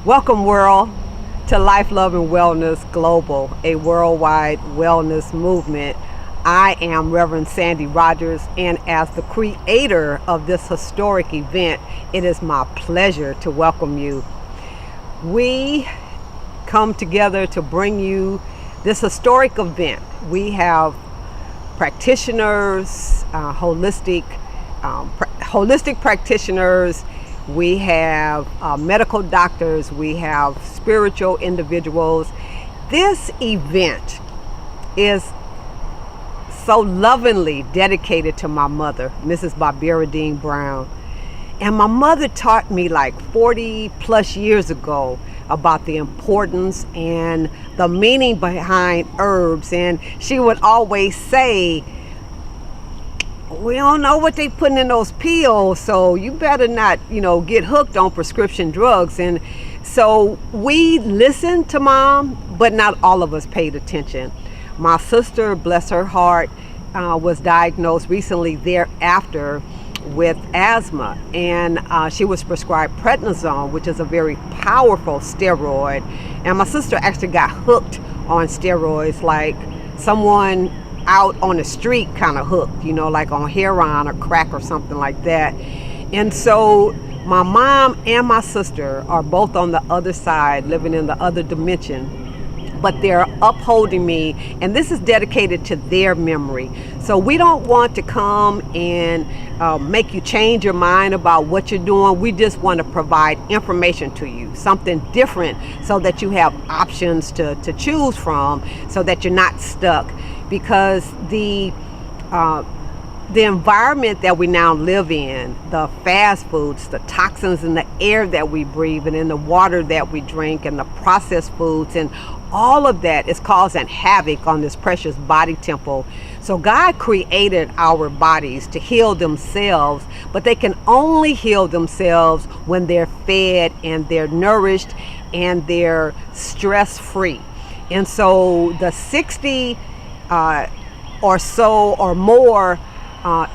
Welcome, world, to Life, Love, and Wellness Global, a worldwide wellness movement. I am Reverend Sandy Rodgers, and as the creator of this historic event, it is my pleasure to welcome you. We come together to bring you this historic event. We have practitioners, holistic practitioners. We have medical doctors, we have spiritual individuals. This event is so lovingly dedicated to my mother, Mrs. Barbara Dean Brown. And my mother taught me like 40 plus years ago about the importance and the meaning behind herbs. And she would always say, we don't know what they putting in those pills, so you better not, get hooked on prescription drugs. And so we listened to Mom, but not all of us paid attention. My sister, bless her heart, was diagnosed recently thereafter with asthma, and she was prescribed prednisone, which is a very powerful steroid. And my sister actually got hooked on steroids, like someone out on the street kind of hooked, like on heroin or crack or something like that. And so my mom and my sister are both on the other side, living in the other dimension, but they're upholding me, and this is dedicated to their memory. So we don't want to come and make you change your mind about what you're doing. We just want to provide information to you, something different, so that you have options to choose from, so that you're not stuck. Because the environment that we now live in, the fast foods, the toxins in the air that we breathe and in the water that we drink, and the processed foods, and all of that is causing havoc on this precious body temple. So God created our bodies to heal themselves, but they can only heal themselves when they're fed and they're nourished and they're stress-free. And so the 60 or so or more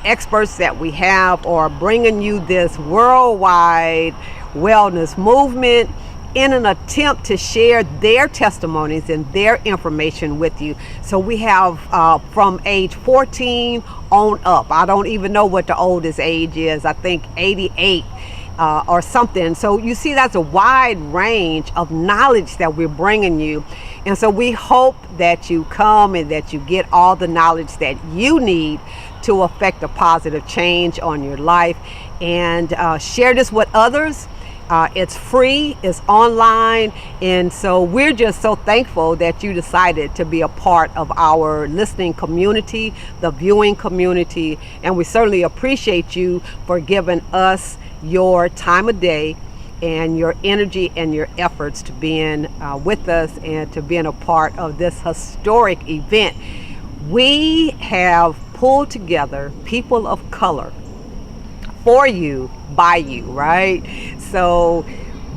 experts that we have are bringing you this worldwide wellness movement in an attempt to share their testimonies and their information with you. So we have from age 14 on up. I don't even know what the oldest age is. I think 88 or something. So you see, that's a wide range of knowledge that we're bringing you. And so we hope that you come and that you get all the knowledge that you need to affect a positive change on your life, and share this with others. It's free, it's online, and so we're just so thankful that you decided to be a part of our listening community, the viewing community, and we certainly appreciate you for giving us your time of day and your energy and your efforts to being with us and to being a part of this historic event. We have pulled together people of color for you, by you, right? So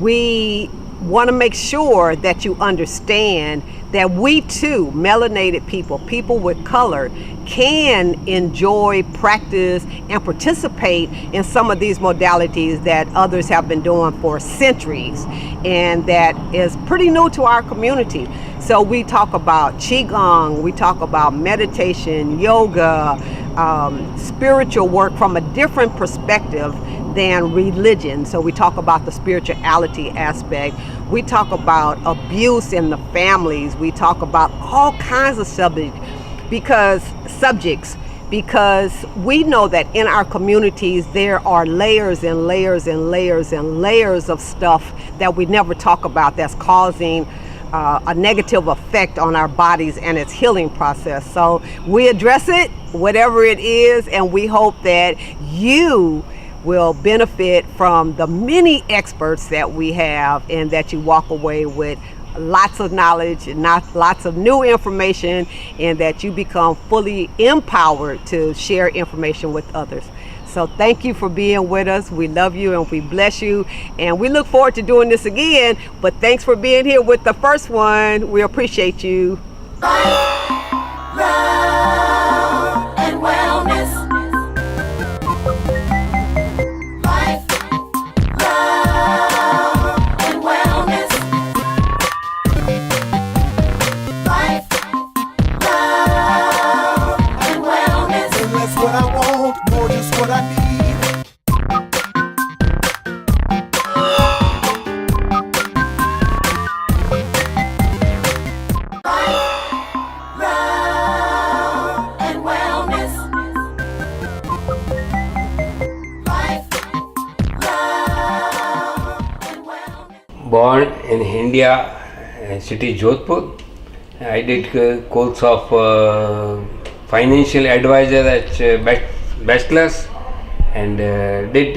we want to make sure that you understand that we too, melanated people with color, can enjoy, practice, and participate in some of these modalities that others have been doing for centuries, and that is pretty new to our community. So we talk about Qigong, we talk about meditation, yoga, spiritual work from a different perspective than religion. So we talk about the spirituality aspect. We talk about abuse in the families. We talk about all kinds of subjects because we know that in our communities there are layers and layers and layers and layers of stuff that we never talk about that's causing a negative effect on our bodies and its healing process. So we address it, whatever it is, and we hope that you will benefit from the many experts that we have, and that you walk away with lots of knowledge and lots of new information, and that you become fully empowered to share information with others. So thank you for being with us. We love you and we bless you, and we look forward to doing this again. But thanks for being here with the first one. We appreciate you. Life, love, and wellness. Life, love, and wellness. born in India, city Jodhpur. I did course of financial advisor at bachelor's, and did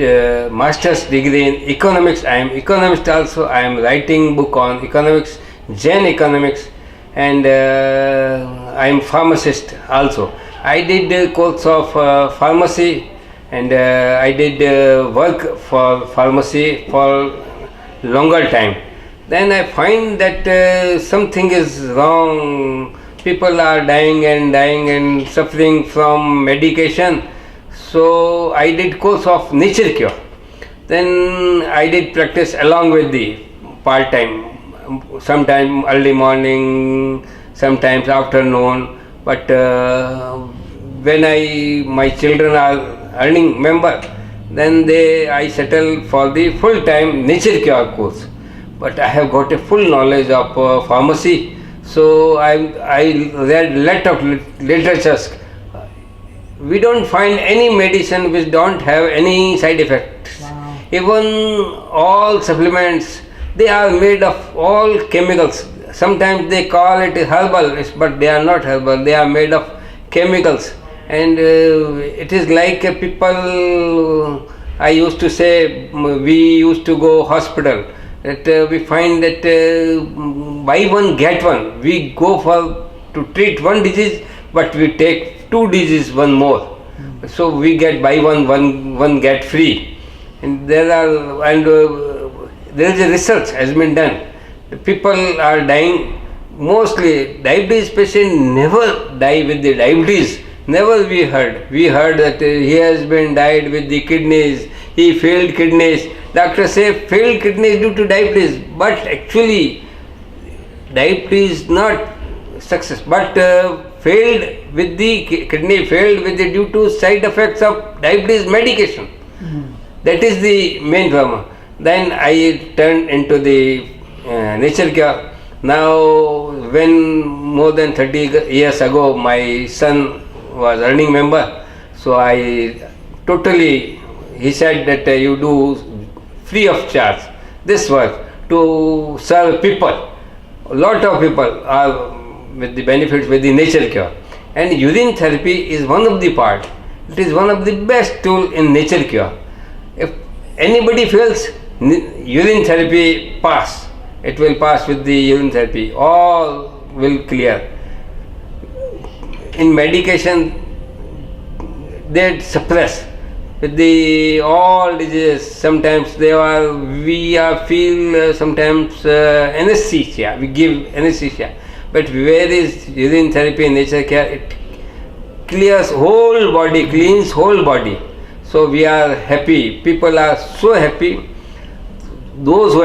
master's degree in economics. I am economist also. I am writing book on economics, Jain economics, and I am pharmacist also. I did course of pharmacy, and I did work for pharmacy for longer time. Then I find that something is wrong. People are dying and suffering from medication. So I did course of nature cure. Then I did practice along with the part time, sometime early morning, sometimes afternoon. But when my children are earning member, then I settle for the full time nature cure course. But I have got a full knowledge of pharmacy, so I read lot of literatures. We don't find any medicine which don't have any side effects. Wow. Even all supplements, they are made of all chemicals. Sometimes they call it herbal, but they are not herbal. They are made of chemicals, and it is like people. I used to say we used to go hospital. That we find that buy one get one. We go for to treat one disease, but we take two diseases one more. So we get buy one get free. And there is a research has been done. The people are dying. Mostly diabetes patient never die with the diabetes. Never we heard. We heard that he has been died with the kidneys. He failed kidneys. Doctors say failed kidneys due to diabetes, but actually diabetes not success, but failed with the kidney failed with the due to side effects of diabetes medication. That is the main problem. Then I turned into the nature cure. Now, when more than 30 years ago my son was earning member, so I totally, he said that you do free of charge this work to serve people. A lot of people are with the benefits with the nature cure, and urine therapy is one of the part. It is one of the best tool in nature cure. If anybody feels urine therapy pass, it will pass with the urine therapy. All will clear. In medication, they suppress with the all diseases. Sometimes we feel sometimes anesthesia. We give anesthesia, but where is urine therapy in nature care? It clears whole body, cleans whole body. So we are happy. People are so happy. Those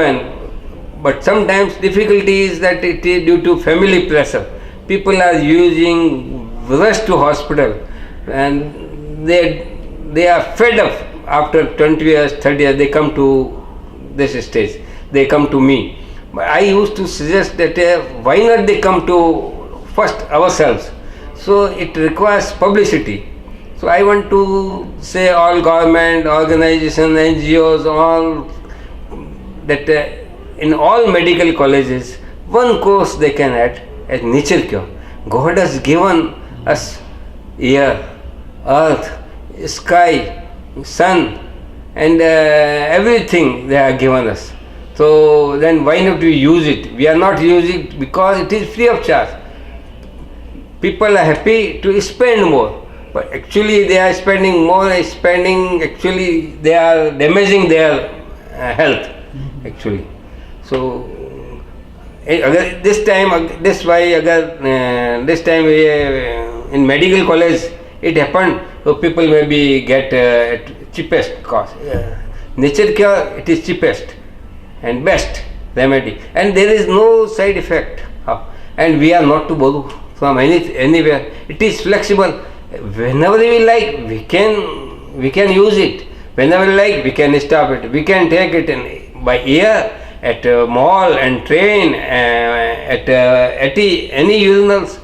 but sometimes difficulty is that it is due to family pressure. People are using rush to hospital, and they are fed up. After 20 years, 30 years, they come to this stage. They come to me. But I used to suggest that why not they come to first ourselves. So it requires publicity. So I want to say all government, organizations, NGOs, all that in all medical colleges, one course they can add as nature cure. God has given us air, earth, sky, sun, and everything they are given us. So then why not we use it? We are not using it because it is free of charge. People are happy to spend more, but actually they are spending more, actually they are damaging their health actually. So this time in medical college it happened, so people maybe get at cheapest cost. Nature cure, it is cheapest and best remedy, and there is no side effect. And we are not to borrow from anywhere. It is flexible. Whenever we like, we can use it. Whenever we like, we can stop it. We can take it by air, at mall and train, at any urinals,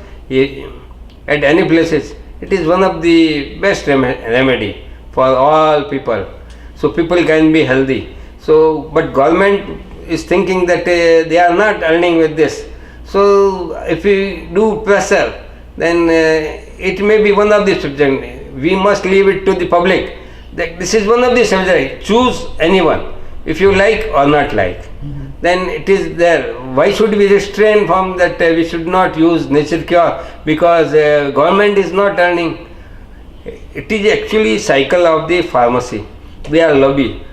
at any places. It is one of the best remedy for all people. So people can be healthy. So, but government is thinking that they are not earning with this. So if we do pressure, then it may be one of the subject. We must leave it to the public. That this is one of the subject. Choose anyone, if you like or not like. Then it is there. Why should we restrain from that? We should not use nature cure because government is not earning. It is actually cycle of the pharmacy. They are lobby.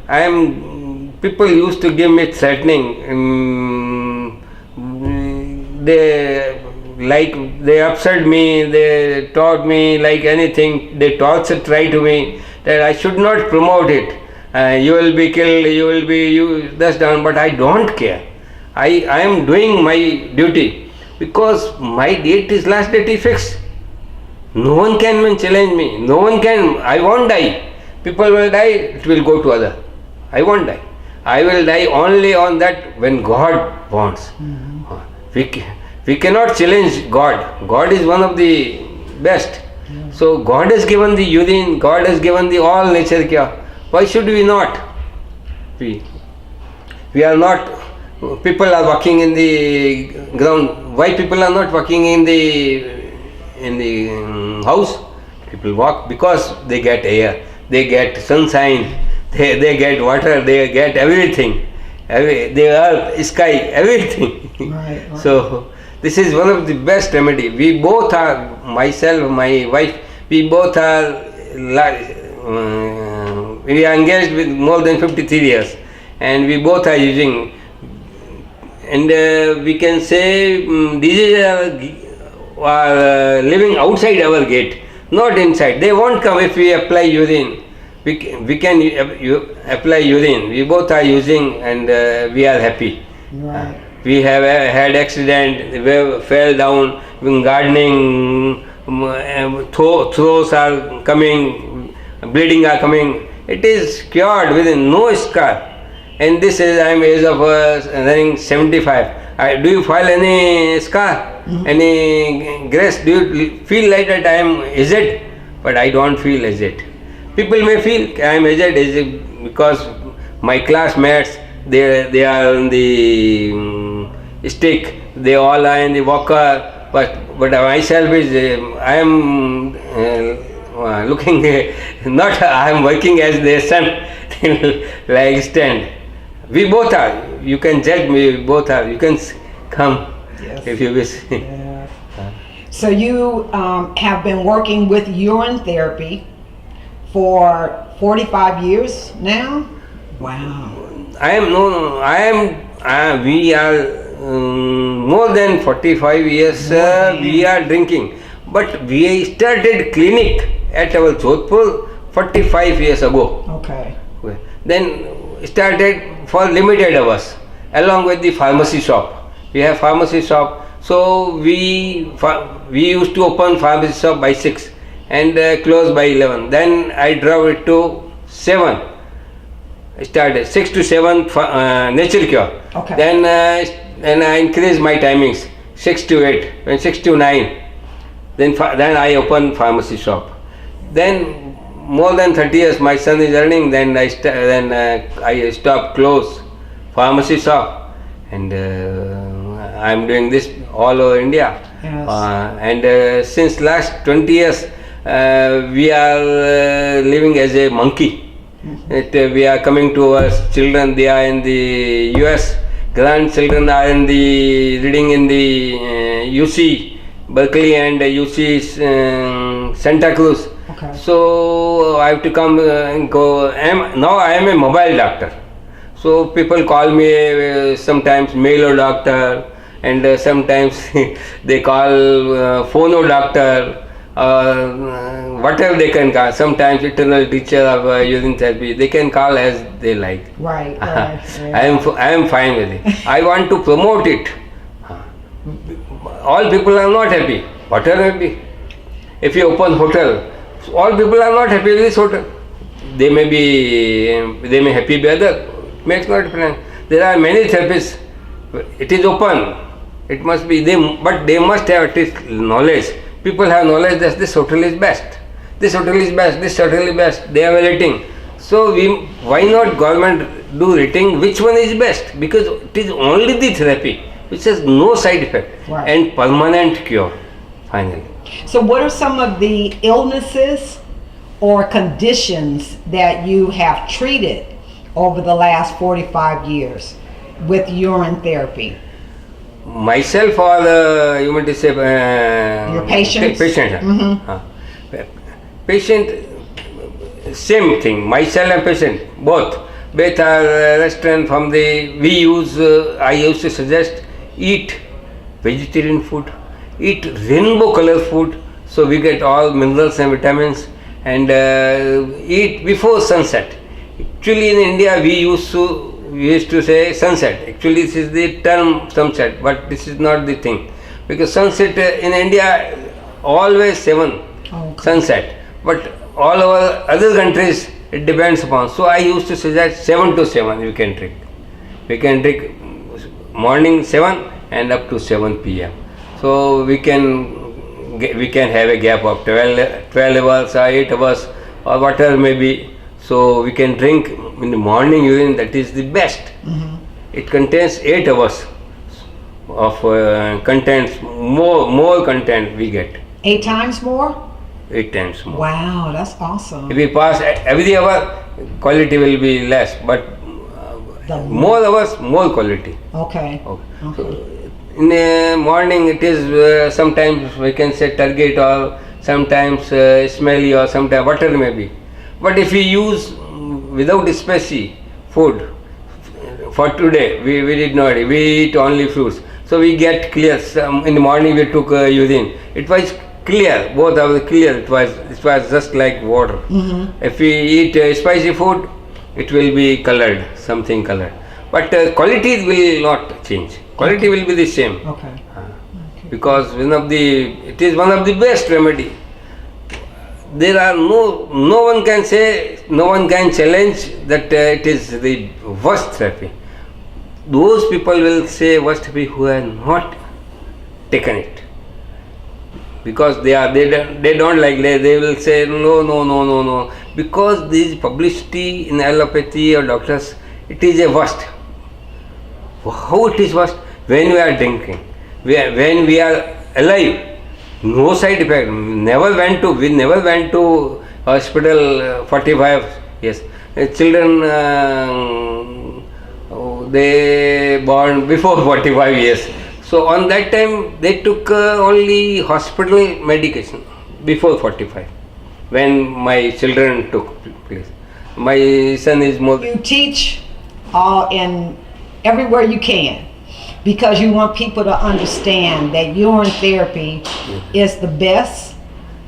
People used to give me threatening. They upset me. They taught me like anything. They tried to me that I should not promote it. You will be killed. You will be that's done. But I don't care. I am doing my duty because my date is last date is fixed. No one can challenge me. No one can. I won't die. People will die. It will go to other. I won't die. I will die only on that when God wants. We cannot challenge God. God is one of the best. So God has given the urine. God has given the all nature cure. Why should we not? We are not. People are walking in the ground. Why people are not walking in the house? People walk because they get air, they get sunshine, they get water, they get everything. They are sky, everything. Right. So this is one of the best remedy. We both are, myself, my wife, we both are. We are engaged with more than 53 years, and we both are using. And we can say diseases are living outside our gate, not inside. They won't come if we apply urine. We can apply urine. We both are using, and we are happy. Right. We have had accident. We fell down. Gardening, throws are coming, bleeding are coming. It is cured within no scar. And this is I am age of running 75. Do you feel any scar, any grace? Do you feel like that I am aged? But I don't feel aged. People may feel I am aged because my classmates they are on the stick. They all are in the walker. But myself is I am looking not I am working as their son like stand. We both are. You can judge me. We both are. You can come if you wish. Yeah. So you have been working with urine therapy for 45 years now. Wow. We are more than 45 years. We are drinking, but we started clinic at our Jodhpur 45 years ago. Okay. Then started for limited hours along with the pharmacy shop. We have pharmacy shop, so we used to open pharmacy shop by 6 and close by 11. Then I drove it to 7. Started 6 to 7 nature cure. Okay. Then I increased my timings 6 to 8. When 6 to 9, then I opened pharmacy shop. Then more than 30 years my son is earning. Then I stopped close pharmacy shop, and I am doing this all over India. Yes. And since last 20 years we are living as a monkey. We are coming to our children. They are in the US. Grandchildren are reading in the UC Berkeley and UC Santa Cruz. Okay. So I have to come and go. Now I am a mobile doctor. So people call me sometimes Melo doctor, and sometimes they call phono doctor, whatever they can call. Sometimes eternal teacher of urine therapy. They can call as they like. Right. I am fine with it. I want to promote it. All people are not happy. Hotel may be. If you open hotel, all people are not happy with this hotel. They may happy with other. Makes no difference. There are many therapists. It is open. It must be them, but they must have at least knowledge. People have knowledge that this hotel is best. This hotel is best. This hotel is best. They are rating. So why not government do rating which one is best? Because it is only the therapy which has no side effect Right. and permanent cure finally. So, what are some of the illnesses or conditions that you have treated over the last 45 years with urine therapy? Myself or you meant to say Your patients? Patient. Mhm. Patient, same thing. Myself and patient, both are restaurant from the we use. I used to suggest eat vegetarian food, eat rainbow color food, so we get all minerals and vitamins, and eat before sunset. Actually, in India, we used to say sunset. Actually, this is the term sunset, but this is not the thing, because sunset in India always 7 Okay. sunset, but all over other countries it depends upon. So I used to suggest 7 to 7 we can drink. We can drink morning 7 and up to 7 p.m. So we can have a gap of 12 hours or 8 hours or whatever may be. So we can drink in the morning urine, that is the best. It contains 8 hours of contents, more content we get, 8 times more? 8 times more. Wow, that's awesome. If we pass every hour, quality will be less, but The- more hours, more quality. Okay. Okay. Okay. So, in the morning it is sometimes we can say target or sometimes smelly or sometimes whatever may be. But if we use without spicy food, for today we did not, we eat only fruits. So we get clear. In the morning we took urine. It was clear, both are clear. It was just like water. If we eat spicy food, it will be colored, something colored. But quality will not change. Quality will be the same, Okay. because it is one of the best remedy. There are no one can say, no one can challenge that it is the worst therapy. Those people will say worst therapy who have not taken it, because they don't like, they will say no, because this publicity in allopathy or doctors, it is a worst. How it is worst? When we are drinking, when we are alive, no side effect. We never went to hospital 45 years. Children they born before 45 years. So on that time they took only hospital medication before 45. When my children took place, my son is more. You teach in everywhere you can, because you want people to understand that urine therapy is the best.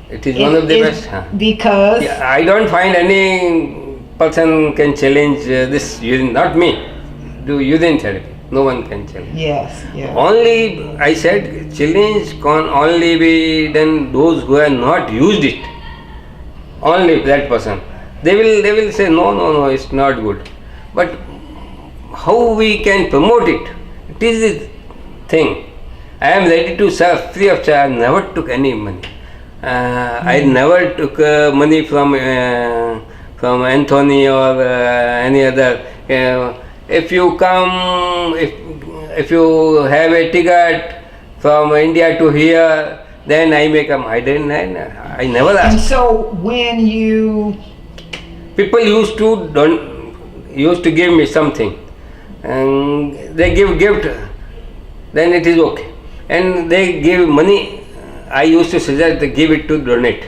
It is one of the best. Because Yeah, I don't find any person can challenge this urine. Not me. Do urine therapy. No one can challenge. yes, Only I said challenge can only be done those who have not used it. Only that person. They will say no, it's not good. But how we can promote it? It is the thing. I am ready to serve free of charge. I never took any money. I never took money from Anthony or any other. If you come, if you have a ticket from India to here, then I may come. I never And asked. so when you People used to give me something, and they give gift, then it is okay. And they give money, I used to suggest they give it to donate.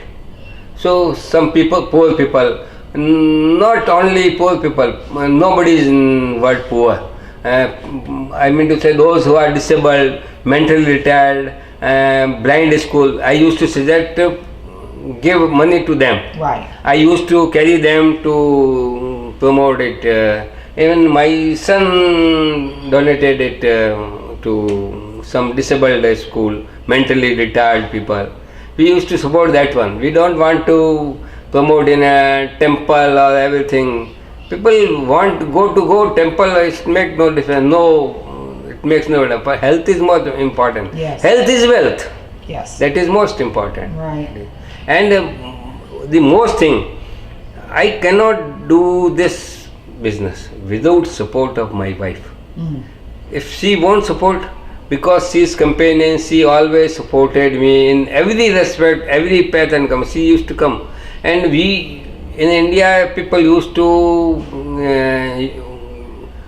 So some people, poor people, not only poor people, nobody is in word poor. I mean to say those who are disabled, mentally retired, blind school, I used to suggest to give money to them. right, I used to carry them to promote it. Even my son donated it to some disabled school, mentally retired people. We used to support that one. We don't want to promote in a temple or everything. People want to go temple, it makes no difference. No, it makes no difference. Health is more important. Yes. Health is wealth. yes, That is most important. right, And the most thing, I cannot do this business without support of my wife. If she won't support, because she is companion, she always supported me in every respect, every path and come. She used to come, and we in India people used to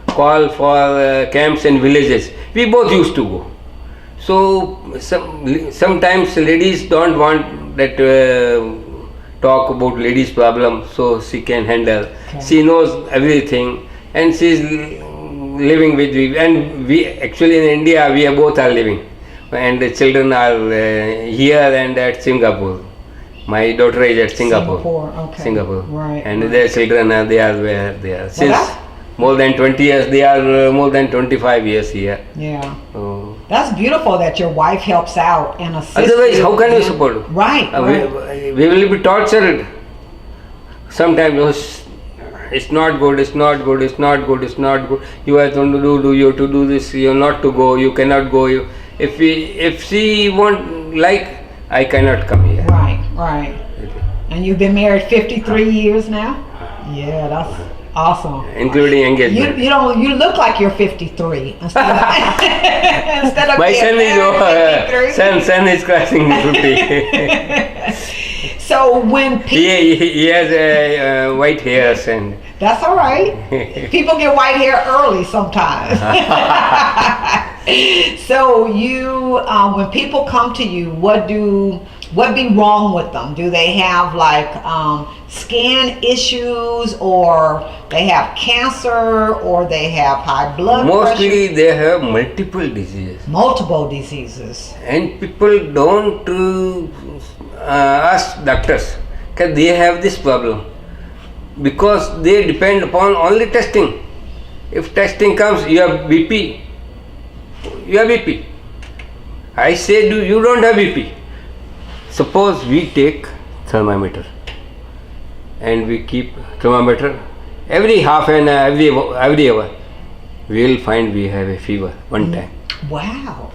call for camps in villages. We both used to go. So sometimes ladies don't want that talk about ladies' problem, so she can handle. Okay. She knows everything, and she is living with me. And we actually in India we are both are living, and the children are here and at Singapore. My daughter is at Singapore. Okay. Singapore. Right. And right. their children are they are where they are since that's- more than 20 years. They are more than 25 years here. Yeah. So, That's beautiful that your wife helps out and assists. otherwise, you. how can you support? Right. right. We will be tortured. Sometimes it's not good, it's not good, it's not good, it's not good. You have to do, you have to do this, you are not to go, you cannot go. If she won't like, I cannot come here. Right. Right. And you've been married 53 years now? Yeah, that's awesome. Including engagement. You look like you're 53 instead of, instead of My being son is married 53. son is crossing 50. So when people, He has white hairs and that's all right. People get white hair early sometimes. So you, when people come to you, what be wrong with them? Do they have like skin issues, or they have cancer, or they have high blood pressure? mostly they have multiple diseases, Multiple diseases. and people don't ask doctors that they have this problem, because they depend upon only testing. If testing comes, you have BP, you have BP. I say, you don't have BP. Suppose we take thermometer and we keep thermometer every half an hour, every hour, we will find we have a fever one time. Wow.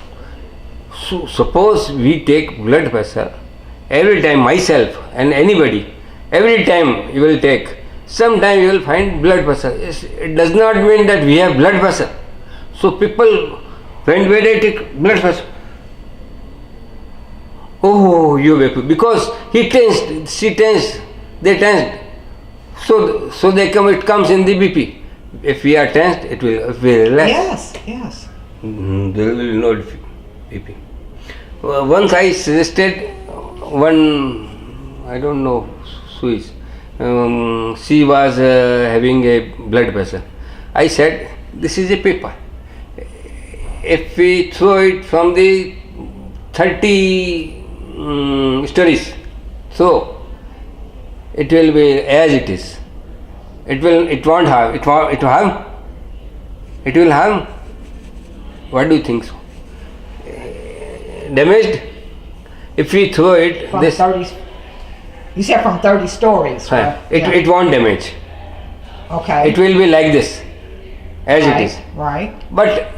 So suppose we take blood pressure every time, myself and anybody, every time you will take, sometime you will find blood pressure. It does not mean that we have blood pressure. So people, when they take blood pressure, oh, you BP, because he tensed, she tensed, they tensed. So they come, it comes in the BP. If we are tensed, it will, if we relax, Yes, yes. there will no BP. Once I suggested one, I don't know, Swiss, she was having a blood pressure. I said, this is a paper. If we throw it from the 30 stories, so it will be as it is. It won't harm. It will harm. What do you think so? Damaged? If we throw it From this, 30, you said from 30 stories, right? it won't damage. Okay. It will be like this, as right, it is. Right. But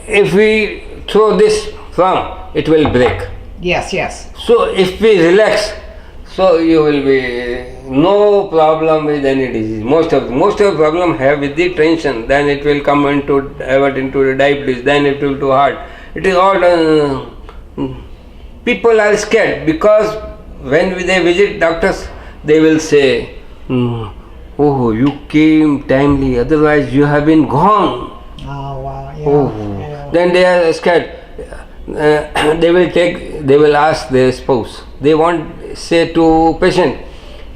if we throw this from, it will break. Yes, yes. So if we relax, so you will be no problem with any disease. Most of the problem have with the tension. Then it will come into the diabetes. Then it will to heart. It is all people are scared, because when they visit doctors, they will say, "Oh, you came timely. Otherwise, you have been gone." Oh wow. Yeah. Oh, yeah. then they are scared. They will ask their spouse. They won't say to patient,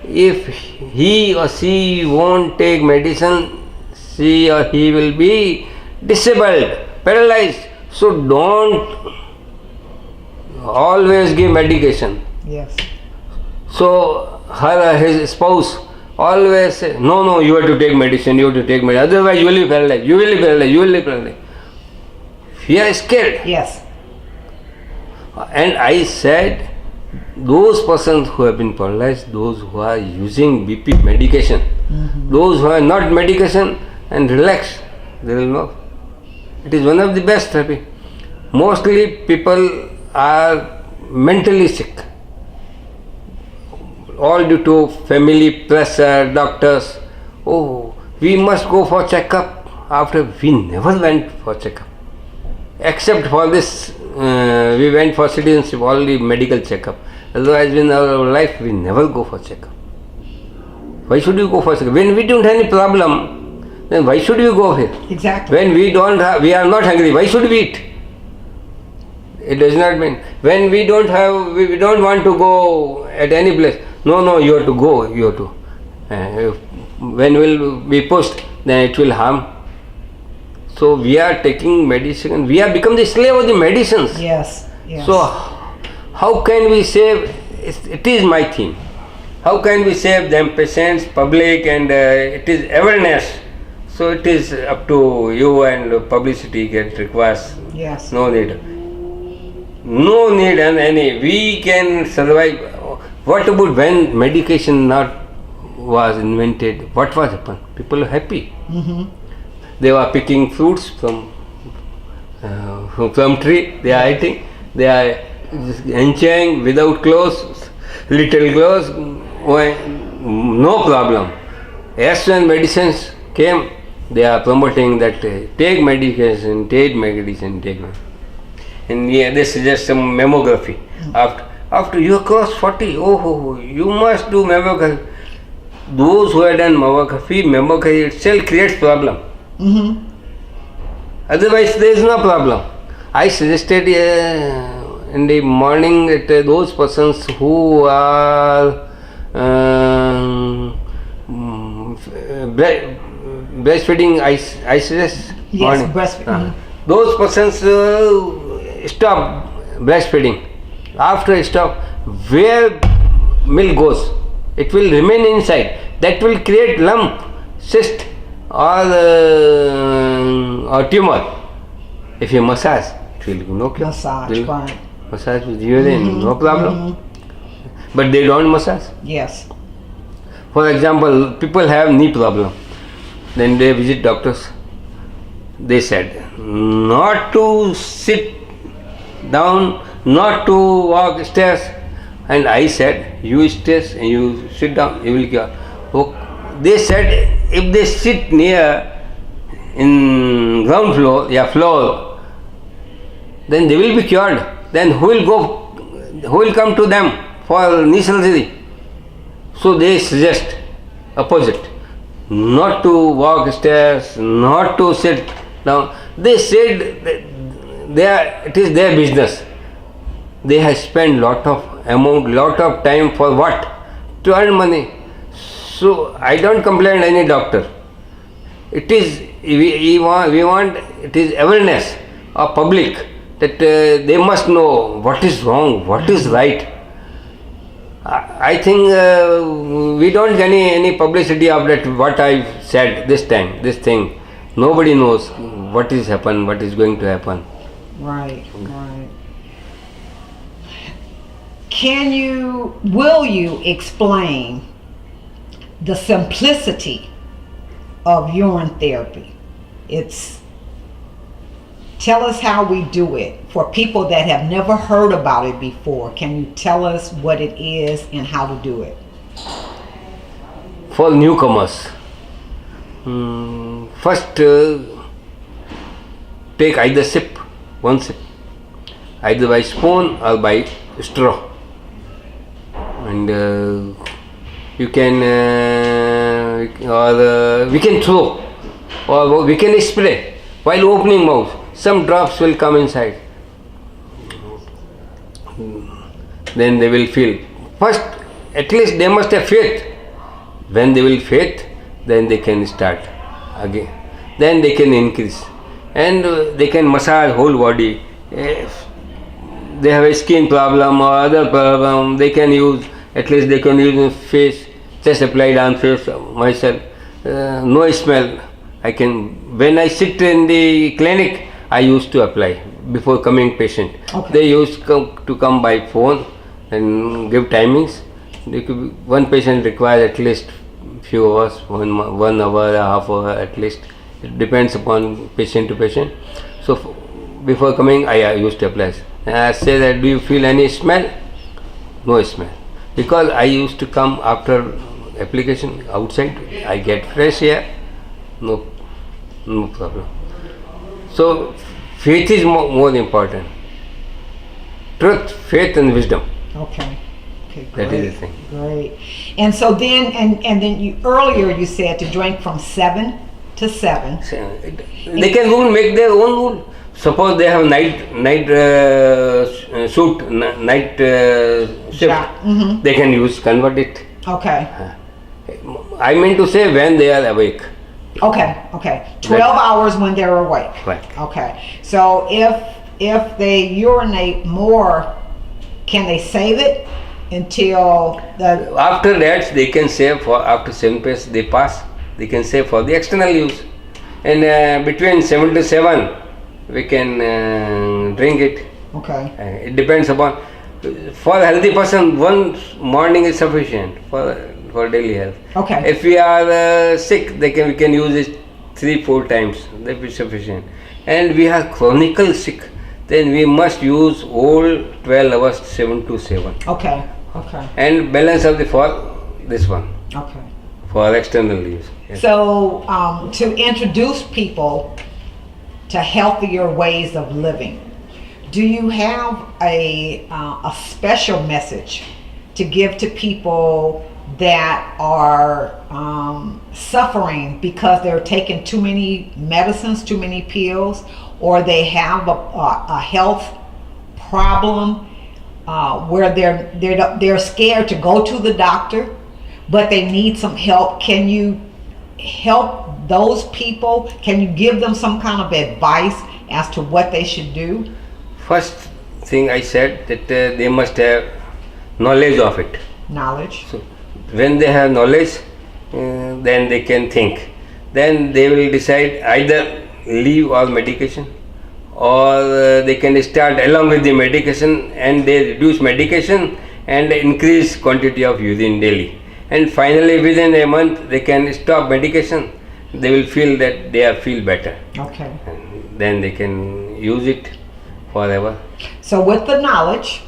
if he or she won't take medicine, she or he will be disabled, paralyzed. So don't always give medication. Yes. So her or his spouse always say, no, you have to take medicine, otherwise you will be paralyzed, you will be paralyzed. We are scared. Yes. And I said, those persons who have been paralyzed, those who are using BP medication, those who are not medication and relaxed, they will know. It is one of the best therapy. Mostly people are mentally sick, all due to family pressure, doctors, oh, we must go for checkup. After we never went for checkup. Except for this, we went for citizenship, only medical checkup. Otherwise, in our life, we never go for checkup. Why should you go for checkup? When we don't have any problem, then why should you go here? Exactly. When we are not hungry, why should we eat? It does not mean. When we don't want to go at any place. No, you have to go. You have to. When will be pushed, then it will harm. So we are taking medicine. We have become the slave of the medicines. Yes. Yes. So how can we save? It is my theme. How can we save them, patients, public, and it is awareness. So it is up to you, and publicity get requires. Yes. No need. No need and any. We can survive. What about when medication was invented? What was happened? People were happy. Mm-hmm. They were picking fruits from tree. They are eating. They are just enjoying without clothes, little clothes. No problem. As when medicines came, they are promoting that take medication, take medicine, take medicine. And they suggest some mammography. After you cross 40, you must do mammography. Those who have done mammography itself creates problem. Mm-hmm. Otherwise, there is no problem. I suggested in the morning that those persons who are breastfeeding, I suggest Yes, morning. breastfeeding. Those persons stop breastfeeding. After stop, where milk goes, it will remain inside. That will create lump, cyst, or tumor. If you massage, it will no cure. Massage, right. Massage with urine, no problem. But they don't massage. Yes. For example, people have knee problem. Then they visit doctors. They said not to sit down, not to walk stairs. And I said, you stairs and you sit down, you will cure. They said if they sit near in ground floor, then they will be cured. Then who will come to them for knee surgery? So they suggest opposite. Not to walk stairs, not to sit down. They said it is their business. They have spent lot of time for what? To earn money. So I don't complain any doctor. It is we want it is awareness of public that they must know what is wrong, what is right. I think we don't get any publicity of that what I said this time, this thing. Nobody knows what is happen, what is going to happen. Right. Will you explain the simplicity of urine therapy? Tell us how we do it for people that have never heard about it before. Can you tell us what it is and how to do it? For newcomers, first take either one sip, either by spoon or by straw, and you can we can throw or we can spray while opening mouth. Some drops will come inside. Then they will feel. First, at least they must have faith. When they will faith, then they can start again. Then they can increase. And they can massage whole body. If they have a skin problem or other problem, they can use, at least they can use face, just applied on face myself. No smell. When I sit in the clinic, I used to apply before coming patient. Okay. They used to come by phone and give timings. One patient requires at least few hours, 1 hour, a half hour at least. It depends upon patient to patient. So before coming, I used to apply. And I say that, do you feel any smell? No smell. Because I used to come after application outside, I get fresh air, no problem. So faith is more important. Truth, faith and wisdom. Okay. Okay, great. That is the thing. Great. And so then, and then you earlier you said to drink from 7 to 7. So, they can make their own rule. Suppose they have night shift, they can convert it. Okay. I mean to say when they are awake. Okay. 12 hours when they're awake. Right. Okay. So if they urinate more, can they save it until the... After that, they can save for after 7 days they pass. They can save for the external use, and between 7 to 7, we can drink it. Okay. It depends upon. For a healthy person, one morning is sufficient for daily health. Okay. If we are sick, we can use it 3-4 times. That will be sufficient. And we are chronical sick, then we must use all 12 hours 7 to 7. Okay. And balance of for this one Okay. for external use. Yes. So to introduce people to healthier ways of living, do you have a special message to give to people that are suffering because they're taking too many medicines, too many pills, or they have a health problem where they're scared to go to the doctor, but they need some help? Can you help those people? Can you give them some kind of advice as to what they should do? First thing I said that they must have knowledge of it. Knowledge. So when they have knowledge, then they can think. Then they will decide either leave all medication, or they can start along with the medication and they reduce medication and increase quantity of urine daily. And finally within a month they can stop medication. They will feel that they feel better. Okay. And then they can use it forever. So with the knowledge,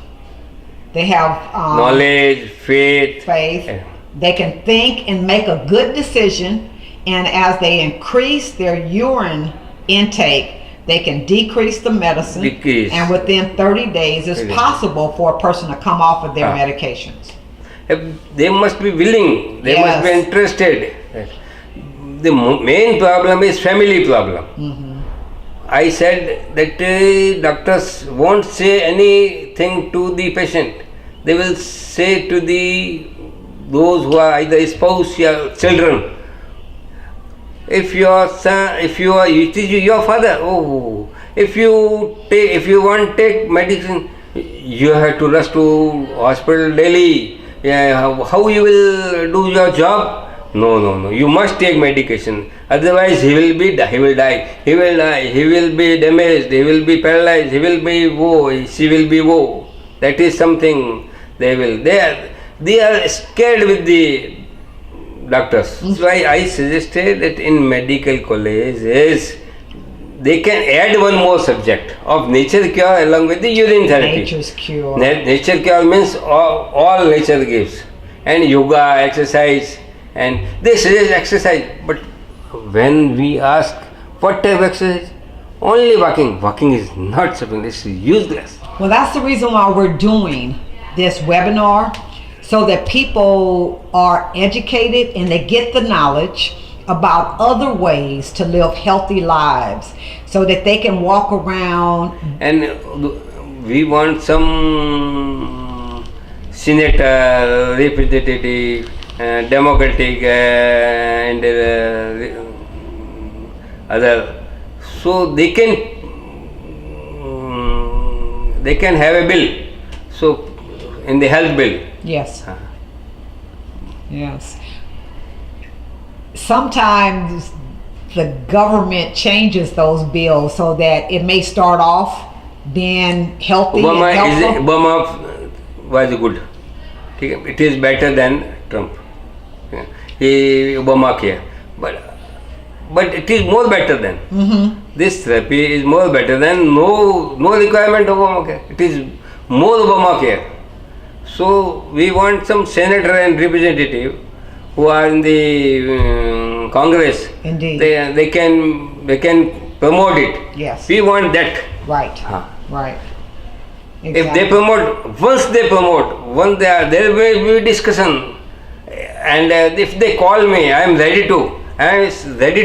they have Knowledge, faith. they can think and make a good decision, and as they increase their urine intake, they can decrease the medicine. And within 30 days it's possible for a person to come off of their medications. They must be willing, they must be interested. The main problem is family problem. I said that doctors won't say anything to the patient. They will say to those who are either spouse or children, if your son, it is your father, if you want to take medicine, you have to rush to hospital daily. How you will do your job? No. You must take medication. Otherwise, he will die. He will be damaged. He will be paralyzed. He will be woe. She will be woe. That is something they are scared with the doctors. That's why I suggested that in medical colleges they can add one more subject of nature cure along with the urine therapy. Nature's cure. Nature cure means all nature gives, and yoga, exercise, and they suggest exercise. But when we ask what type of exercise, only walking. Walking is not something. It's useless. Well, that's the reason why we're doing this webinar, so that people are educated and they get the knowledge about other ways to live healthy lives, so that they can walk around. And we want some senator, representative, democratic and other, so they can have a bill. So in the health bill. Yes. Yes. Sometimes the government changes those bills so that it may start off being healthy. Obama was good. It is better than Trump. Obamacare, but it is more better than this therapy is more better than no requirement of Obamacare. It is more Obamacare. So we want some senator and representative who are in the Congress. Indeed. They can promote it. Yes. We want that. Right. Huh. Right. If they promote, once there will be discussion, and if they call me, I am ready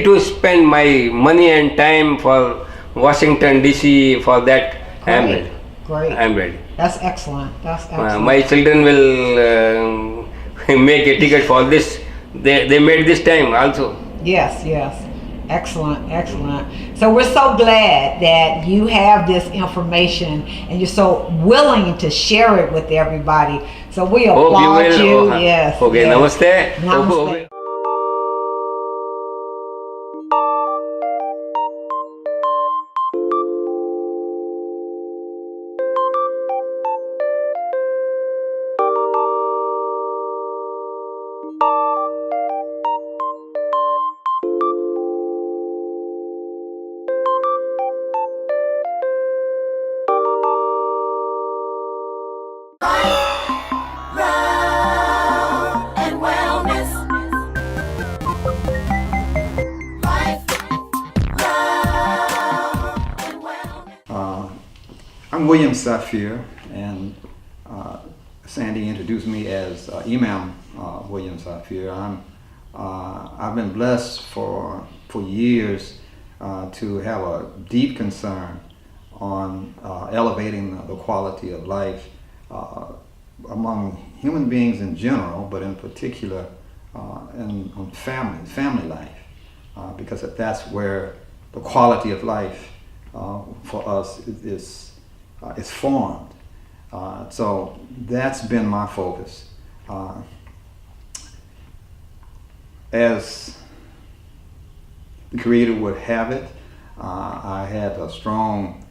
to spend my money and time for Washington DC for that. I am ready. Great. I am ready. That's excellent. That's excellent. My children will make a ticket for this. They made this time also. Yes, yes. Excellent, excellent. So we're so glad that you have this information and you're so willing to share it with everybody. So we applaud you. Yes. Okay, yes. namaste. Namaste. Love and wellness. Life, love and wellness. I'm William Safir, and Sandy introduced me as Imam William Safir. I've been blessed for years to have a deep concern on elevating the quality of life among human beings in general, but in particular on family life, because that's where the quality of life for us is formed. So that's been my focus. As the Creator would have it, I had a strong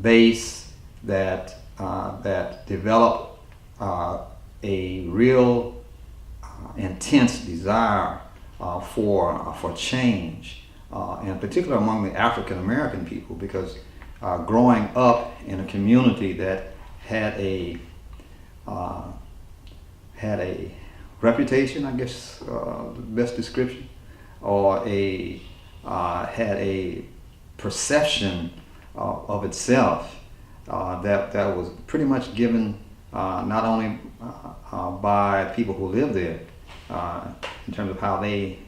base that developed a real intense desire for change, in particular among the African American people, because growing up in a community that had a reputation, I guess, the best description, or had a perception of itself that was pretty much given not only by people who lived there in terms of how they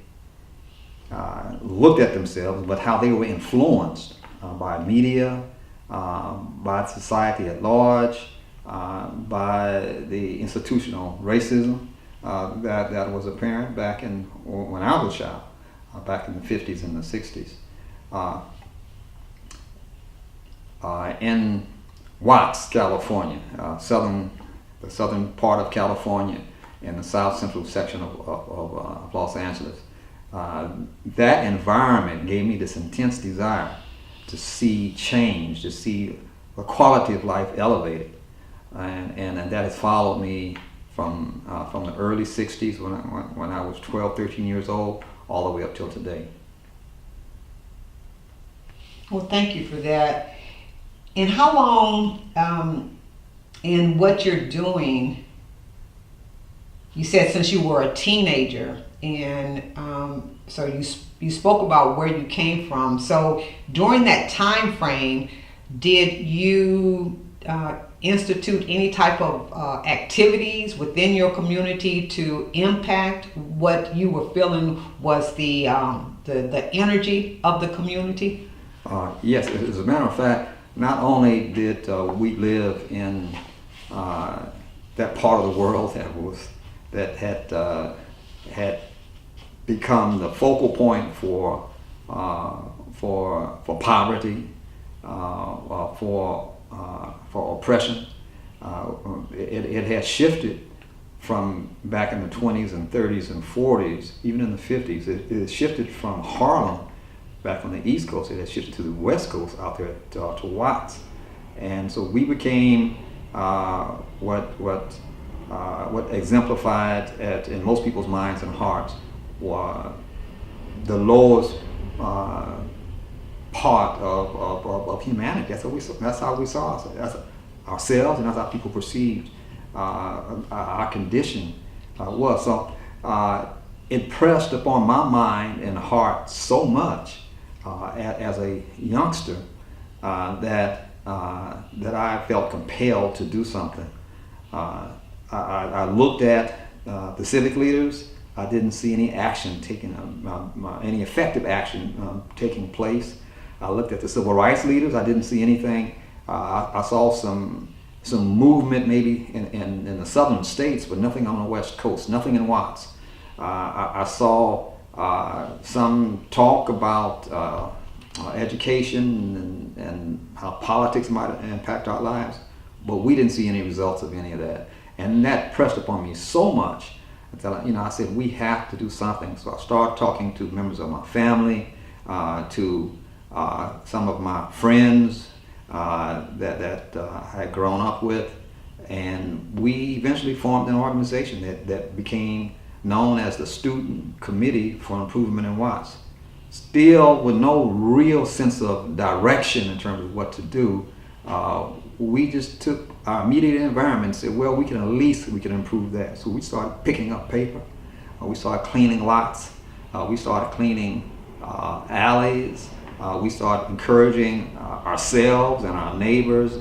looked at themselves, but how they were influenced by media, by society at large, by the institutional racism that was apparent back when I was a child, back in the 50s and the 60s. In Watts, California, the southern part of California, in the south central section of Los Angeles. That environment gave me this intense desire to see change, to see the quality of life elevated, and that has followed me from the early 60s when I was 12, 13 years old, all the way up till today. Well, thank you for that. And how long in what you're doing, you said since you were a teenager, and so you spoke about where you came from. So during that time frame, did you institute any type of activities within your community to impact what you were feeling was the energy of the community? Yes, as a matter of fact, not only did we live in that part of the world that had become the focal point for poverty, for oppression. It had shifted from back in the 20s and 30s and 40s, even in the 50s. It shifted from Harlem back on the East Coast. It had shifted to the West Coast out there to Watts, and so we became what exemplified in most people's minds and hearts were the lowest part of humanity. That's how we saw ourselves, and that's how people perceived our condition was. So it pressed upon my mind and heart so much as a youngster that I felt compelled to do something. I looked at the civic leaders. I didn't see any action taken, any effective action taking place. I looked at the civil rights leaders. I didn't see anything. I saw some movement maybe in the southern states, but nothing on the west coast, nothing in Watts. I saw some talk about education and how politics might impact our lives, but we didn't see any results of any of that. And that pressed upon me so much that I said we have to do something. So I started talking to members of my family, to some of my friends that I had grown up with, and we eventually formed an organization that became known as the Student Committee for Improvement in Watts. Still with no real sense of direction in terms of what to do, we just took our immediate environment and said, well, we can improve that. So we started picking up paper. We started cleaning lots. We started cleaning alleys. We started encouraging ourselves and our neighbors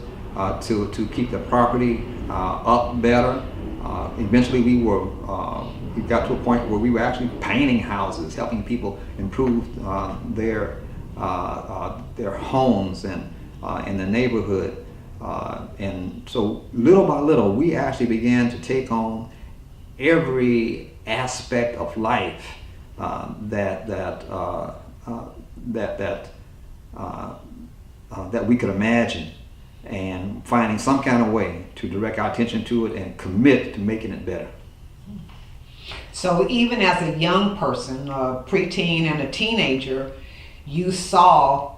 to keep the property up better. Eventually we got to a point where we were actually painting houses, helping people improve their homes and in the neighborhood. And so little by little, we actually began to take on every aspect of life that we could imagine, and finding some kind of way to direct our attention to it and commit to making it better. So even as a young person, a preteen and a teenager, you saw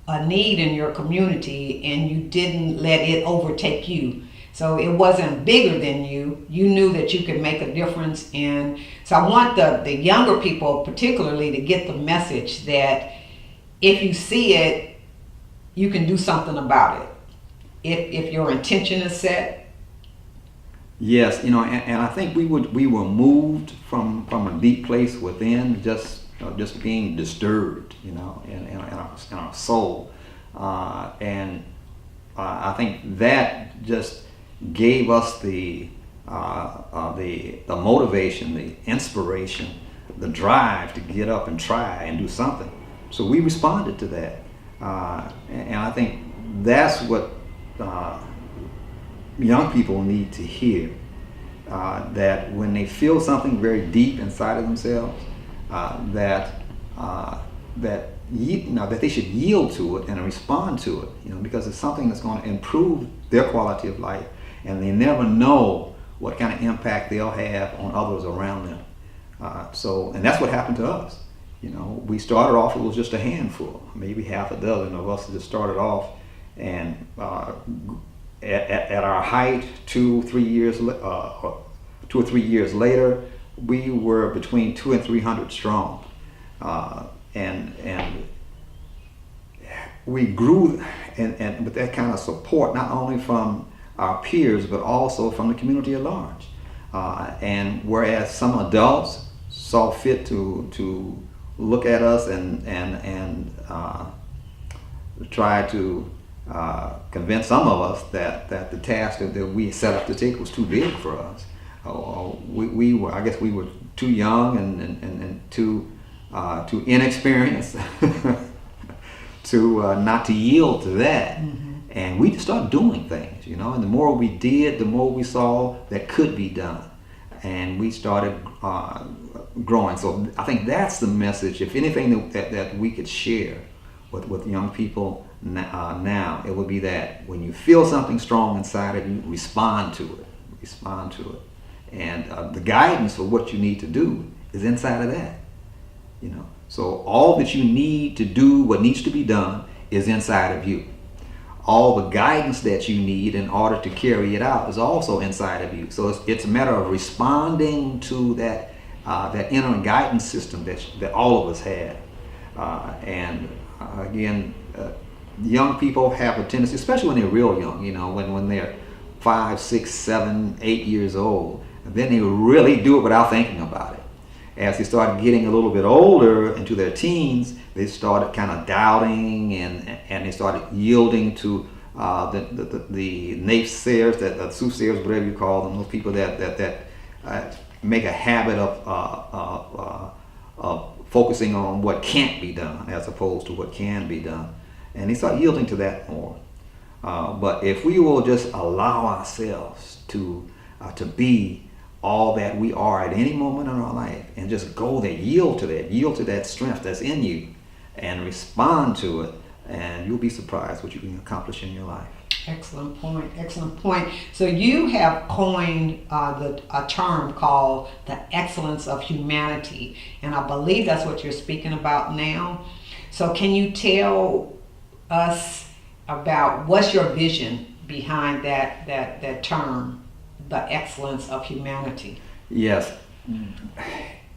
a need in your community and you didn't let it overtake you. So it wasn't bigger than you. You knew that you could make a difference in. So I want the younger people particularly to get the message that if you see it, you can do something about it. If your intention is set. Yes, and I think we were moved from a deep place within, just being disturbed, in our soul, and I think that just gave us the motivation, the inspiration, the drive to get up and try and do something. So we responded to that, and I think that's what young people need to hear. That when they feel something very deep inside of themselves, that they should yield to it and respond to it, because it's something that's going to improve their quality of life, and they never know what kind of impact they'll have on others around them. And that's what happened to us. We started off, it was just a handful, maybe half a dozen of us just started off, and at our height, 2 or 3 years later, we were between 200 and 300 strong, and we grew, and with that kind of support, not only from our peers but also from the community at large. And whereas some adults saw fit to look at us and try to convince some of us that the task that we set up to take was too big for us. We were too young and too inexperienced to not to yield to that. Mm-hmm. And we just started doing things, and the more we did, the more we saw that could be done, and we started growing. So I think that's the message, if anything, that we could share with young people now, it would be that when you feel something strong inside of you, respond to it. And the guidance for what you need to do is inside of that. So all that you need to do, what needs to be done, is inside of you. All the guidance that you need in order to carry it out is also inside of you. So it's a matter of responding to that inner guidance system that all of us have. Again, young people have a tendency, especially when they're real young, when they're 5, 6, 7, 8 years old, And then they really do it without thinking about it. As they started getting a little bit older into their teens, they started kind of doubting, and they started yielding to the naysayers, the soothsayers, whatever you call them, those people that make a habit of focusing on what can't be done as opposed to what can be done. And they start yielding to that more. But if we will just allow ourselves to be all that we are at any moment in our life, and just go there, yield to that strength that's in you, and respond to it, and you'll be surprised what you can accomplish in your life. Excellent point. Excellent point. So you have coined a term called the excellence of humanity, and I believe that's what you're speaking about now. So can you tell us about what's your vision behind that term, the excellence of humanity? Yes.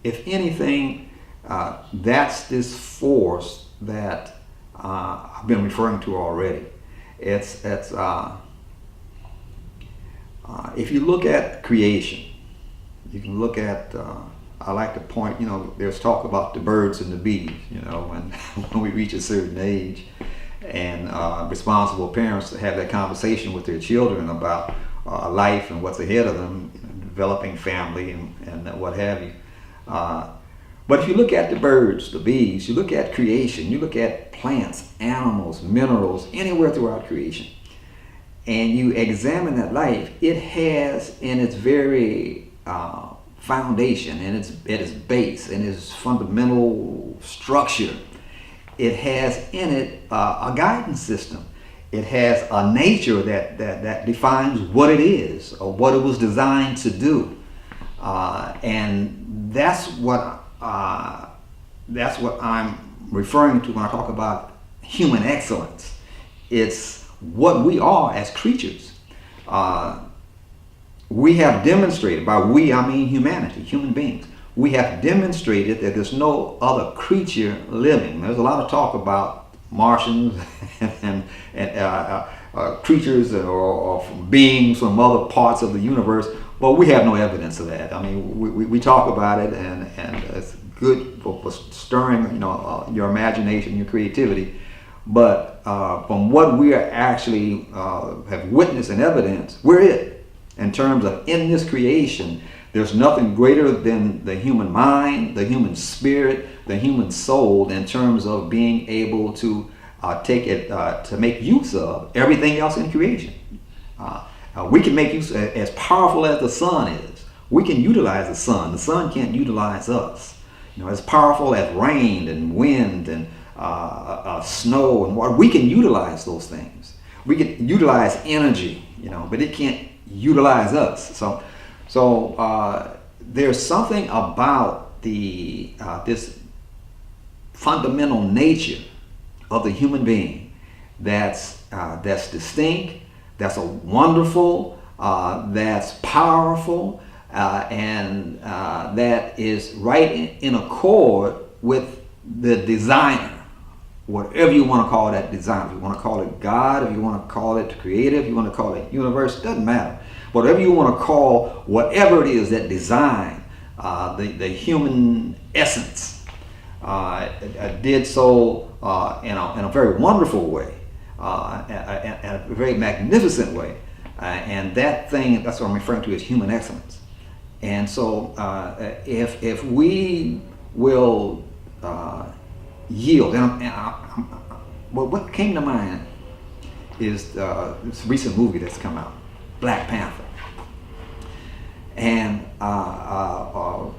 If anything, that's this force that I've been referring to already. It's if you look at creation, you can look at. I like to point. There's talk about the birds and the bees. When we reach a certain age, and responsible parents have that conversation with their children about life and what's ahead of them, developing family and what have you. But if you look at the birds, the bees, you look at creation, you look at plants, animals, minerals, anywhere throughout creation, and you examine that life, it has in its very foundation, in its base, in its fundamental structure, it has in it a guidance system. It has a nature that defines what it is or what it was designed to do, and that's what I'm referring to when I talk about human excellence. It's what we are as creatures. We have demonstrated, by we I mean humanity, human beings. We have demonstrated that there's no other creature living. There's a lot of talk about Martians and creatures or beings from other parts of the universe, but we have no evidence of that. I mean, we talk about it, and it's good for stirring your imagination, your creativity. But from what we are actually have witnessed and evidence, we're it. In terms of in this creation, there's nothing greater than the human mind, the human spirit, the human soul, in terms of being able to take it, to make use of everything else in creation. We can make use, as powerful as the sun is, we can utilize the sun. The sun can't utilize us. As powerful as rain and wind and snow and water, we can utilize those things. We can utilize energy, but it can't utilize us. So there's something about this fundamental nature of the human being that's distinct, that's wonderful, that's powerful, and that is right in accord with the designer. Whatever you want to call that design, if you want to call it God, if you want to call it creative, if you want to call it universe, it doesn't matter. Whatever you want to call whatever it is that design, the human essence, did so in a very wonderful way, in a very magnificent way, and that's what I'm referring to as human excellence. And so if we will yield, what came to mind is this recent movie that's come out, Black Panther. And I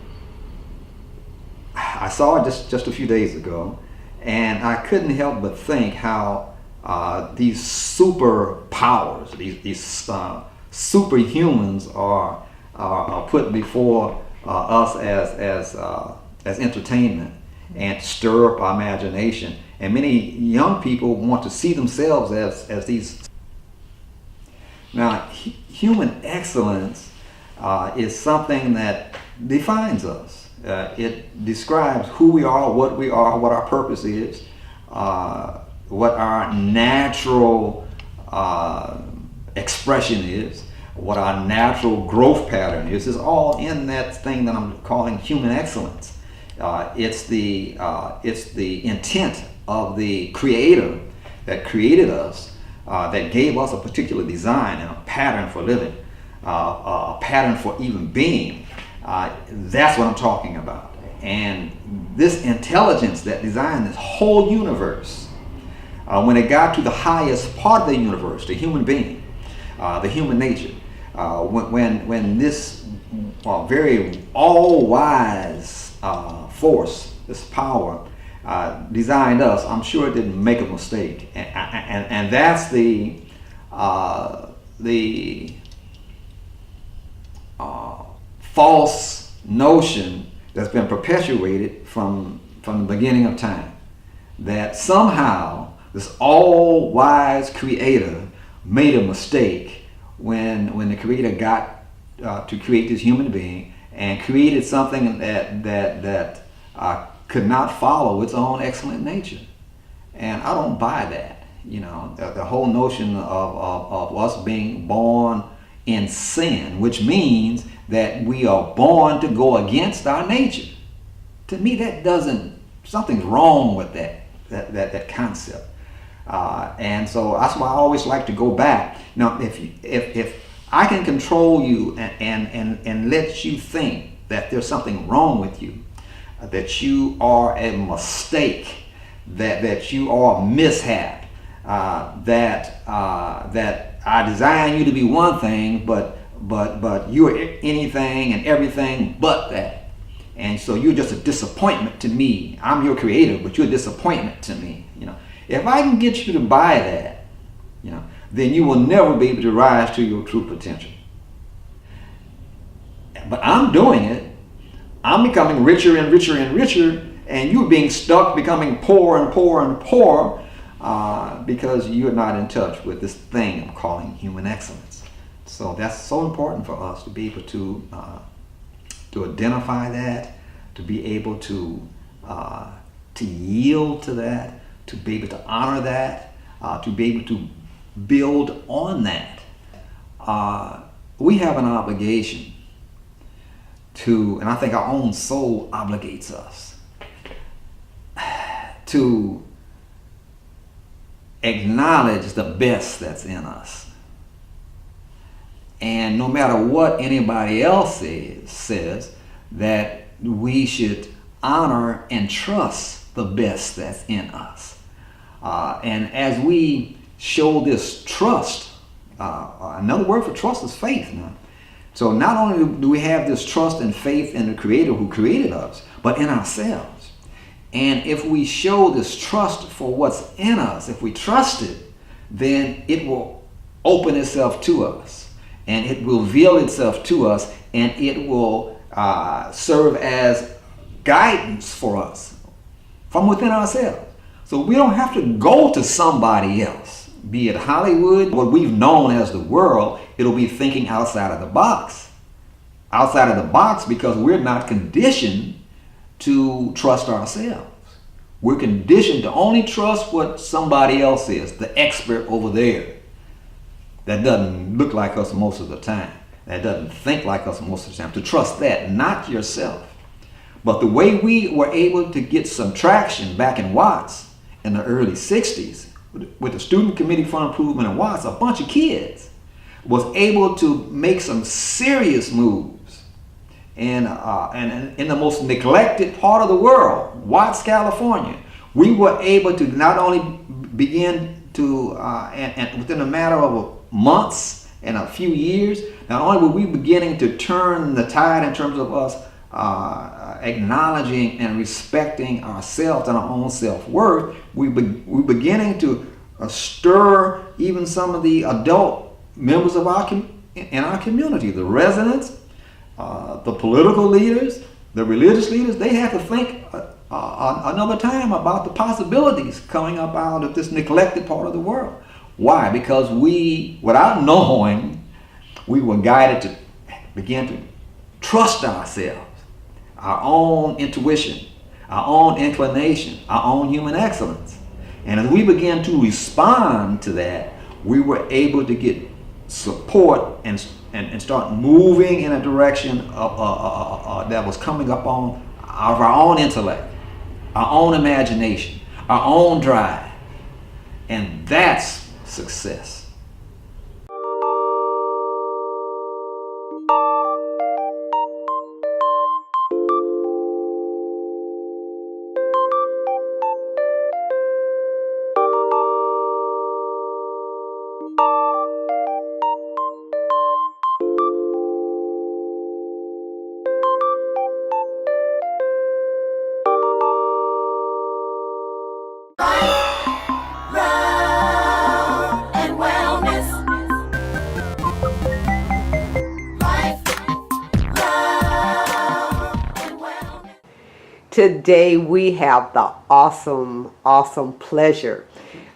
saw it just a few days ago, and I couldn't help but think how these superpowers, these superhumans are put before us as entertainment and stir up our imagination. And many young people want to see themselves as these. Now, human excellence is something that defines us. It describes who we are, what our purpose is, what our natural expression is, what our natural growth pattern is all in that thing that I'm calling human excellence. It's the intent of the Creator that created us, that gave us a particular design and a pattern for living, a pattern for even being. That's what I'm talking about. And this intelligence that designed this whole universe, when it got to the highest part of the universe, the human being, the human nature, when this very all-wise force, this power, designed us, I'm sure it didn't make a mistake. And that's the false notion that's been perpetuated from the beginning of time, that somehow this all-wise Creator made a mistake when the Creator got to create this human being and created something that could not follow its own excellent nature. And I don't buy that. You know, the whole notion of us being born in sin, which means that we are born to go against our nature. To me, that doesn't, something's wrong with that concept. And so that's why I always like to go back. Now, if I can control you and let you think that there's something wrong with you, that you are a mistake, that you are a mishap, that I design you to be one thing, but you're anything and everything but that. And so you're just a disappointment to me. I'm your Creator, but you're a disappointment to me. You know, if I can get you to buy that, you know, then you will never be able to rise to your true potential. But I'm doing it. I'm becoming richer and richer and richer, and you're being stuck becoming poor and poor and poor because you're not in touch with this thing I'm calling human excellence. So that's so important for us to be able to identify that, to be able to yield to that, to be able to honor that, to be able to build on that. We have an obligation to, and I think our own soul obligates us to acknowledge the best that's in us. And no matter what anybody else says, that we should honor and trust the best that's in us. And as we show this trust, another word for trust is faith now. So not only do we have this trust and faith in the Creator who created us, but in ourselves. And if we show this trust for what's in us, if we trust it, then it will open itself to us, and it will reveal itself to us, and it will serve as guidance for us from within ourselves. So we don't have to go to somebody else, be it Hollywood, what we've known as the world. It'll be thinking outside of the box. Outside of the box because we're not conditioned to trust ourselves. We're conditioned to only trust what somebody else is, the expert over there. That doesn't look like us most of the time. That doesn't think like us most of the time. To trust that, not yourself. But the way we were able to get some traction back in Watts in the early 60s, with the Student Committee for Improvement in Watts, a bunch of kids was able to make some serious moves. And in the most neglected part of the world, Watts, California, we were able to not only begin to, and within a matter of months and a few years, not only were we beginning to turn the tide in terms of us acknowledging and respecting ourselves and our own self-worth, we're beginning to stir even some of the adult members of our community, the residents, the political leaders, the religious leaders. They have to think another time about the possibilities coming up out of this neglected part of the world. Why? Because we, without knowing, we were guided to begin to trust ourselves, our own intuition, our own inclination, our own human excellence. And as we began to respond to that, we were able to get support and start moving in a direction that was coming up on of our own intellect, our own imagination, our own drive. And that's success. Love and wellness. Life, love, and wellness. Today we have the awesome pleasure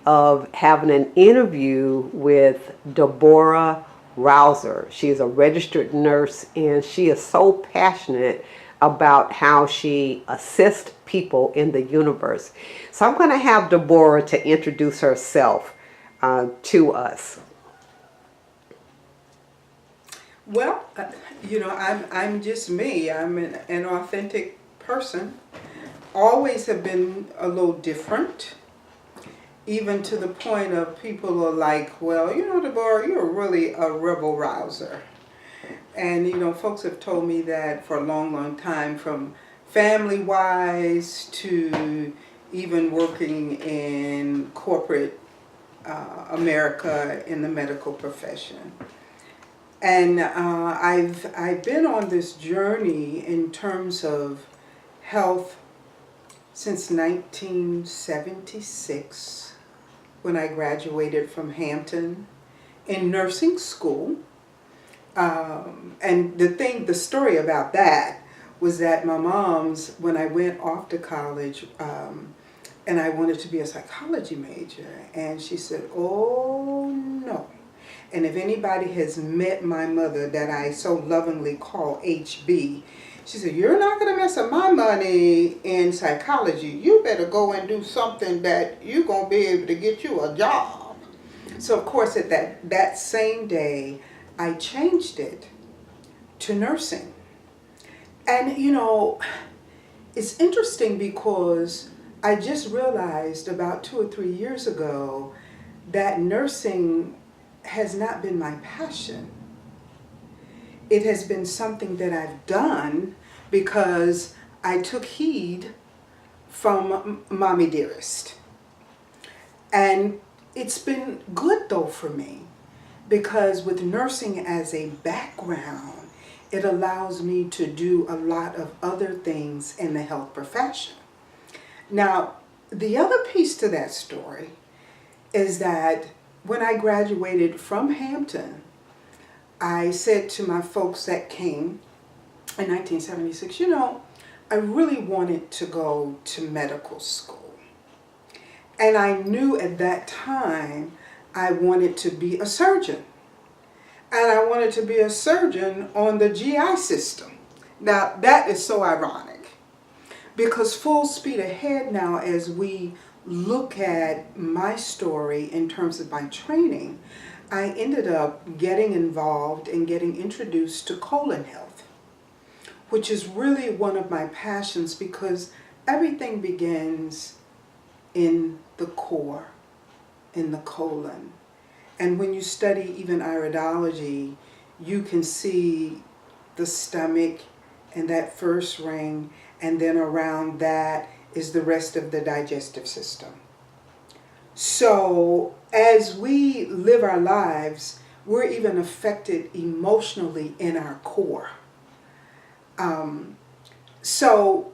of having an interview with Deborah Rouser. She is a registered nurse and she is so passionate about how she assists people in the universe. So I'm going to have Deborah to introduce herself to us. Well, I'm just me. I'm an authentic person. Always have been a little different, even to the point of people are like, well, Deborah, you're really a rebel rouser. And, folks have told me that for a long time, from family-wise to even working in corporate America in the medical profession. And I've been on this journey in terms of health since 1976, when I graduated from Hampton in nursing school. And the story about that was that my mom's, when I went off to college, and I wanted to be a psychology major, and she said, oh no. And if anybody has met my mother, that I so lovingly call HB, she said, you're not going to mess up my money in psychology. You better go and do something that you're going to be able to get you a job. So of course at that same day, I changed it to nursing. And it's interesting because I just realized about 2 or 3 years ago that nursing has not been my passion. It has been something that I've done because I took heed from Mommy Dearest. And it's been good though for me, because with nursing as a background, it allows me to do a lot of other things in the health profession. Now, the other piece to that story is that when I graduated from Hampton, I said to my folks that came in 1976, I really wanted to go to medical school. And I knew at that time I wanted to be a surgeon. And I wanted to be a surgeon on the GI system. Now, that is so ironic, because full speed ahead now, as we look at my story in terms of my training, I ended up getting involved and getting introduced to colon health, which is really one of my passions, because everything begins in the core, in the colon. And when you study even iridology, you can see the stomach and that first ring, and then around that is the rest of the digestive system. So as we live our lives, we're even affected emotionally in our core. So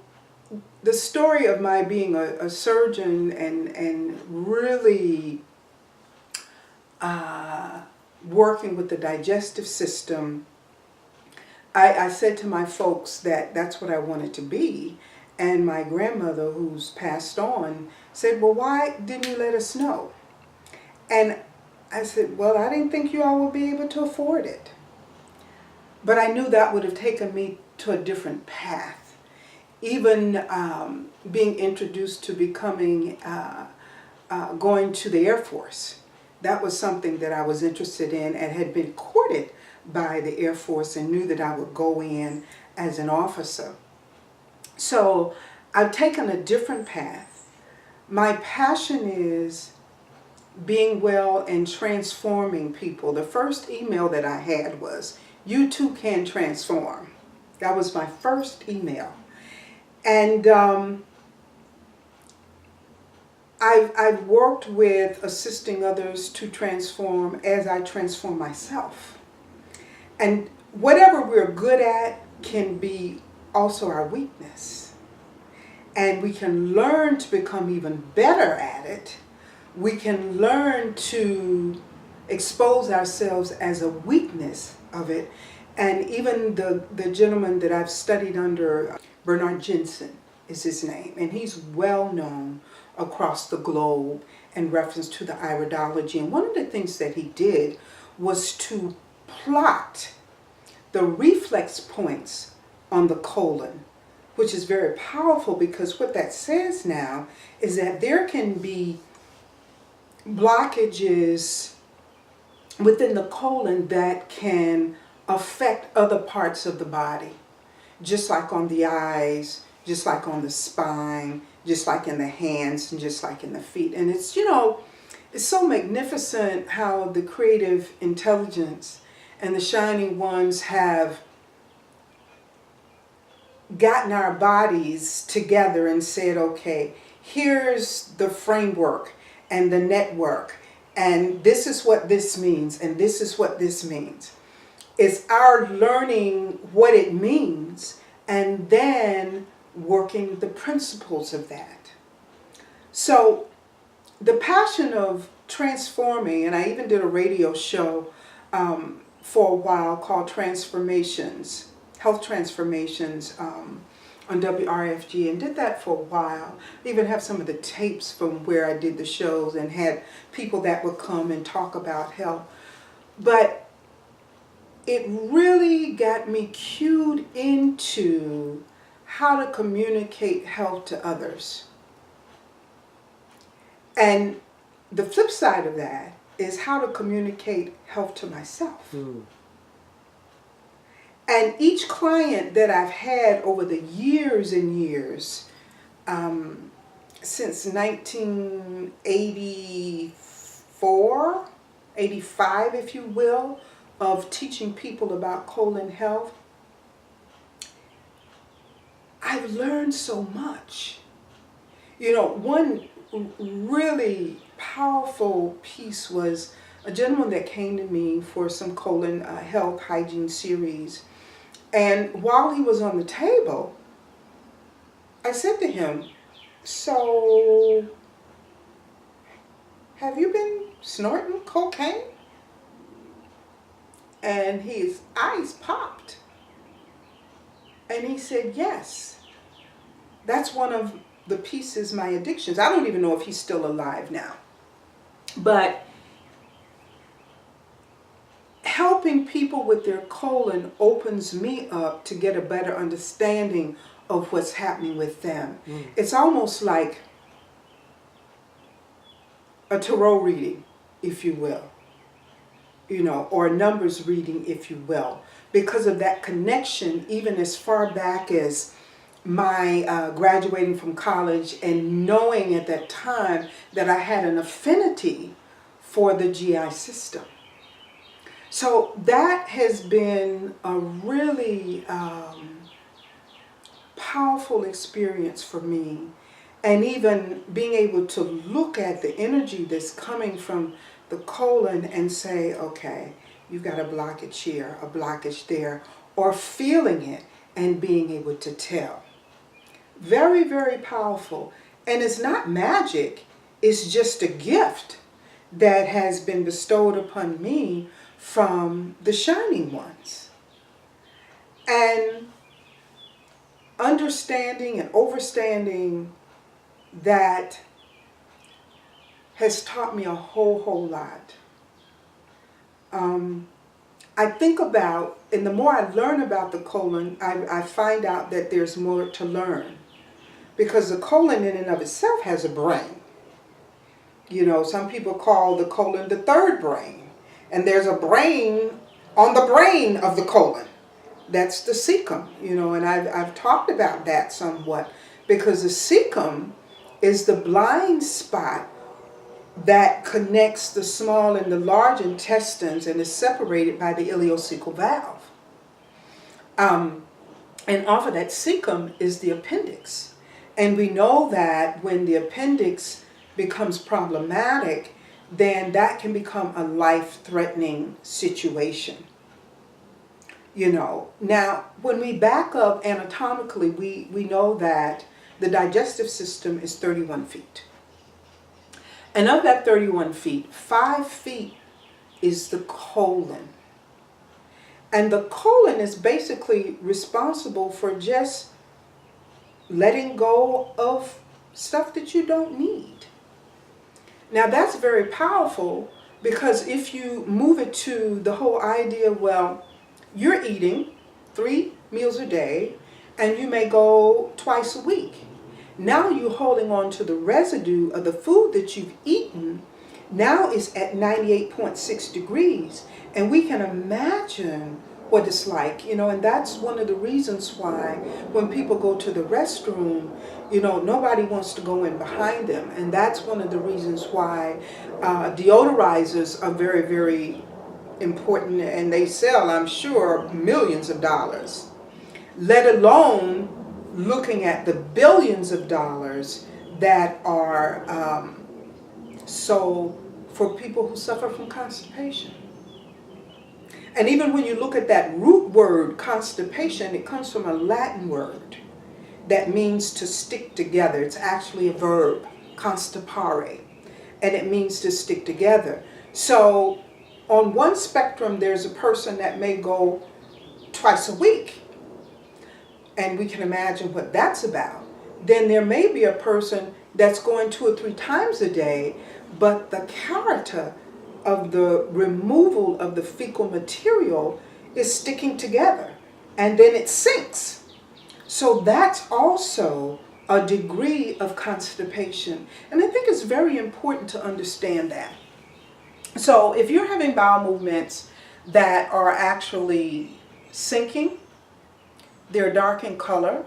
the story of my being a surgeon and really working with the digestive system, I said to my folks that that's what I wanted to be. And my grandmother, who's passed on, said, well, why didn't you let us know? And I said, well, I didn't think you all would be able to afford it. But I knew that would have taken me to a different path. Even being introduced to becoming, going to the Air Force. that was something that I was interested in and had been courted by the Air Force and knew that I would go in as an officer. So I've taken a different path. My passion is being well and transforming people. The first email that I had was, "You too can transform." That was my first email. And I've worked with assisting others to transform as I transform myself. And whatever we're good at can be also our weakness. And we can learn to become even better at it. We can learn to expose ourselves as a weakness of it. And even the gentleman that I've studied under, Bernard Jensen is his name, and he's well known across the globe in reference to the iridology. And one of the things that he did was to plot the reflex points on the colon, which is very powerful, because what that says now is that there can be blockages within the colon that can affect other parts of the body, just like on the eyes, just like on the spine, just like in the hands, and just like in the feet. And it's, you know, it's so magnificent how the creative intelligence and the shining ones have gotten our bodies together and said, okay, here's the framework and the network, and this is what this means, and this is what this means. It's our learning what it means and then working the principles of that. So the passion of transforming, and I even did a radio show for a while called Transformations, Health Transformations, on WRFG, and did that for a while. I even have some of the tapes from where I did the shows and had people that would come and talk about health. But it really got me cued into how to communicate health to others. And the flip side of that is how to communicate health to myself. And each client that I've had over the years and years, since 1984, 85, if you will, of teaching people about colon health, I've learned so much. You know, one really powerful piece was a gentleman that came to me for some colon health hygiene series. And while he was on the table, I said to him, "So, have you been snorting cocaine?" And his eyes popped. And he said, "Yes. That's one of the pieces, my addictions." I don't even know if he's still alive now. But helping people with their colon opens me up to get a better understanding of what's happening with them. It's almost like a tarot reading, if you will, you know, or a numbers reading, if you will, because of that connection, even as far back as my graduating from college and knowing at that time that I had an affinity for the GI system. So that has been a really powerful experience for me. And even being able to look at the energy that's coming from the colon and say, okay, you've got a blockage here, a blockage there, or feeling it and being able to tell. Very, very powerful. And it's not magic, it's just a gift that has been bestowed upon me from the shining ones. And understanding and overstanding that has taught me a whole lot. I think about, and the more I learn about the colon, I find out that there's more to learn. Because the colon in and of itself has a brain. You know, some people call the colon the third brain. And there's a brain on the brain of the colon. That's the cecum, you know, and I've talked about that somewhat, because the cecum is the blind spot that connects the small and the large intestines and is separated by the ileocecal valve. And off of that cecum is the appendix. And we know that when the appendix becomes problematic, then that can become a life-threatening situation. You know, now when we back up anatomically, we know that the digestive system is 31 feet. And of that 31 feet, 5 feet is the colon. And the colon is basically responsible for just letting go of stuff that you don't need. Now that's very powerful, because if you move it to the whole idea, well, you're eating 3 meals a day and you may go twice a week. Now you're holding on to the residue of the food that you've eaten. Now it's at 98.6 degrees. And we can imagine what it's like, you know, and that's one of the reasons why when people go to the restroom, you know, nobody wants to go in behind them. And that's one of the reasons why deodorizers are very, very important, and they sell, I'm sure, millions of dollars, let alone looking at the billions of dollars that are sold for people who suffer from constipation. And even when you look at that root word, constipation, it comes from a Latin word that means to stick together. It's actually a verb, constipare, and it means to stick together. So on one spectrum, there's a person that may go twice a week, and we can imagine what that's about. Then there may be a person that's going 2 or 3 times a day, but the character of the removal of the fecal material is sticking together, and then it sinks. So that's also a degree of constipation. And I think it's very important to understand that. So if you're having bowel movements that are actually sinking, they're dark in color,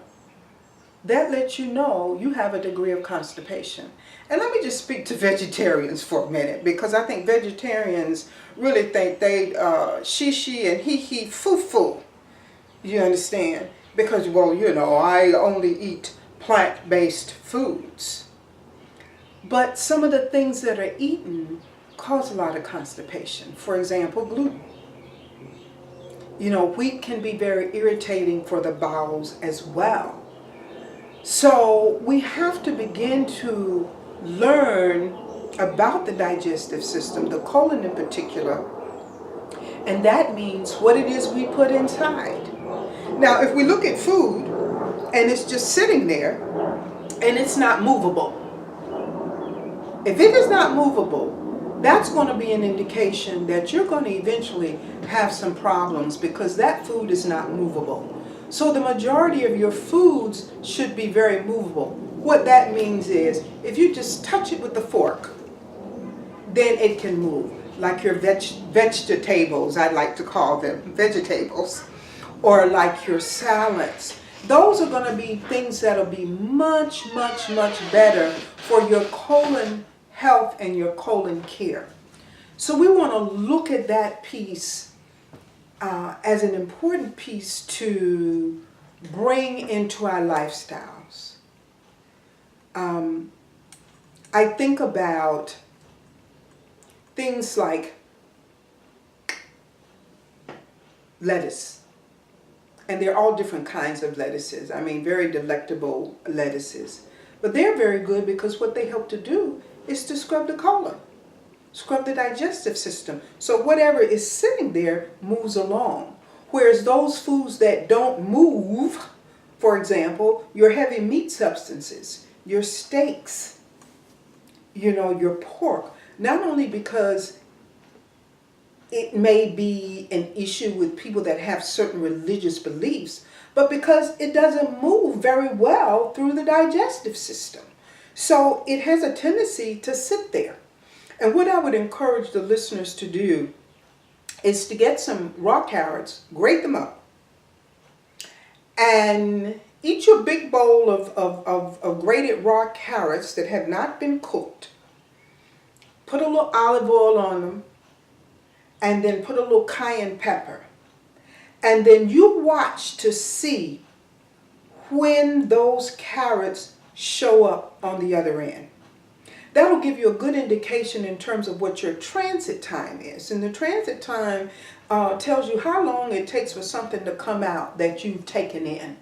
that lets you know you have a degree of constipation. And let me just speak to vegetarians for a minute, because I think vegetarians really think they she and he foo-foo. You understand? Because, well, you know, I only eat plant-based foods. But some of the things that are eaten cause a lot of constipation. For example, gluten. You know, wheat can be very irritating for the bowels as well. So we have to begin to learn about the digestive system, the colon in particular, and that means what it is we put inside. Now, if we look at food and it's just sitting there and it's not movable, if it is not movable, that's going to be an indication that you're going to eventually have some problems, because that food is not movable. So the majority of your foods should be very movable. What that means is if you just touch it with the fork, then it can move. Like your vegetables, I like to call them vegetables, or like your salads. Those are going to be things that will be much, much, much better for your colon health and your colon care. So we want to look at that piece as an important piece to bring into our lifestyles. I think about things like lettuce. And they're all different kinds of lettuces. I mean, very delectable lettuces. But they're very good because what they help to do is to scrub the colon, scrub the digestive system. So whatever is sitting there moves along. Whereas those foods that don't move, for example, your heavy meat substances, your steaks, you know, your pork, not only because it may be an issue with people that have certain religious beliefs, but because it doesn't move very well through the digestive system. So it has a tendency to sit there. And what I would encourage the listeners to do is to get some raw carrots, grate them up, and eat your big bowl of grated raw carrots that have not been cooked. Put a little olive oil on them, and then put a little cayenne pepper. And then you watch to see when those carrots show up on the other end. That'll give you a good indication in terms of what your transit time is. And the transit time tells you how long it takes for something to come out that you've taken in.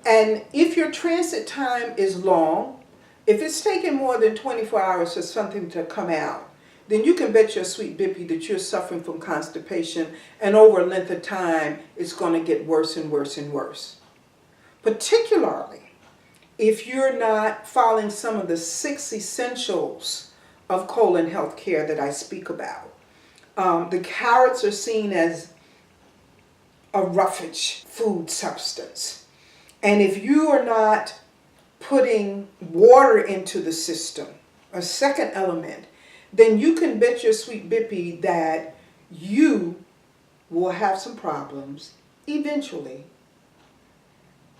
And if your transit time is long, if it's taking more than 24 hours for something to come out, then you can bet your sweet bippy that you're suffering from constipation, and over a length of time, it's going to get worse and worse and worse. Particularly if you're not following some of the 6 essentials of colon health care that I speak about. The carrots are seen as a roughage food substance. And if you are not putting water into the system, a second element, then you can bet your sweet bippy that you will have some problems eventually.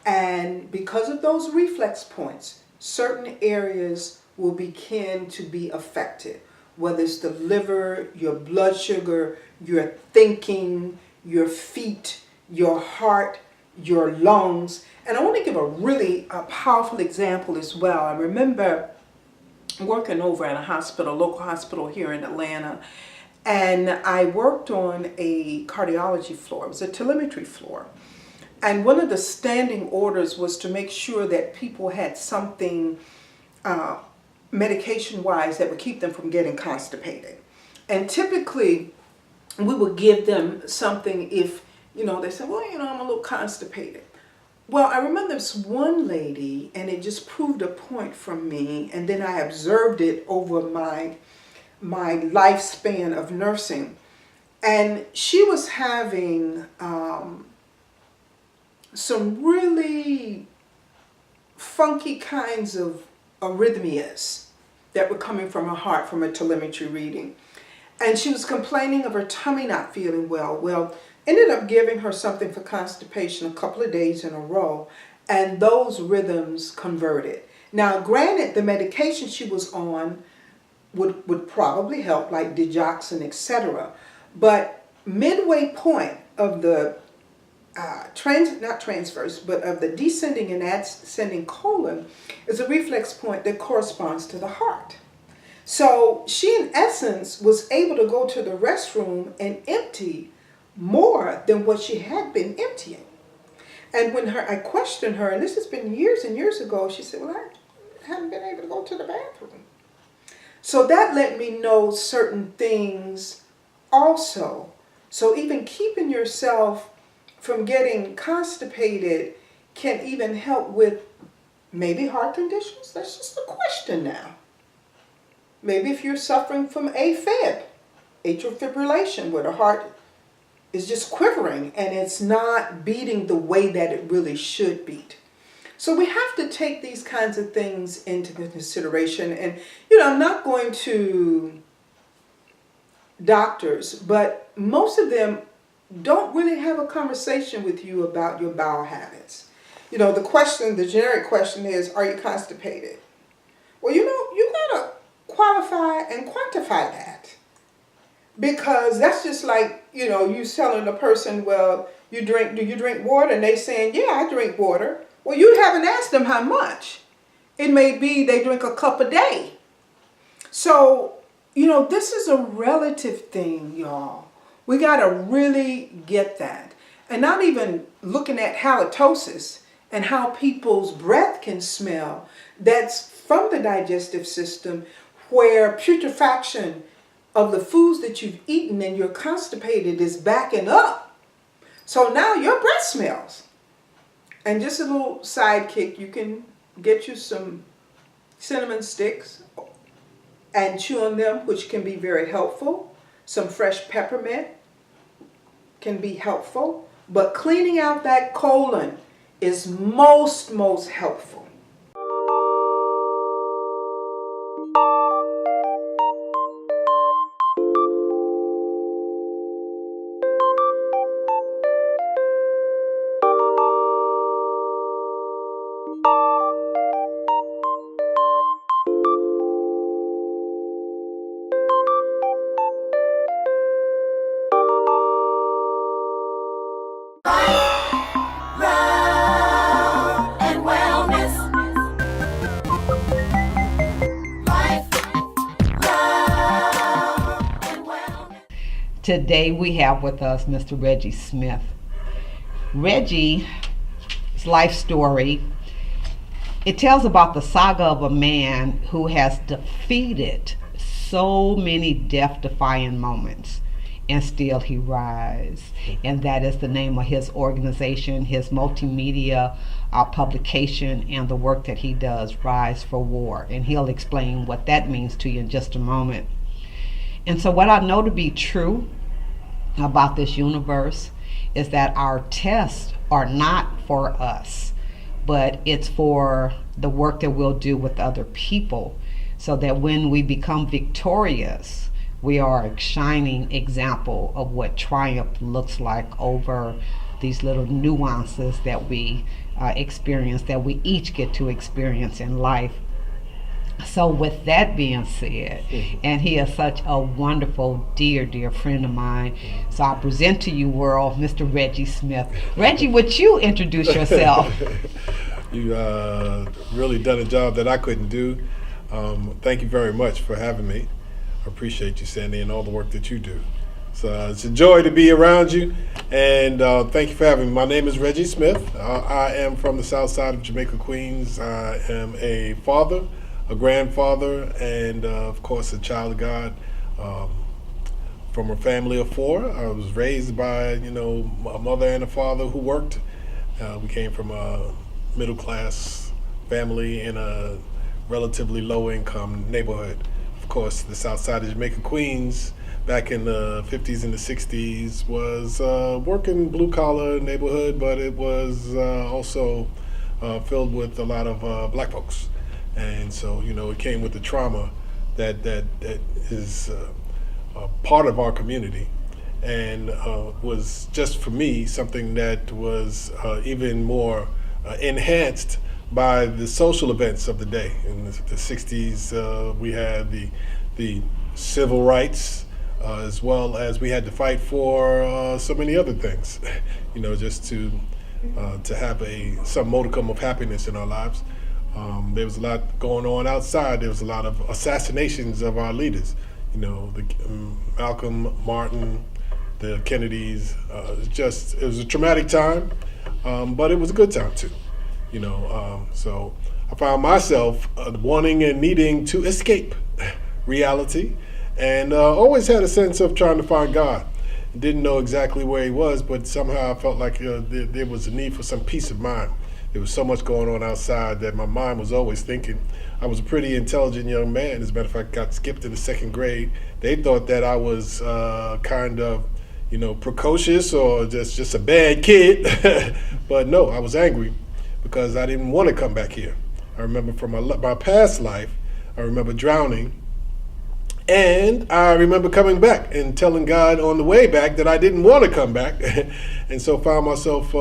And because of those reflex points, certain areas will begin to be affected, whether it's the liver, your blood sugar, your thinking, your feet, your heart, your lungs. And I want to give a really powerful example as well. I remember working over at a hospital, local hospital here in Atlanta, and I worked on a cardiology floor. It was a telemetry floor. And one of the standing orders was to make sure that people had something medication-wise that would keep them from getting constipated. And typically, we would give them something if, they said, well, I'm a little constipated. Well, I remember this one lady, and it just proved a point from me, and then I observed it over my lifespan of nursing. And she was having some really funky kinds of arrhythmias that were coming from her heart from a telemetry reading. And she was complaining of her tummy not feeling well. Well, ended up giving her something for constipation a couple of days in a row, and those rhythms converted. Now, granted, the medication she was on would probably help, like digoxin, etc. But midway point of the of the descending and ascending colon is a reflex point that corresponds to the heart. So she, in essence, was able to go to the restroom and empty more than what she had been emptying. And when I questioned her, and this has been years and years ago, she said, well, I haven't been able to go to the bathroom. So that let me know certain things also. So even keeping yourself from getting constipated can even help with maybe heart conditions. That's just a question now. Maybe if you're suffering from AFib, atrial fibrillation, where the heart is just quivering and it's not beating the way that it really should beat. So we have to take these kinds of things into consideration. And, I'm not going to doctors, but most of them don't really have a conversation with you about your bowel habits. The generic question is, are you constipated? Well, you gotta qualify and quantify that. Because that's just like, you telling a person, well, do you drink water? And they saying, yeah, I drink water. Well, you haven't asked them how much. It may be they drink a cup a day. So, this is a relative thing, y'all. We got to really get that. And not even looking at halitosis and how people's breath can smell. That's from the digestive system, where putrefaction of the foods that you've eaten and you're constipated is backing up. So now your breath smells. And just a little sidekick, you can get you some cinnamon sticks and chew on them, which can be very helpful. Some fresh peppermint can be helpful. But cleaning out that colon is most helpful. Today we have with us Mr. Reggie Smith. Reggie's life story, it tells about the saga of a man who has defeated so many death-defying moments, and still he rise. And that is the name of his organization, his multimedia publication, and the work that he does, RISE4WAR. And he'll explain what that means to you in just a moment. And so what I know to be true about this universe is that our tests are not for us, but it's for the work that we'll do with other people, so that when we become victorious, we are a shining example of what triumph looks like over these little nuances that we experience, that we each get to experience in life. So with that being said, and he is such a wonderful, dear friend of mine, so I present to you, world, Mr. Reggie Smith. Reggie, would you introduce yourself? You really done a job that I couldn't do. Thank you very much for having me. I appreciate you, Sandy, and all the work that you do. So it's a joy to be around you, and thank you for having me. My name is Reggie Smith. I am from the south side of Jamaica, Queens. I am a father, a grandfather, and of course a child of God, from a family of 4. I was raised by a mother and a father who worked. We came from a middle class family in a relatively low income neighborhood. Of course, the south side of Jamaica, Queens, back in the 50s and the 60s was working blue collar neighborhood, but it was also filled with a lot of black folks. And so, it came with the trauma that is part of our community, and was just for me something that was even more enhanced by the social events of the day. In the 60s, we had the civil rights, as well as we had to fight for so many other things, just to have some modicum of happiness in our lives. There was a lot going on outside. There was a lot of assassinations of our leaders. Malcolm, Martin, the Kennedys. It was a traumatic time, but it was a good time too. So I found myself wanting and needing to escape reality, and always had a sense of trying to find God. Didn't know exactly where he was, but somehow I felt like there was a need for some peace of mind. There was so much going on outside that my mind was always thinking. I was a pretty intelligent young man. As a matter of fact, got skipped in the 2nd grade. They thought that I was kind of, precocious or just a bad kid. But no, I was angry because I didn't want to come back here. I remember from my past life, I remember drowning. And I remember coming back and telling God on the way back that I didn't want to come back. And so found myself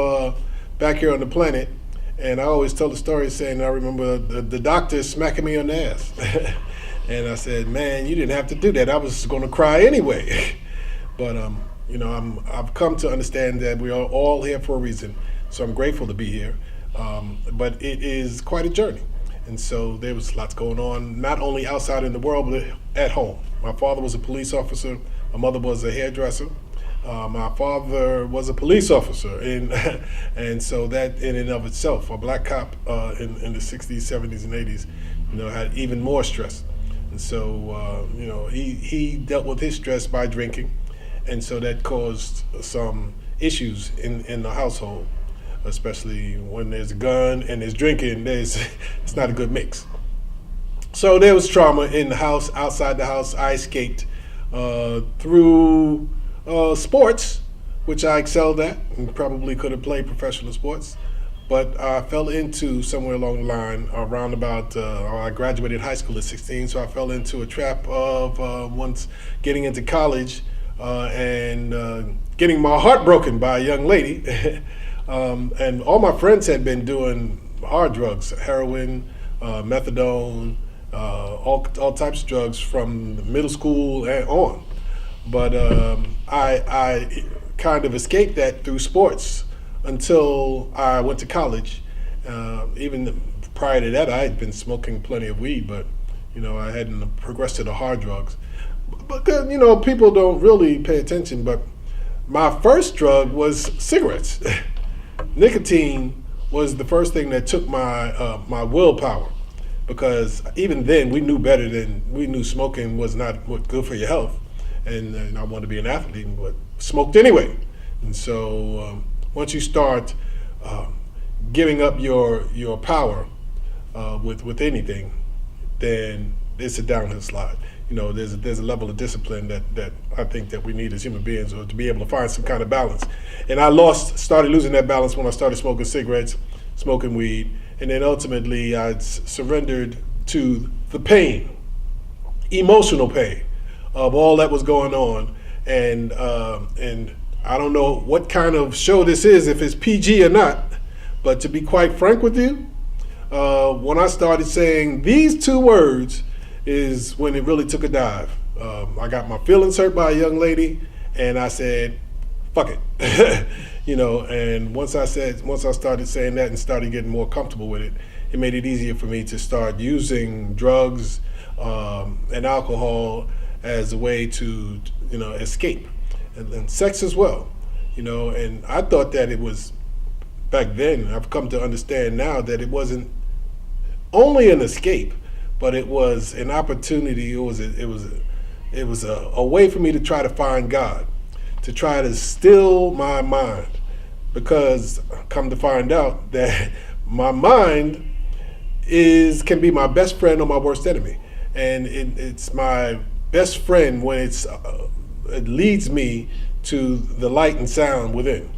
back here on the planet. And I always tell the story saying, I remember the doctor smacking me on the ass. And I said, man, you didn't have to do that. I was going to cry anyway. But, I've come to understand that we are all here for a reason. So I'm grateful to be here. But it is quite a journey. And so there was lots going on, not only outside in the world, but at home. My father was a police officer. My mother was a hairdresser. My father was a police officer, and so that in and of itself, a black cop in the 60s, 70s, and 80s, had even more stress. And so, he dealt with his stress by drinking, and so that caused some issues in the household, especially when there's a gun and there's drinking. It's not a good mix. So there was trauma in the house, outside the house. I escaped through sports, which I excelled at and probably could have played professional sports, but I fell into somewhere along the line around about, I graduated high school at 16, so I fell into a trap of once getting into college and getting my heart broken by a young lady. And all my friends had been doing hard drugs, heroin, methadone, all types of drugs from middle school and on. But I kind of escaped that through sports until I went to college. Even prior to that, I had been smoking plenty of weed, but I hadn't progressed to the hard drugs. because people don't really pay attention, but my first drug was cigarettes. Nicotine was the first thing that took my willpower, because even then we knew smoking was not good for your health, and I wanted to be an athlete, but smoked anyway. And so once you start giving up your power with anything, then it's a downhill slide. There's a level of discipline that I think that we need as human beings, or to be able to find some kind of balance. And I started losing that balance when I started smoking cigarettes, smoking weed, and then ultimately I surrendered to the pain, emotional pain of all that was going on. And I don't know what kind of show this is, if it's PG or not, but to be quite frank with you, when I started saying these two words is when it really took a dive. I got my feelings hurt by a young lady, and I said, fuck it. And once I started saying that and started getting more comfortable with it, it made it easier for me to start using drugs and alcohol as a way to, escape, and sex as well. And I thought that it was, back then, I've come to understand now that it wasn't only an escape, but it was an opportunity. It was a way for me to try to find God, to try to still my mind, because come to find out that my mind can be my best friend or my worst enemy, and it's my best friend when it leads me to the light and sound within,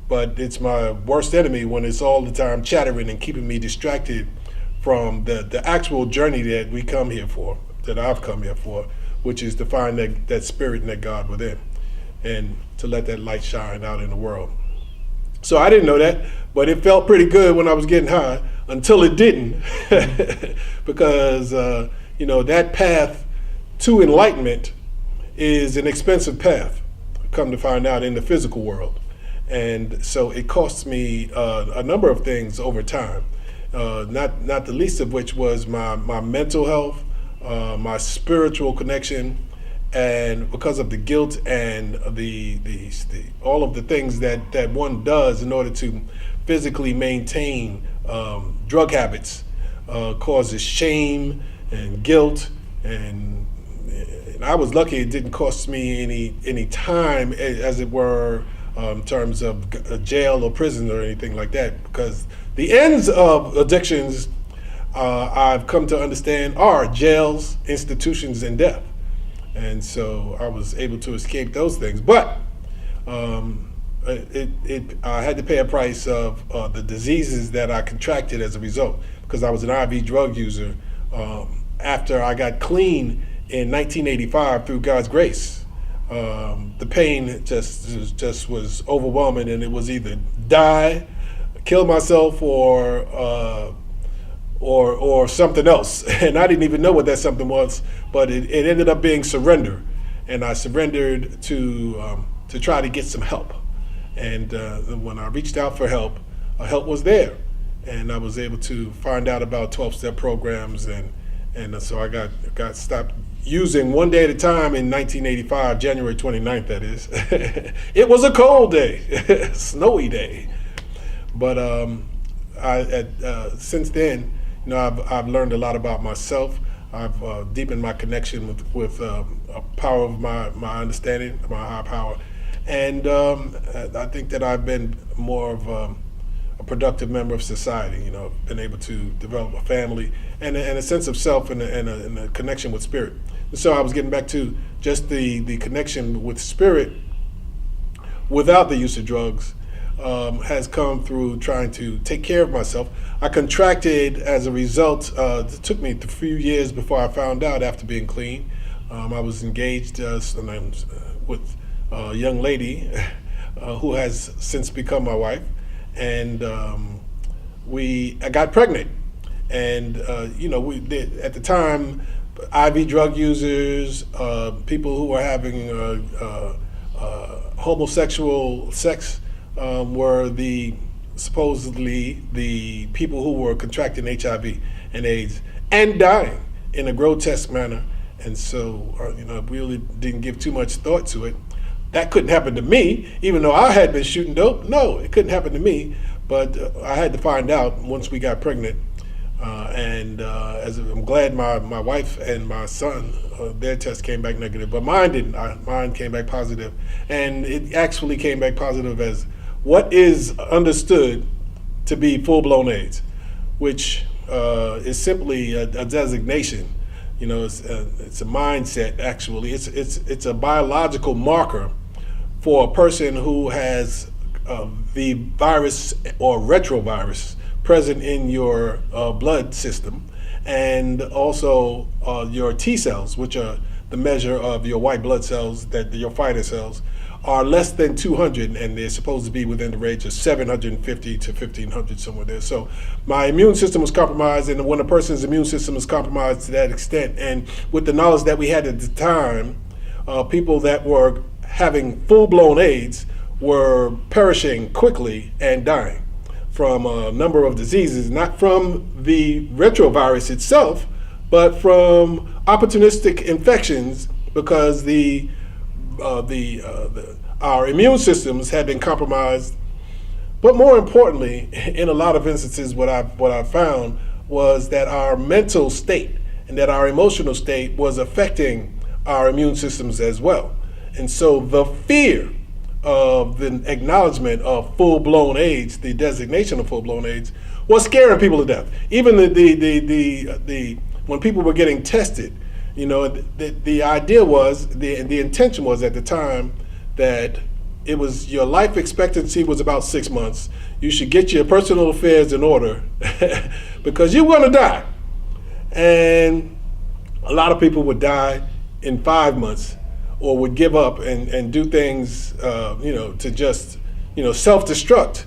but it's my worst enemy when it's all the time chattering and keeping me distracted from the actual journey that we come here for, that I've come here for, which is to find that spirit and that God within, and to let that light shine out in the world. So I didn't know that, but it felt pretty good when I was getting high, until it didn't. Because that path to enlightenment is an expensive path, come to find out, in the physical world. And so it costs me a number of things over time. Not the least of which was my mental health, my spiritual connection, and because of the guilt and the all of the things that one does in order to physically maintain drug habits, causes shame and guilt, and I was lucky it didn't cost me any time, as it were, in terms of jail or prison or anything like that, because the ends of addictions, I've come to understand, are jails, institutions, and death. And so I was able to escape those things. But I had to pay a price of the diseases that I contracted as a result, because I was an IV drug user after I got clean in 1985 through God's grace. The pain just was overwhelming, and it was either die, kill myself, or something else. And I didn't even know what that something was, but it ended up being surrender. And I surrendered to try to get some help. And when I reached out for help was there. And I was able to find out about 12-step programs, and so I got stopped using one day at a time in 1985, January 29th, that is. It was a cold day, snowy day. But since then, I've learned a lot about myself. I've deepened my connection with a power of my understanding, my higher power. And I think that I've been more of a productive member of society, been able to develop a family and a sense of self and a connection with spirit. And so I was getting back to just the connection with spirit without the use of drugs. Has come through trying to take care of myself. I contracted as a result. It took me a few years before I found out, after being clean. I was engaged with a young lady who has since become my wife, and I got pregnant. And we did, at the time, IV drug users, people who were having homosexual sex, were supposedly the people who were contracting HIV and AIDS and dying in a grotesque manner. And so, really didn't give too much thought to it. That couldn't happen to me, even though I had been shooting dope. No, it couldn't happen to me. But I had to find out once we got pregnant. As I'm glad my wife and my son, their test came back negative, but mine didn't. Mine came back positive, and it actually came back positive as what is understood to be full-blown AIDS, which is simply a designation. It's a mindset. Actually, it's a biological marker for a person who has the virus or retrovirus present in your blood system, and also your T cells, which are the measure of your white blood cells, that your fighter cells, are less than 200, and they're supposed to be within the range of 750 to 1500, somewhere there. So my immune system was compromised, and when a person's immune system is compromised to that extent, and with the knowledge that we had at the time, people that were having full-blown AIDS were perishing quickly and dying from a number of diseases, not from the retrovirus itself, but from opportunistic infections, because our immune systems had been compromised. But more importantly, in a lot of instances, what I found was that our mental state and that our emotional state was affecting our immune systems as well. And so the fear of the acknowledgement of full-blown AIDS, the designation of full-blown AIDS, was scaring people to death. Even the when people were getting tested, the idea was, the intention was at the time that it was your life expectancy was about 6 months. You should get your personal affairs in order because you're going to die. And a lot of people would die in 5 months, or would give up and do things, to just, self-destruct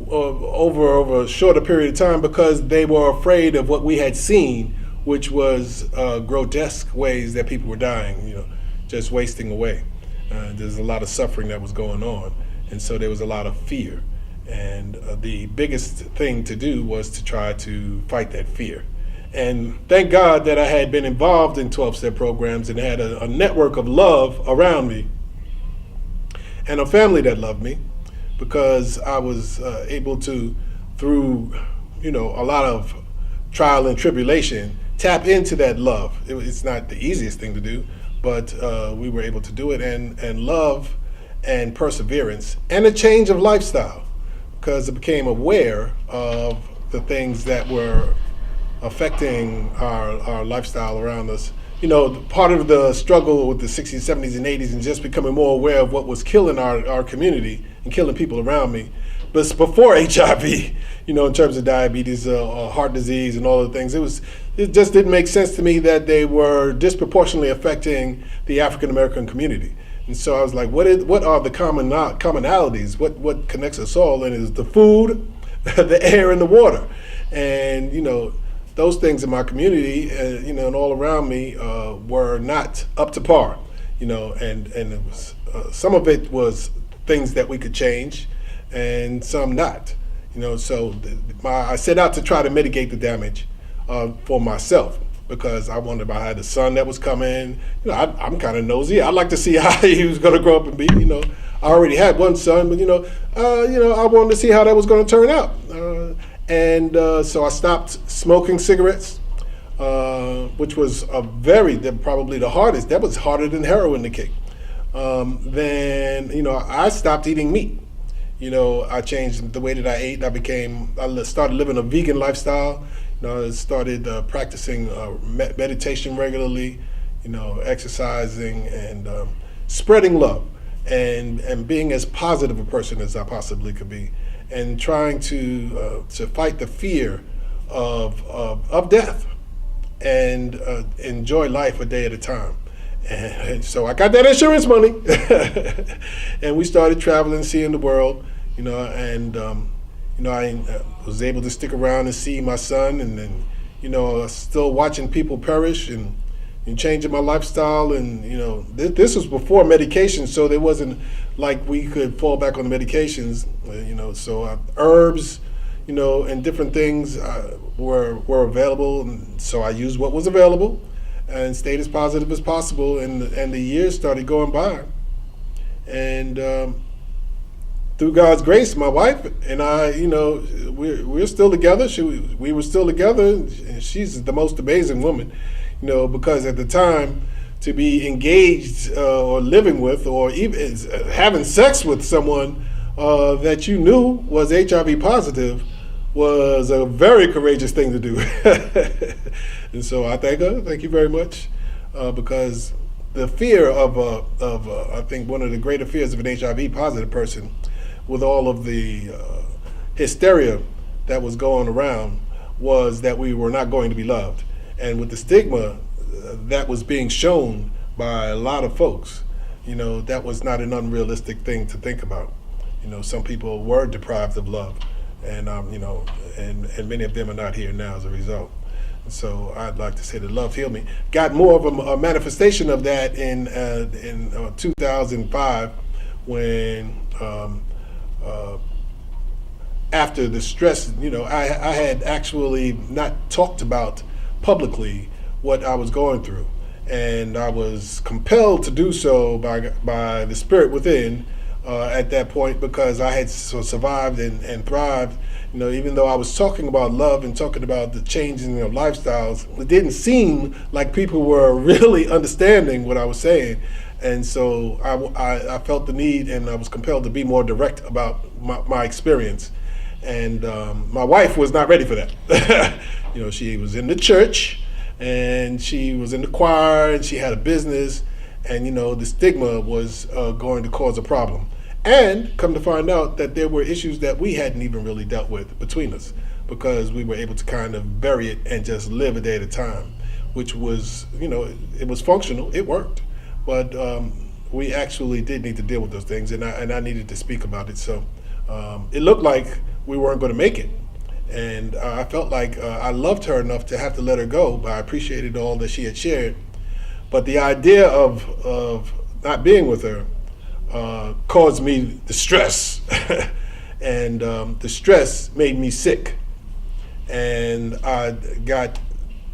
over a shorter period of time, because they were afraid of what we had seen, which was grotesque ways that people were dying, just wasting away. There's a lot of suffering that was going on, and so there was a lot of fear. And the biggest thing to do was to try to fight that fear. And thank God that I had been involved in 12-step programs and had a network of love around me and a family that loved me, because I was able to, through a lot of trial and tribulation, tap into that love. It's not the easiest thing to do, but we were able to do it, and love and perseverance and a change of lifestyle, because I became aware of the things that were affecting our lifestyle around us. Part of the struggle with the 60s, 70s, and 80s, and just becoming more aware of what was killing our community and killing people around me. But before HIV, in terms of diabetes, heart disease, and all the things, it just didn't make sense to me that they were disproportionately affecting the African American community. And so I was like, what are the commonalities? What connects us all? And it's the food, the air, and the water. And those things in my community, and all around me, were not up to par, and it was some of it was things that we could change, and some not, So I set out to try to mitigate the damage for myself, because I wondered about I had a son that was coming. I'm kind of nosy. I'd like to see how he was going to grow up and be. I already had one son, but I wanted to see how that was going to turn out. So I stopped smoking cigarettes, which was probably the hardest. That was harder than heroin to kick. Then I stopped eating meat. I changed the way that I ate. I started living a vegan lifestyle. I started practicing meditation regularly, exercising, and spreading love, and being as positive a person as I possibly could be, and trying to fight the fear of death, and enjoy life a day at a time. And so I got that insurance money, and we started traveling, seeing the world, I was able to stick around and see my son, and then, still watching people perish, and changing my lifestyle. And this was before medication, so there wasn't like we could fall back on the medications, so herbs, and different things were available, and so I used what was available. and stayed as positive as possible. And the years started going by, and through God's grace, my wife and I, we're still together. We were still together, and she's the most amazing woman, because at the time, to be engaged or living with or even having sex with someone that you knew was HIV positive was a very courageous thing to do. And so I thank her. Thank you very much, because the fear of I think one of the greater fears of an HIV positive person, with all of the hysteria that was going around, was that we were not going to be loved. And with the stigma that was being shown by a lot of folks, that was not an unrealistic thing to think about. Some people were deprived of love, and and many of them are not here now as a result. So I'd like to say that love healed me. Got more of a manifestation of that in 2005, when after the stress, I had actually not talked about publicly what I was going through, and I was compelled to do so by the spirit within at that point, because I had survived and thrived. Even though I was talking about love and talking about the changing of lifestyles, it didn't seem like people were really understanding what I was saying. And so I felt the need, and I was compelled to be more direct about my experience. And my wife was not ready for that. She was in the church, and she was in the choir, and she had a business, and the stigma was going to cause a problem. And come to find out that there were issues that we hadn't even really dealt with between us, because we were able to kind of bury it and just live a day at a time, which was, it was functional, it worked. But we actually did need to deal with those things, and I needed to speak about it. So it looked like we weren't going to make it. And I felt like I loved her enough to have to let her go, but I appreciated all that she had shared. But the idea of not being with her caused me the stress. And the stress made me sick. And I got,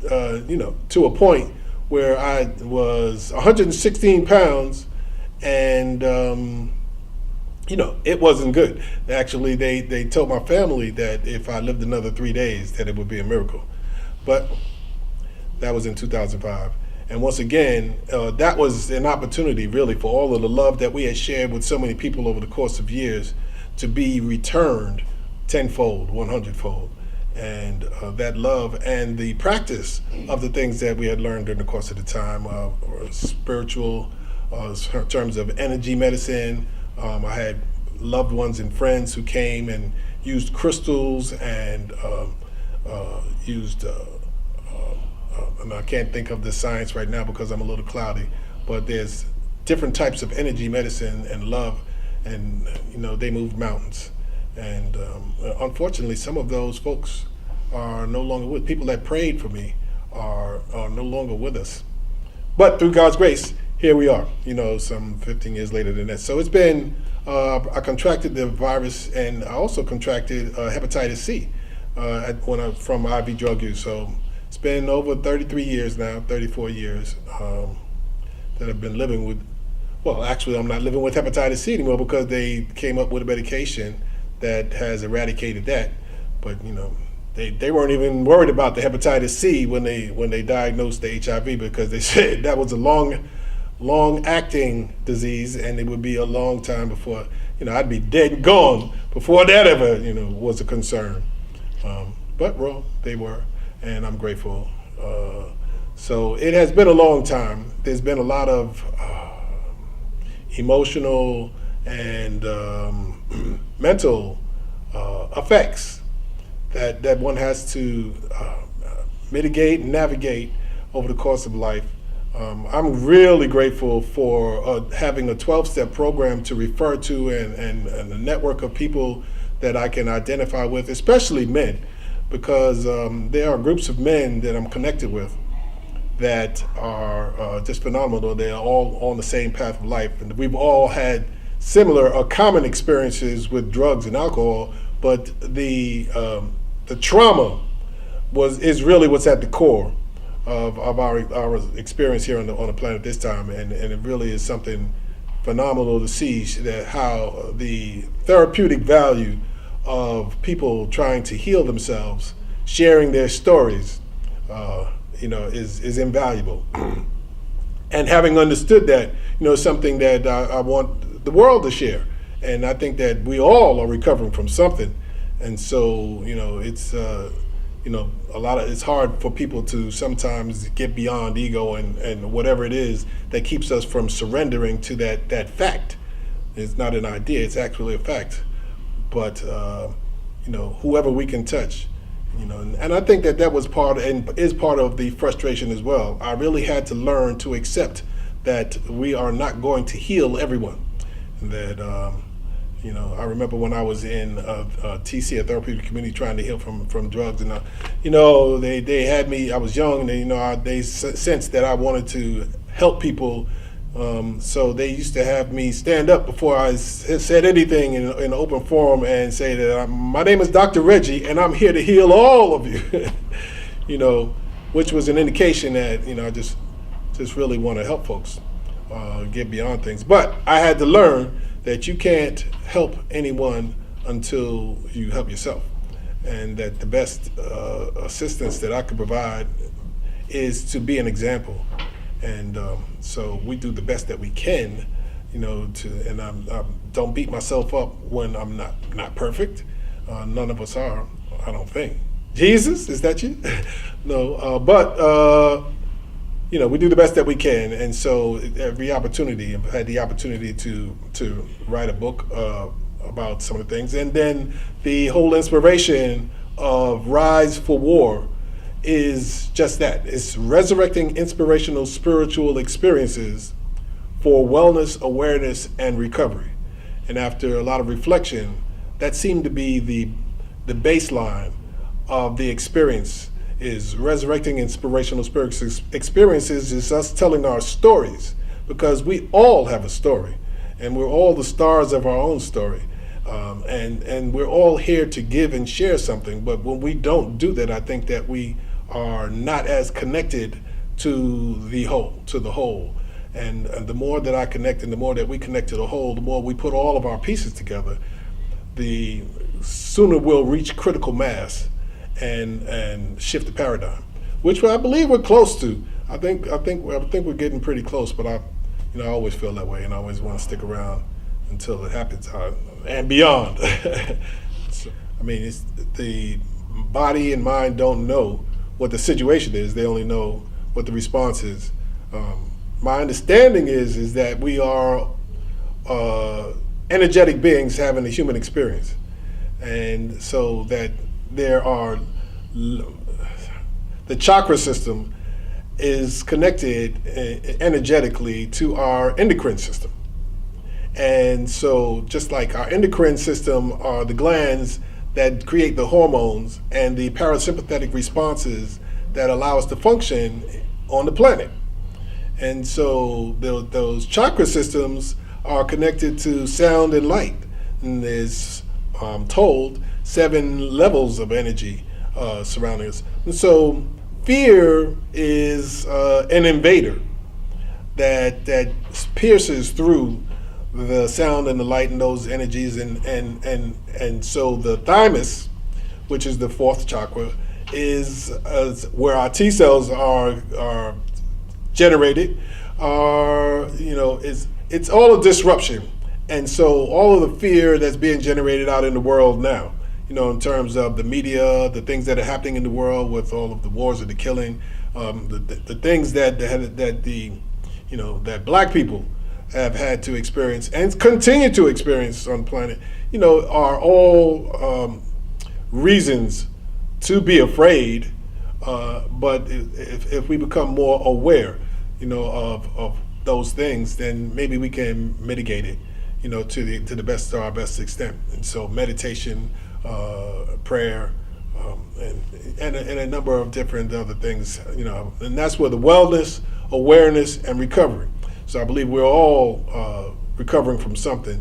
to a point where I was 116 pounds, and it wasn't good. Actually, they told my family that if I lived another 3 days, that it would be a miracle. But that was in 2005. And once again, that was an opportunity really for all of the love that we had shared with so many people over the course of years to be returned tenfold, 100-fold. And that love and the practice of the things that we had learned during the course of the time, or spiritual, in terms of energy medicine. I had loved ones and friends who came and used crystals and used, and I can't think of the science right now because I'm a little cloudy, but there's different types of energy medicine and love, and they moved mountains. And unfortunately, some of those folks are no longer with. People that prayed for me are no longer with us. But through God's grace, here we are, some 15 years later than that. So it's been, I contracted the virus, and I also contracted hepatitis C from IV drug use. So it's been over 33 years now, 34 years that I've been living with. Well, actually, I'm not living with hepatitis C anymore because they came up with a medication that has eradicated that. But they weren't even worried about the hepatitis C when they diagnosed the HIV, because they said that was a long acting disease, and it would be a long time before I'd be dead and gone before that ever was a concern. But they were, and I'm grateful. So it has been a long time. There's been a lot of emotional and mental effects that one has to mitigate and navigate over the course of life. I'm really grateful for having a 12-step program to refer to, and a network of people that I can identify with, especially men, because there are groups of men that I'm connected with that are just phenomenal. They're all on the same path of life, and we've all had similar or common experiences with drugs and alcohol, but the trauma is really what's at the core of our experience here on the planet this time, and it really is something phenomenal to see that how the therapeutic value of people trying to heal themselves, sharing their stories, is invaluable. And having understood that, something that I want the world to share. And I think that we all are recovering from something. And so, it's, it's hard for people to sometimes get beyond ego and whatever it is that keeps us from surrendering to that fact. It's not an idea, it's actually a fact. But, whoever we can touch, and I think that was part and is part of the frustration as well. I really had to learn to accept that we are not going to heal everyone. That, I remember when I was in TC, a therapeutic community, trying to heal from drugs, and they had me. I was young, and they sensed that I wanted to help people. So they used to have me stand up before I said anything in an open forum and say that my name is Dr. Reggie and I'm here to heal all of you, which was an indication that, I just really want to help folks get beyond things. But I had to learn that you can't help anyone until you help yourself. And that the best assistance that I could provide is to be an example. And so we do the best that we can, and I don't beat myself up when I'm not perfect. None of us are, I don't think. Jesus, is that you? No, but we do the best that we can. And so every opportunity, I've had the opportunity to write a book about some of the things. And then the whole inspiration of RISE4WAR is just that. It's resurrecting inspirational spiritual experiences for wellness, awareness, and recovery. And after a lot of reflection, that seemed to be the baseline of the experience. Is resurrecting inspirational spiritual experiences is us telling our stories, because we all have a story, and we're all the stars of our own story. And we're all here to give and share something, but when we don't do that, I think that we are not as connected to the whole. And the more that I connect and the more that we connect to the whole, the more we put all of our pieces together, the sooner we'll reach critical mass and shift the paradigm, which I believe we're close to. I think we're getting pretty close, but I always feel that way, and I always want to stick around until it happens and beyond. So, it's the body and mind don't know what the situation is; they only know what the response is. My understanding is that we are energetic beings having a human experience, and so that there are the chakra system is connected energetically to our endocrine system. And so just like our endocrine system are the glands that create the hormones and the parasympathetic responses that allow us to function on the planet. And so those chakra systems are connected to sound and light. And there's, I'm told, 7 levels of energy surrounding us. And so fear is an invader that pierces through the sound and the light and those energies, and so the thymus, which is the 4th chakra, is where our T cells are generated. It's all a disruption, and so all of the fear that's being generated out in the world now, in terms of the media, the things that are happening in the world with all of the wars and the killing, the things that black people have had to experience and continue to experience on the planet, are all reasons to be afraid. But if we become more aware, of those things, then maybe we can mitigate it, to the best of our best extent. And so meditation, prayer, and a number of different other things, and that's where the wellness, awareness, and recovery. So I believe we're all recovering from something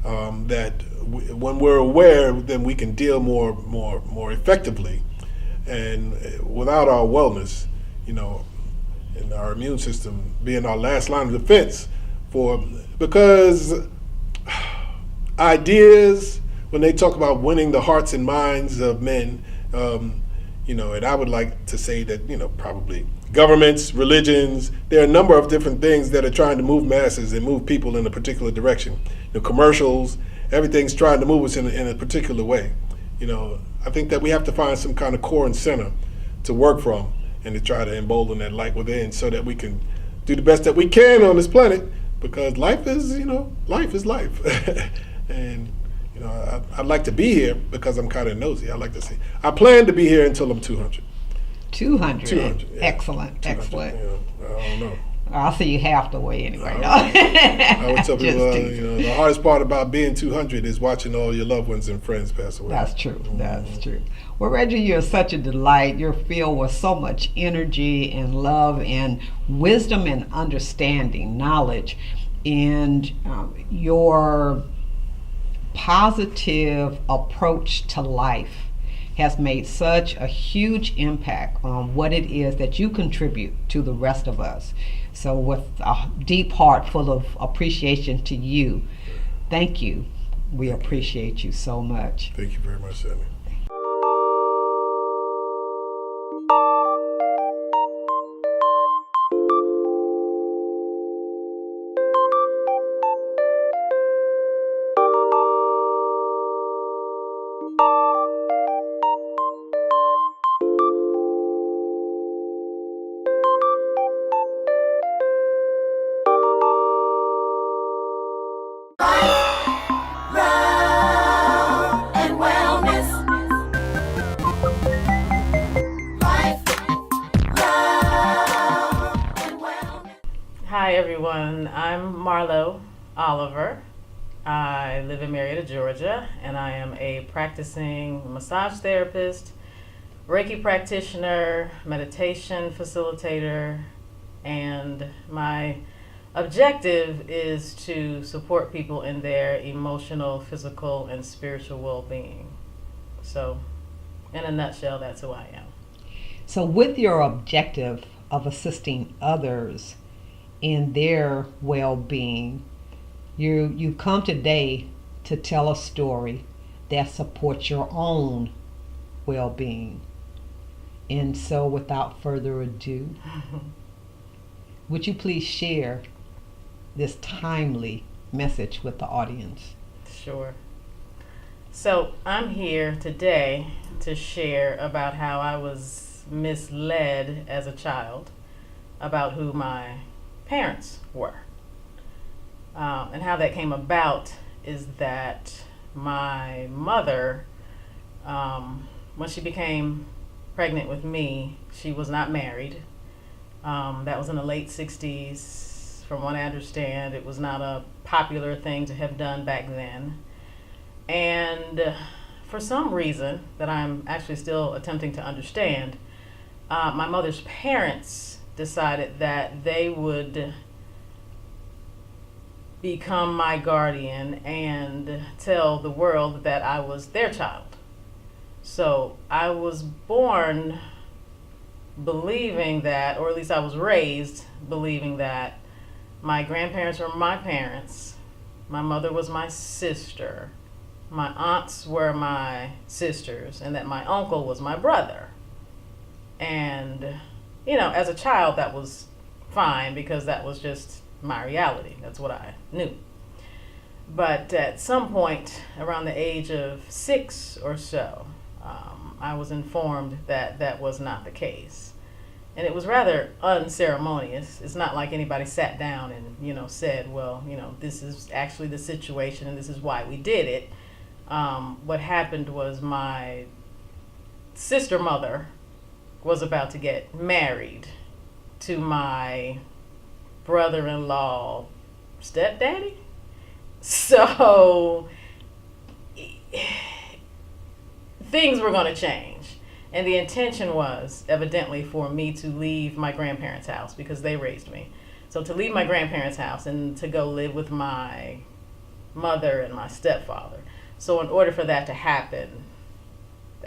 that when we're aware, then we can deal more effectively. And without our wellness, you know, and our immune system being our last line of defense because ideas, when they talk about winning the hearts and minds of men, you know, and I would like to say that, you know, probably governments, religions, there are a number of different things that are trying to move masses and move people in a particular direction. The commercials, everything's trying to move us in a particular way. You know, I think that we have to find some kind of core and center to work from and to try to embolden that light within so that we can do the best that we can on this planet, because life is, you know, life is life. And, you know, I'd like to be here because I'm kind of nosy. I like to see. I plan to be here until I'm 200. 200. 200, yeah. Excellent, 200, excellent. You know, I don't know. I'll see you half the way anyway. No. I would tell Just people, teasing. you know, the hardest part about being 200 is watching all your loved ones and friends pass away. That's true. That's true. Well, Reggie, you're such a delight. You're filled with so much energy and love and wisdom and understanding, knowledge, and your positive approach to life has made such a huge impact on what it is that you contribute to the rest of us. So with a deep heart full of appreciation to you, thank you. We appreciate you so much. Thank you very much, Sandy. Love and wellness. Life, love and wellness. Hi everyone, I'm Marlo Oliver. I live in Marietta, Georgia, and I am a practicing massage therapist, Reiki practitioner, meditation facilitator, and my objective is to support people in their emotional, physical, and spiritual well-being. So, in a nutshell, that's who I am. So with your objective of assisting others in their well-being, you come today to tell a story that supports your own well-being. And so without further ado, would you please share this timely message with the audience? Sure. So, I'm here today to share about how I was misled as a child about who my parents were. And how that came about is that my mother, when she became pregnant with me, she was not married. That was in the late 60s. From what I understand, it was not a popular thing to have done back then. And for some reason that I'm actually still attempting to understand, my mother's parents decided that they would become my guardian and tell the world that I was their child. So I was born believing that, or at least I was raised believing that my grandparents were my parents, my mother was my sister, my aunts were my sisters, and that my uncle was my brother. And, you know, as a child, that was fine because that was just my reality. That's what I knew. But at some point, around the age of 6 or so, I was informed that that was not the case. And it was rather unceremonious. It's not like anybody sat down and, you know, said, well, you know, this is actually the situation and this is why we did it. What happened was my sister mother was about to get married to my brother-in-law stepdaddy. So things were going to change. And the intention was evidently for me to leave my grandparents' house because they raised me. So to leave my grandparents' house and to go live with my mother and my stepfather. So in order for that to happen,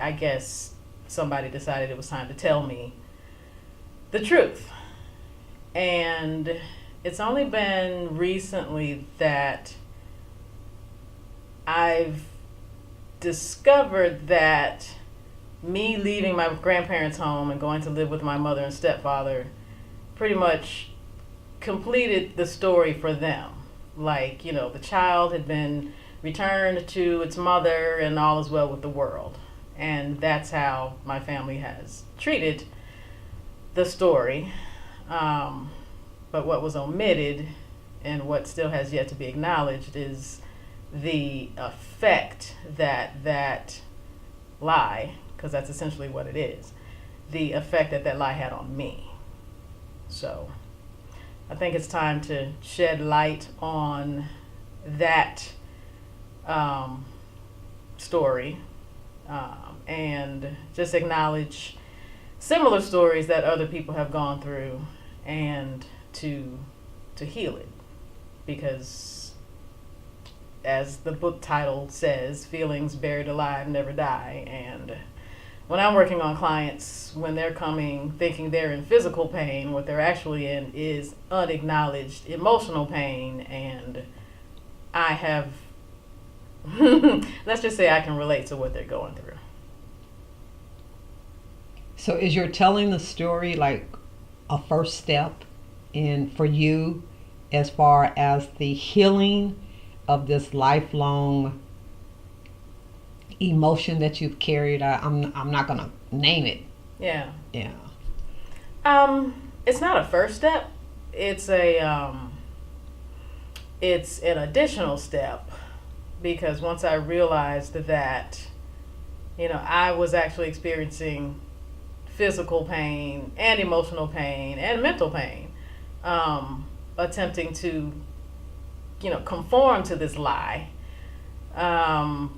I guess somebody decided it was time to tell me the truth. And it's only been recently that I've discovered that me leaving my grandparents' home and going to live with my mother and stepfather pretty much completed the story for them. Like, the child had been returned to its mother and all is well with the world. And that's how my family has treated the story. But what was omitted and what still has yet to be acknowledged is the effect that lie, because that's essentially what it is, the effect that lie had on me. So I think it's time to shed light on that story, and just acknowledge similar stories that other people have gone through, and to heal it, because as the book title says, feelings buried alive never die. And when I'm working on clients, when they're coming thinking they're in physical pain, what they're actually in is unacknowledged emotional pain. And I have, let's just say I can relate to what they're going through. So is your telling the story like a first step in for you as far as the healing of this lifelong emotion that you've carried? I'm not gonna name it. Yeah. Yeah. It's not a first step. It's it's an additional step, because once I realized that, I was actually experiencing physical pain and emotional pain and mental pain, attempting to, conform to this lie. I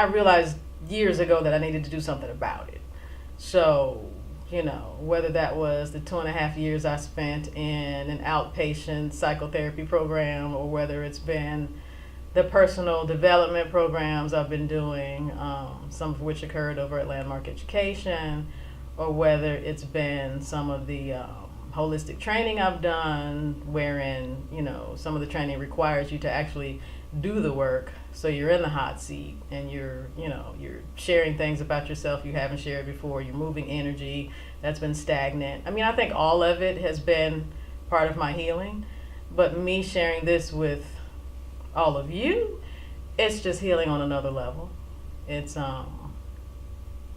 realized years ago that I needed to do something about it. So, whether that was the 2.5 years I spent in an outpatient psychotherapy program, or whether it's been the personal development programs I've been doing, some of which occurred over at Landmark Education, or whether it's been some of the holistic training I've done, wherein, some of the training requires you to actually do the work. So you're in the hot seat and you're sharing things about yourself you haven't shared before. You're moving energy that's been stagnant. I think all of it has been part of my healing, but me sharing this with all of you, it's just healing on another level. It's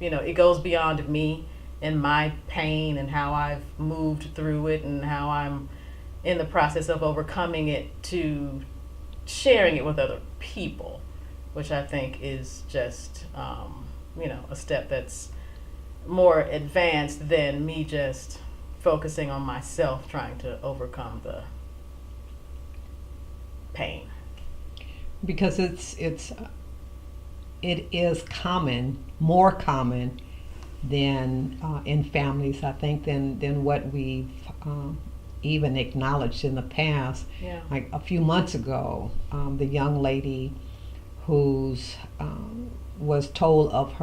it goes beyond me and my pain and how I've moved through it and how I'm in the process of overcoming it, to sharing it with other people, which I think is just a step that's more advanced than me just focusing on myself trying to overcome the pain. Because it is more common than in families, I think, than what we've even acknowledged in the past. Yeah. Like a few months ago, the young lady who's was told of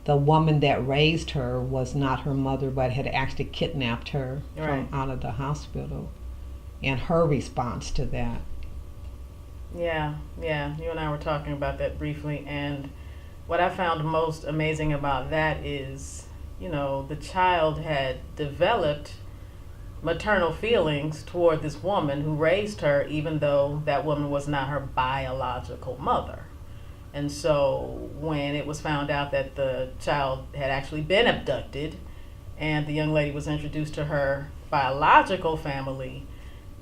the woman that raised her was not her mother, but had actually kidnapped her Right. from out of the hospital, and her response to that. Yeah, you and I were talking about that briefly, and what I found most amazing about that is, the child had developed maternal feelings toward this woman who raised her, even though that woman was not her biological mother. And so when it was found out that the child had actually been abducted and the young lady was introduced to her biological family,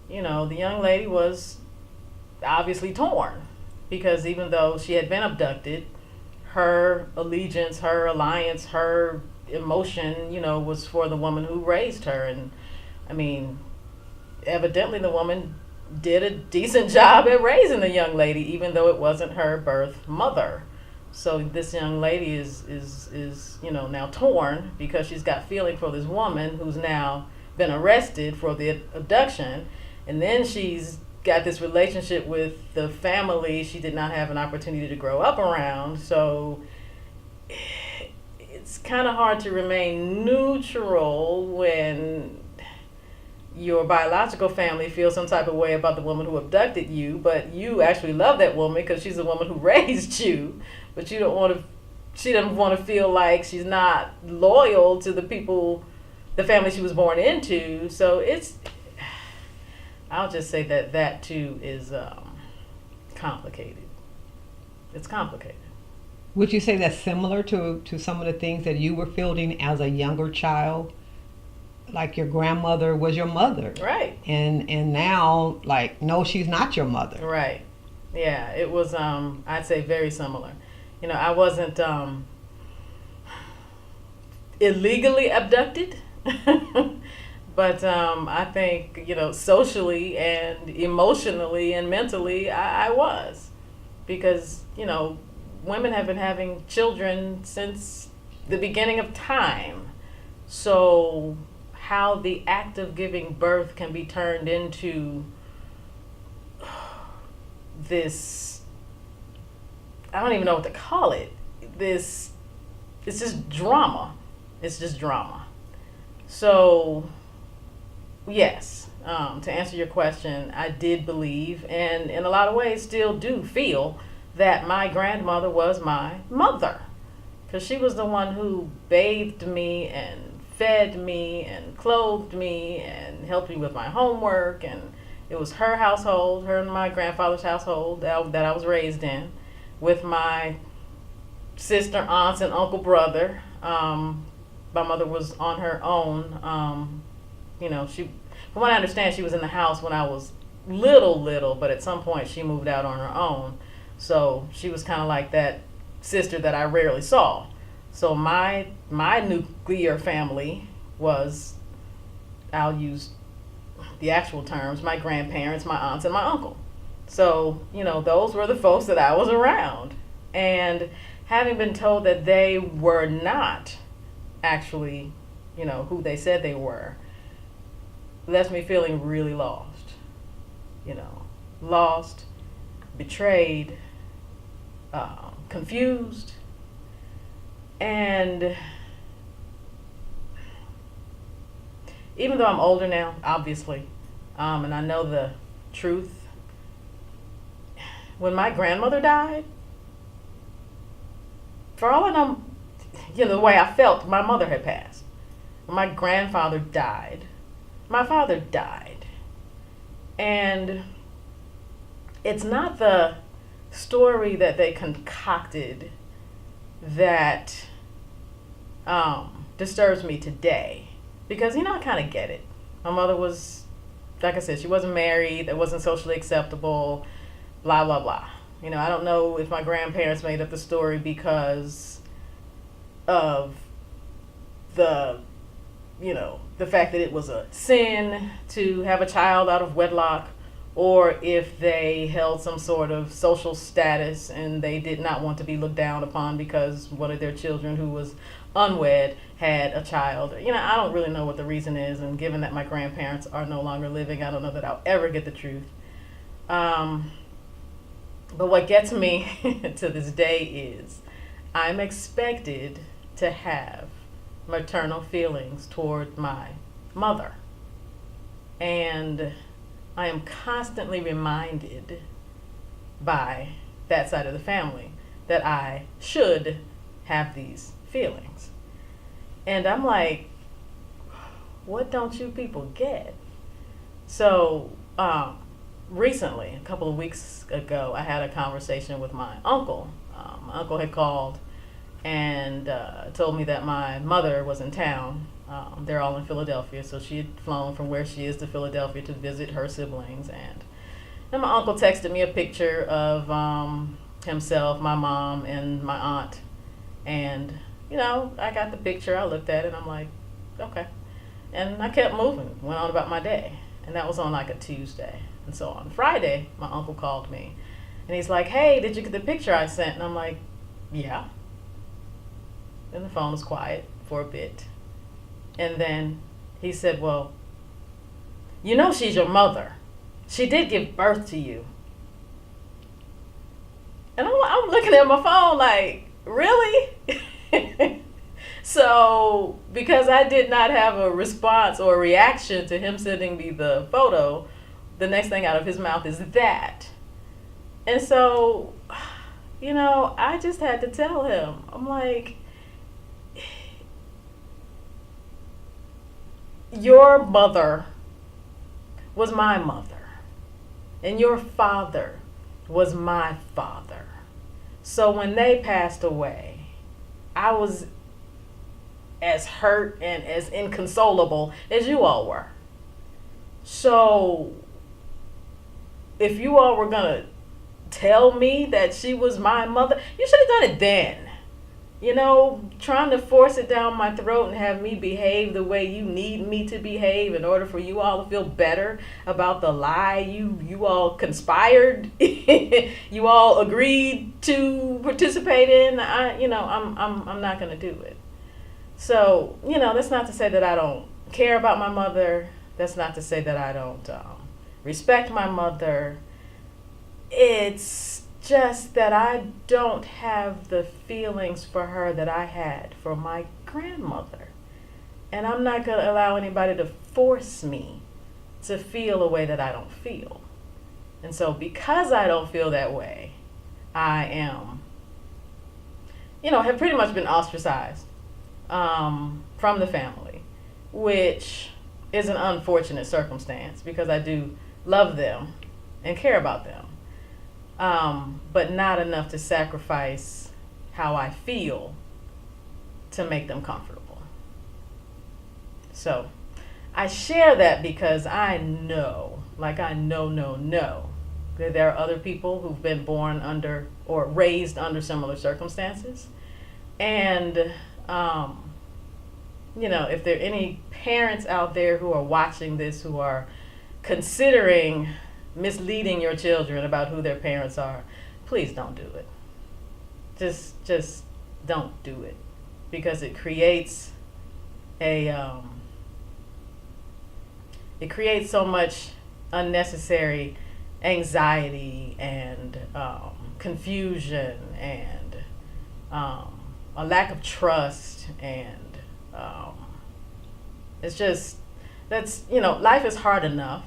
the young lady was obviously torn, because even though she had been abducted, her allegiance, her alliance, her emotion, was for the woman who raised her. And evidently the woman did a decent job at raising the young lady, even though it wasn't her birth mother. So this young lady is now torn, because she's got feeling for this woman who's now been arrested for the abduction, and then she's got this relationship with the family she did not have an opportunity to grow up around. So it's kind of hard to remain neutral when your biological family feels some type of way about the woman who abducted you, but you actually love that woman because she's the woman who raised you, but you don't want to, she doesn't want to feel like she's not loyal to the people, the family she was born into. So it's, I'll just say that that too is complicated. It's complicated. Would you say that's similar to some of the things that you were feeling as a younger child? Like your grandmother was your mother. Right. And now, like, no, she's not your mother. Right. Yeah, it was, I'd say very similar. You know, I wasn't illegally abducted, but I think, you know, socially and emotionally and mentally, I was. Because, you know, women have been having children since the beginning of time. So how the act of giving birth can be turned into this, I don't even know what to call it. This, it's just drama. It's just drama. So, yes, to answer your question, I did believe, and in a lot of ways still do feel, that my grandmother was my mother. Because she was the one who bathed me and fed me and clothed me and helped me with my homework, and it was her household, her and my grandfather's household that I was raised in, with my sister, aunts, and uncle, brother. My mother was on her own. You know, she, from what I understand, she was in the house when I was little, but at some point she moved out on her own. So she was kind of like that sister that I rarely saw. So my nuclear family was, I'll use the actual terms, my grandparents, my aunts, and my uncle. So, you know, those were the folks that I was around. And having been told that they were not actually, you know, who they said they were, left me feeling really lost. You know, lost, betrayed, confused, and even though I'm older now, obviously, and I know the truth, when my grandmother died, for all I know, you know, the way I felt, my mother had passed. When my grandfather died, my father died. And it's not the story that they concocted that disturbs me today, because, you know, I kind of get it. My mother was, like I said, she wasn't married, that wasn't socially acceptable, blah blah blah. You know, I don't know if my grandparents made up the story because of the, you know, the fact that it was a sin to have a child out of wedlock, or if they held some sort of social status and they did not want to be looked down upon because one of their children who was unwed had a child. You know, I don't really know what the reason is, and given that my grandparents are no longer living, I don't know that I'll ever get the truth. But what gets me to this day is I'm expected to have maternal feelings toward my mother. And I am constantly reminded by that side of the family that I should have these feelings. And I'm like, what don't you people get? So recently, a couple of weeks ago, I had a conversation with my uncle. My uncle had called and told me that my mother was in town. They're all in Philadelphia, so she had flown from where she is to Philadelphia to visit her siblings. And then my uncle texted me a picture of himself, my mom, and my aunt. And, you know, I got the picture, I looked at it, and I'm like, okay. And I kept moving, went on about my day. And that was on like a Tuesday. And so on Friday, my uncle called me. And he's like, hey, did you get the picture I sent? And I'm like, yeah. And the phone was quiet for a bit. And then he said, well, you know she's your mother. She did give birth to you. And I'm looking at my phone like, really? So, because I did not have a response or reaction to him sending me the photo, the next thing out of his mouth is that. And so, I just had to tell him, I'm like, your mother was my mother, and your father was my father. So when they passed away, I was as hurt and as inconsolable as you all were. So if you all were going to tell me that she was my mother, you should have done it then. Trying to force it down my throat and have me behave the way you need me to behave in order for you all to feel better about the lie you all conspired, you all agreed to participate in. I'm not going to do it. So, that's not to say that I don't care about my mother. That's not to say that I don't respect my mother. It's just that I don't have the feelings for her that I had for my grandmother. And I'm not going to allow anybody to force me to feel a way that I don't feel. And so because I don't feel that way, I am, have pretty much been ostracized from the family, which is an unfortunate circumstance because I do love them and care about them. But not enough to sacrifice how I feel to make them comfortable. So I share that because I know that there are other people who've been born under or raised under similar circumstances. And, if there are any parents out there who are watching this who are considering misleading your children about who their parents are, please don't do it. Just don't do it, because it creates so much unnecessary anxiety and confusion and a lack of trust, and it's just life is hard enough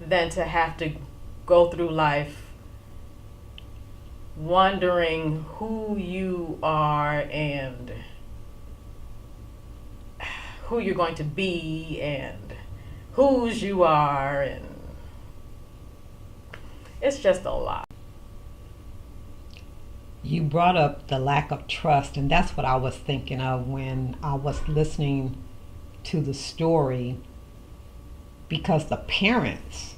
than to have to go through life wondering who you are and who you're going to be and whose you are, and it's just a lot. You brought up the lack of trust, and that's what I was thinking of when I was listening to the story, because the parents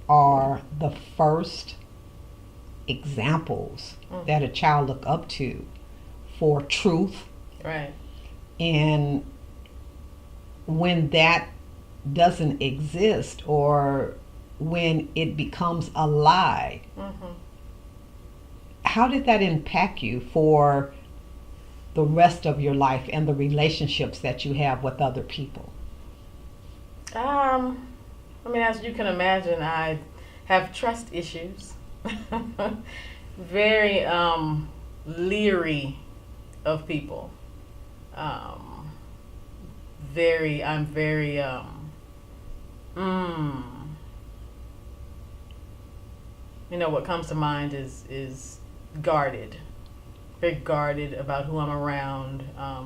are the first examples that a child look up to for truth. Right. And when that doesn't exist, or when it becomes a lie, how did that impact you for the rest of your life and the relationships that you have with other people? As you can imagine, I have trust issues. Very leery of people. I'm very what comes to mind is guarded. Very guarded about who I'm around,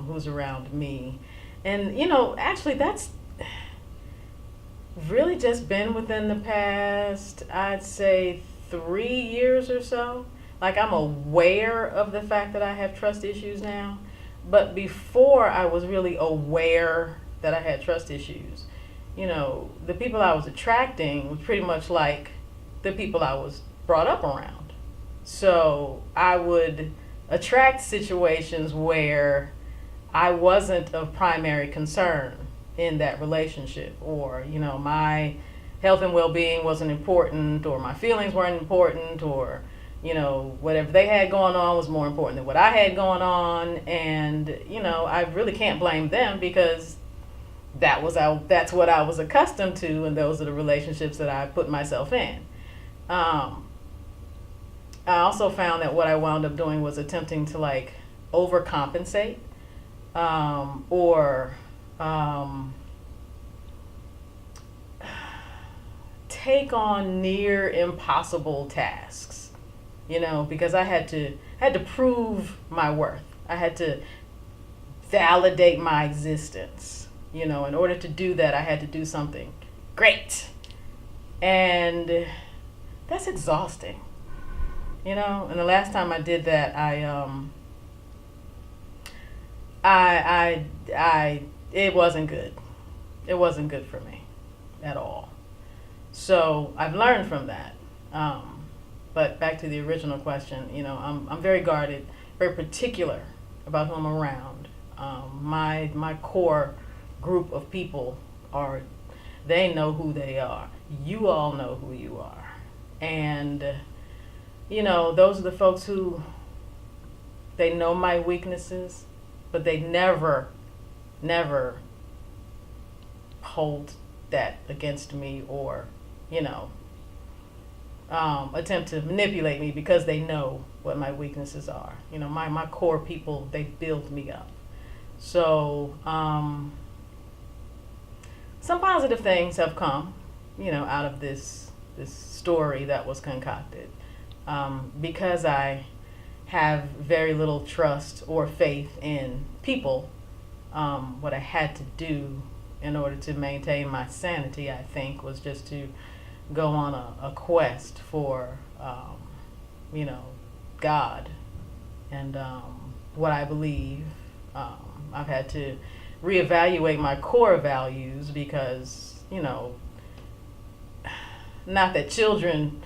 who's around me. And actually that's really just been within the past, I'd say 3 years or so. Like, I'm aware of the fact that I have trust issues now, but before I was really aware that I had trust issues, the people I was attracting was pretty much like the people I was brought up around. So I would attract situations where I wasn't of primary concern in that relationship, or my health and well-being wasn't important, or my feelings weren't important, or whatever they had going on was more important than what I had going on. And I really can't blame them, because that's what I was accustomed to, and those are the relationships that I put myself in. I also found that what I wound up doing was attempting to overcompensate or take on near impossible tasks, because I had to prove my worth. I had to validate my existence. In order to do that, I had to do something great. And that's exhausting. And the last time I did that, it wasn't good. It wasn't good for me at all. So I've learned from that. But back to the original question, I'm very guarded, very particular about who I'm around. My core group of people they know who they are. You all know who you are. And, those are the folks who, they know my weaknesses, but they never hold that against me or, attempt to manipulate me because they know what my weaknesses are. My core people, they build me up. So, some positive things have come, out of this story that was concocted. Because I have very little trust or faith in people, what I had to do in order to maintain my sanity, I think, was just to go on a quest for, God and what I believe. I've had to reevaluate my core values because, not that children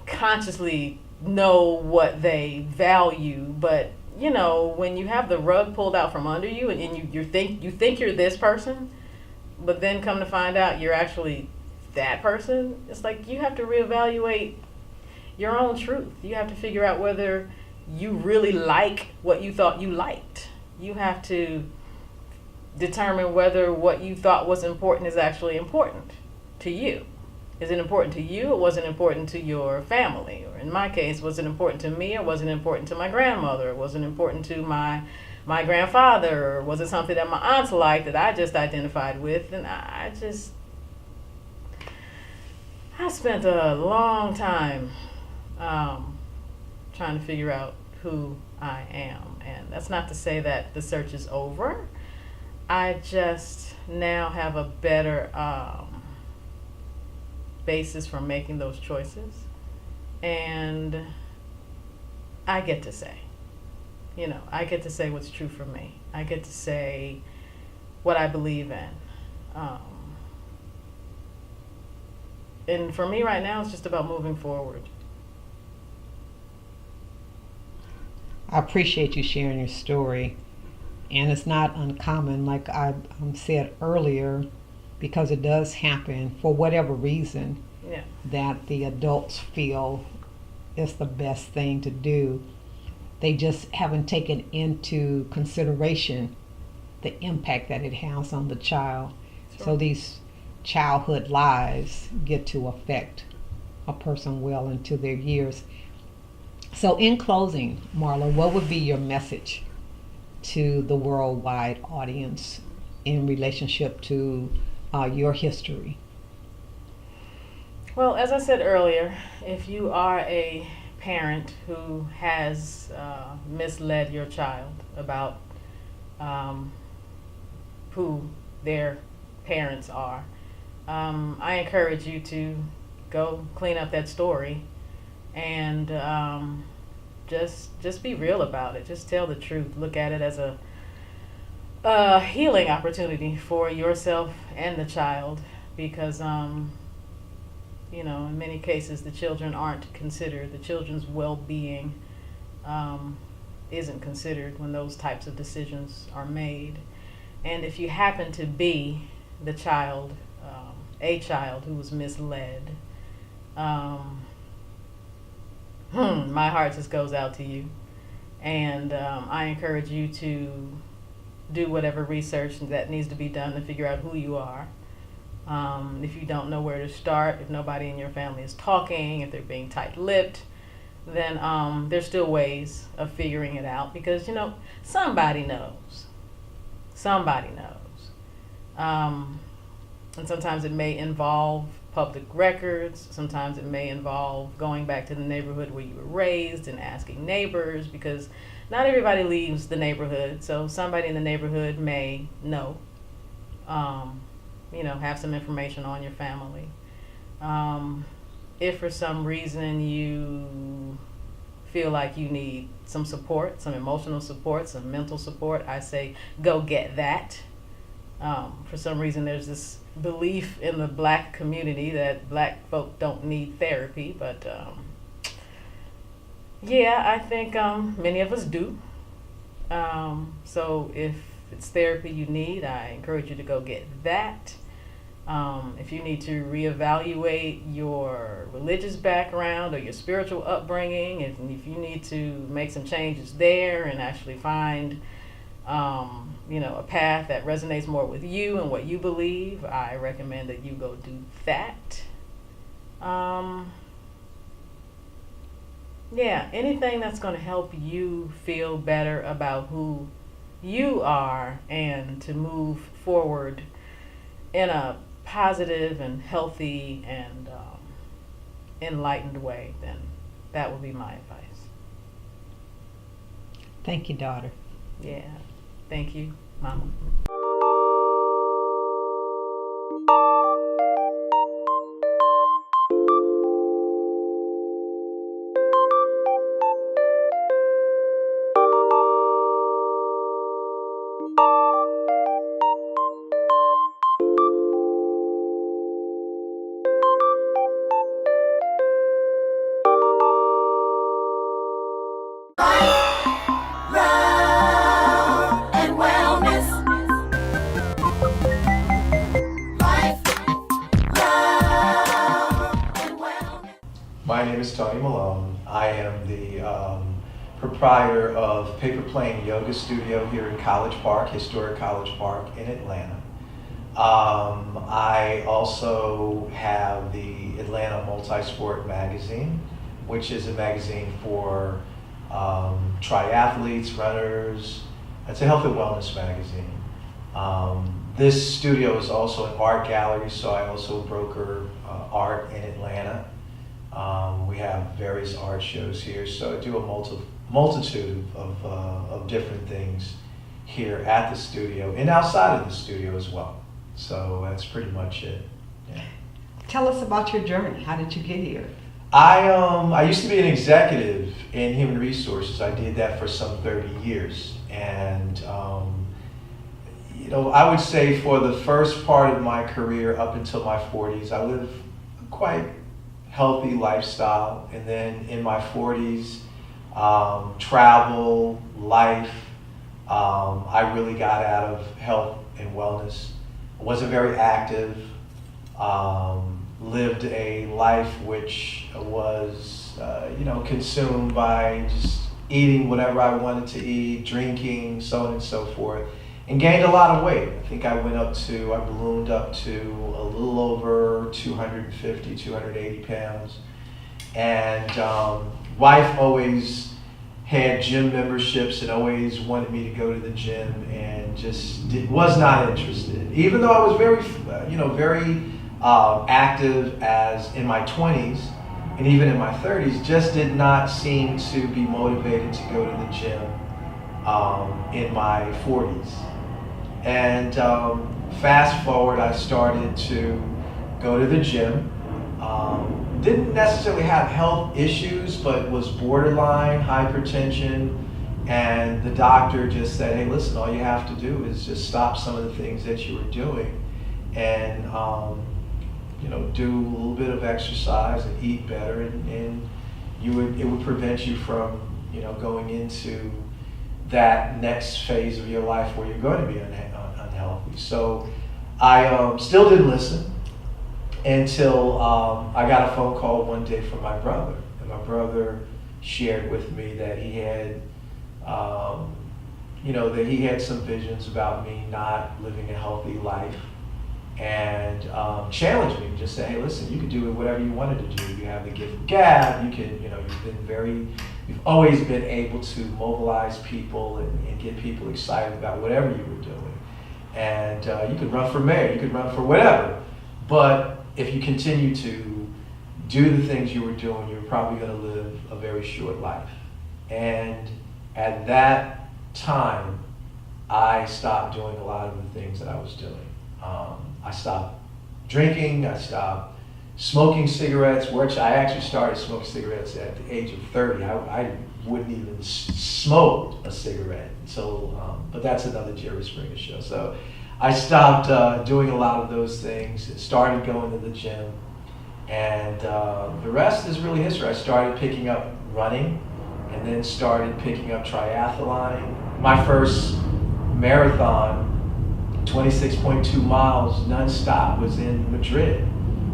consciously know what they value, but when you have the rug pulled out from under you and you think you're this person, but then come to find out you're actually that person, it's like you have to reevaluate your own truth. You have to figure out whether you really like what you thought you liked. You have to determine whether what you thought was important is actually important to you. Is it important to you, or was it important to your family? Or in my case, was it important to me, or was it important to my grandmother? Or was it important to my grandfather? Or was it something that my aunts liked that I just identified with? And I spent a long time trying to figure out who I am. And that's not to say that the search is over. I just now have a better basis for making those choices, and I get to say, I get to say what's true for me. I get to say what I believe in, and for me right now, it's just about moving forward. I appreciate you sharing your story, and it's not uncommon, like I said earlier, because it does happen for whatever reason. Yeah. That the adults feel is the best thing to do. They just haven't taken into consideration the impact that it has on the child. Sure. So these childhood lies get to affect a person well into their years. So in closing, Marla, what would be your message to the worldwide audience in relationship to your history? Well, as I said earlier, if you are a parent who has misled your child about who their parents are, I encourage you to go clean up that story and just be real about it. Just tell the truth. Look at it as a healing opportunity for yourself and the child, because in many cases the children aren't considered. The children's well-being isn't considered when those types of decisions are made. And if you happen to be the child, a child who was misled, my heart just goes out to you, and I encourage you to do whatever research that needs to be done to figure out who you are. If you don't know where to start, if nobody in your family is talking, if they're being tight-lipped, then there's still ways of figuring it out, because somebody knows. Somebody knows. And sometimes it may involve public records. Sometimes it may involve going back to the neighborhood where you were raised and asking neighbors, because not everybody leaves the neighborhood. So somebody in the neighborhood may know, have some information on your family. If for some reason you feel like you need some support, some emotional support, some mental support, I say go get that. For some reason there's this belief in the black community that black folk don't need therapy, but I think many of us do. So if it's therapy you need, I encourage you to go get that. If you need to reevaluate your religious background or your spiritual upbringing, if you need to make some changes there and actually find a path that resonates more with you and what you believe, I recommend that you go do that. Anything that's going to help you feel better about who you are and to move forward in a positive and healthy and enlightened way, then that would be my advice. Thank you, daughter. Yeah. Thank you, Mama. Love and wellness. Life, love and wellness. My name is Tony Malone. I am the proprietor of Paper Plane Yoga Studio here in College Park, historic College Park in Atlanta. I also have the Atlanta Multisport Magazine, which is a magazine for triathletes, runners. It's a health and wellness magazine. This studio is also an art gallery, so I also broker art in Atlanta. We have various art shows here, so I do a multitude of different things here at the studio and outside of the studio as well. So that's pretty much it. Yeah. Tell us about your journey. How did you get here? I used to be an executive in human resources. I did that for some 30 years. And, I would say for the first part of my career up until my 40s, I lived a quite healthy lifestyle. And then in my 40s, travel, life, I really got out of health and wellness. I wasn't very active. Lived a life which was, consumed by just eating whatever I wanted to eat, drinking, so on and so forth, and gained a lot of weight. I think I ballooned up to a little over 250, 280 pounds. And wife always had gym memberships and always wanted me to go to the gym, and just was not interested. Even though I was very active as in my 20s and even in my 30s, just did not seem to be motivated to go to the gym in my 40s. And fast forward, I started to go to the gym. Didn't necessarily have health issues, but was borderline hypertension. And the doctor just said, hey, listen, all you have to do is just stop some of the things that you were doing and do a little bit of exercise and eat better, and it would prevent you from going into that next phase of your life where you're going to be unhealthy. So I still didn't listen until I got a phone call one day from my brother, and my brother shared with me that he had some visions about me not living a healthy life. and challenged me. Just say, hey, listen, you can do whatever you wanted to do. You have the gift of gab. You can, you've always been able to mobilize people and get people excited about whatever you were doing. And you could run for mayor, you could run for whatever. But if you continue to do the things you were doing, you're probably going to live a very short life. And at that time, I stopped doing a lot of the things that I was doing. I stopped drinking, I stopped smoking cigarettes, which I actually started smoking cigarettes at the age of 30. I wouldn't even smoke a cigarette. So, but that's another Jerry Springer show. So I stopped doing a lot of those things, started going to the gym, and the rest is really history. I started picking up running, and then started picking up triathlon. My first marathon, 26.2 miles nonstop, was in Madrid.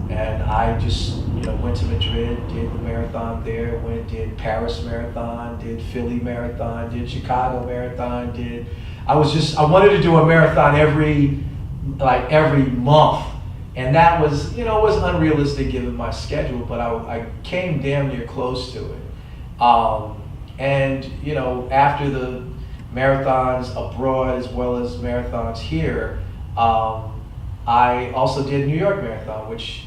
And I just, went to Madrid, did the marathon there, did Paris Marathon, did Philly Marathon, did Chicago Marathon, I wanted to do a marathon every month. And that was, was unrealistic given my schedule, but I came damn near close to it. And, after the marathons abroad as well as marathons here, I also did New York Marathon, which,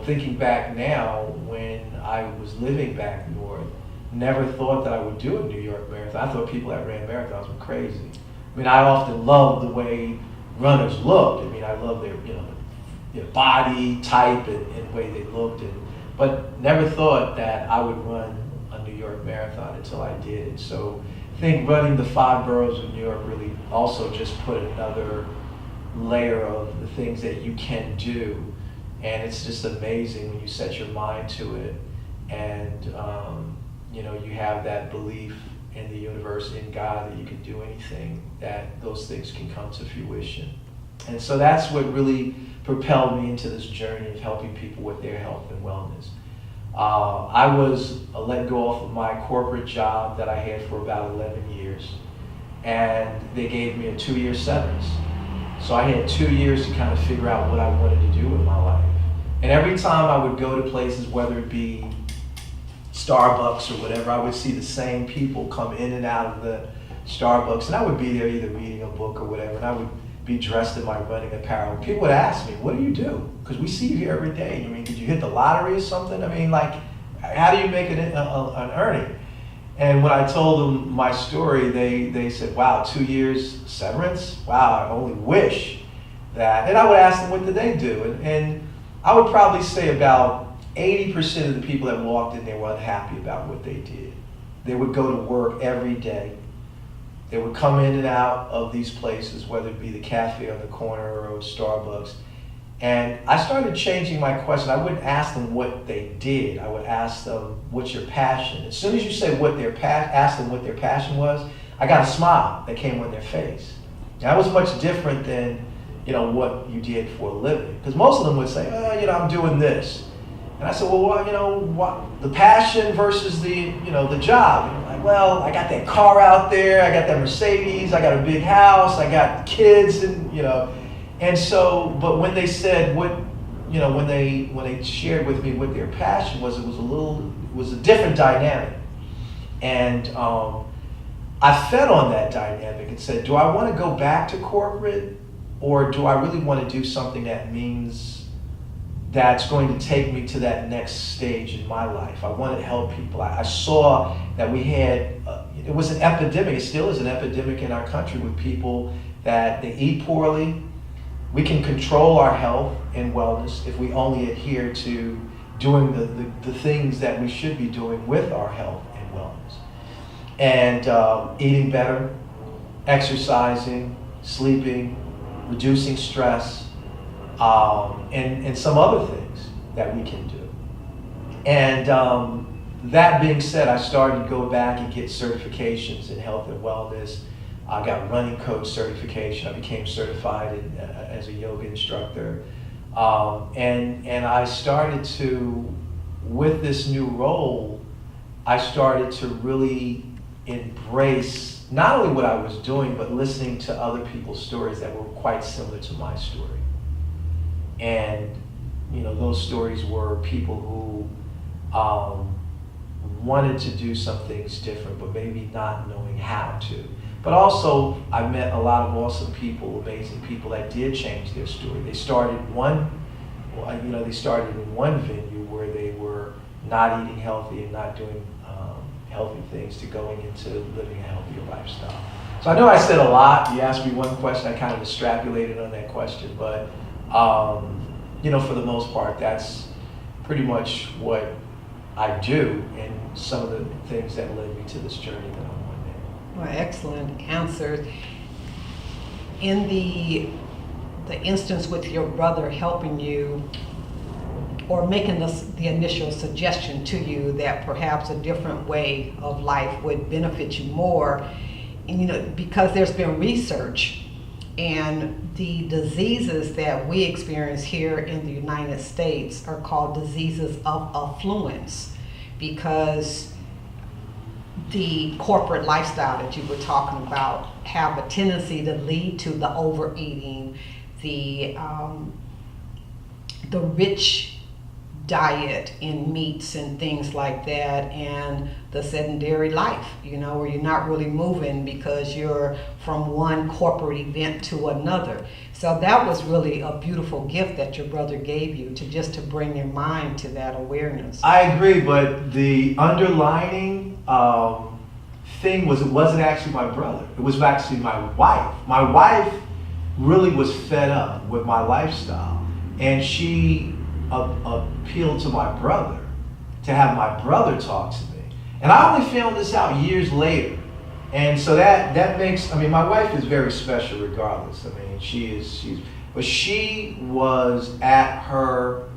thinking back now, when I was living back north, never thought that I would do a New York Marathon. I thought people that ran marathons were crazy. I mean, I often loved the way runners looked. I mean, I loved their body type and way they looked, but never thought that I would run a New York Marathon until I did. So I think running the 5 boroughs of New York really also just put another layer of the things that you can do. And it's just amazing when you set your mind to it, and you have that belief in the universe, in God, that you can do anything, that those things can come to fruition. And so that's what really propelled me into this journey of helping people with their health and wellness. I was let go off of my corporate job that I had for about 11 years, and they gave me a 2-year severance. So I had 2 years to kind of figure out what I wanted to do with my life. And every time I would go to places, whether it be Starbucks or whatever, I would see the same people come in and out of the Starbucks, and I would be there either reading a book or whatever, and I would be dressed in my running apparel. And people would ask me, what do you do? Because we see you here every day. I mean, did you hit the lottery or something? I mean, how do you make an earning? And when I told them my story, they said, wow, 2 years severance? Wow, I only wish that. And I would ask them, what did they do? And I would probably say about 80% of the people that walked in there were unhappy about what they did. They would go to work every day. They would come in and out of these places, whether it be the cafe on the corner or Starbucks. And I started changing my question. I wouldn't ask them what they did. I would ask them, what's your passion? As soon as you say ask them what their passion was, I got a smile that came on their face. That was much different than, what you did for a living. Because most of them would say, I'm doing this. And I said, well, what the passion versus the job. And I'm like, well, I got that car out there, I got that Mercedes, I got a big house, I got kids, and so, but when they said when they shared with me what their passion was, it was a different dynamic. And I fed on that dynamic and said, do I want to go back to corporate, or do I really want to do something that means that's going to take me to that next stage in my life? I wanted to help people. I saw that we had, it was an epidemic, it still is an epidemic in our country with people that they eat poorly. We can control our health and wellness if we only adhere to doing the things that we should be doing with our health and wellness. And eating better, exercising, sleeping, reducing stress, and some other things that we can do. And that being said, I started to go back and get certifications in health and wellness. I got running coach certification. I became certified as a yoga instructor. And I started to, with this new role, I started to really embrace not only what I was doing, but listening to other people's stories that were quite similar to my story. And, those stories were people who wanted to do some things different, but maybe not knowing how to. But also, I met a lot of awesome people, amazing people that did change their story. They started in one venue where they were not eating healthy and not doing healthy things to going into living a healthier lifestyle. So I know I said a lot. You asked me one question, I kind of extrapolated on that question, but for the most part, that's pretty much what I do and some of the things that led me to this journey that I'm on now. Well, excellent answers. In the instance with your brother helping you or making the initial suggestion to you that perhaps a different way of life would benefit you more, and, because there's been research and the diseases that we experience here in the United States are called diseases of affluence, because the corporate lifestyle that you were talking about have a tendency to lead to the overeating, the rich diet in meats and things like that, and the sedentary life, where you're not really moving because you're from one corporate event to another. So that was really a beautiful gift that your brother gave you to bring your mind to that awareness. I agree, but the underlining thing was it wasn't actually my brother. It was actually my wife. My wife really was fed up with my lifestyle, and she appealed to my brother to have my brother talk to me. And I only found this out years later. And so that makes, my wife is very special regardless. But she was at her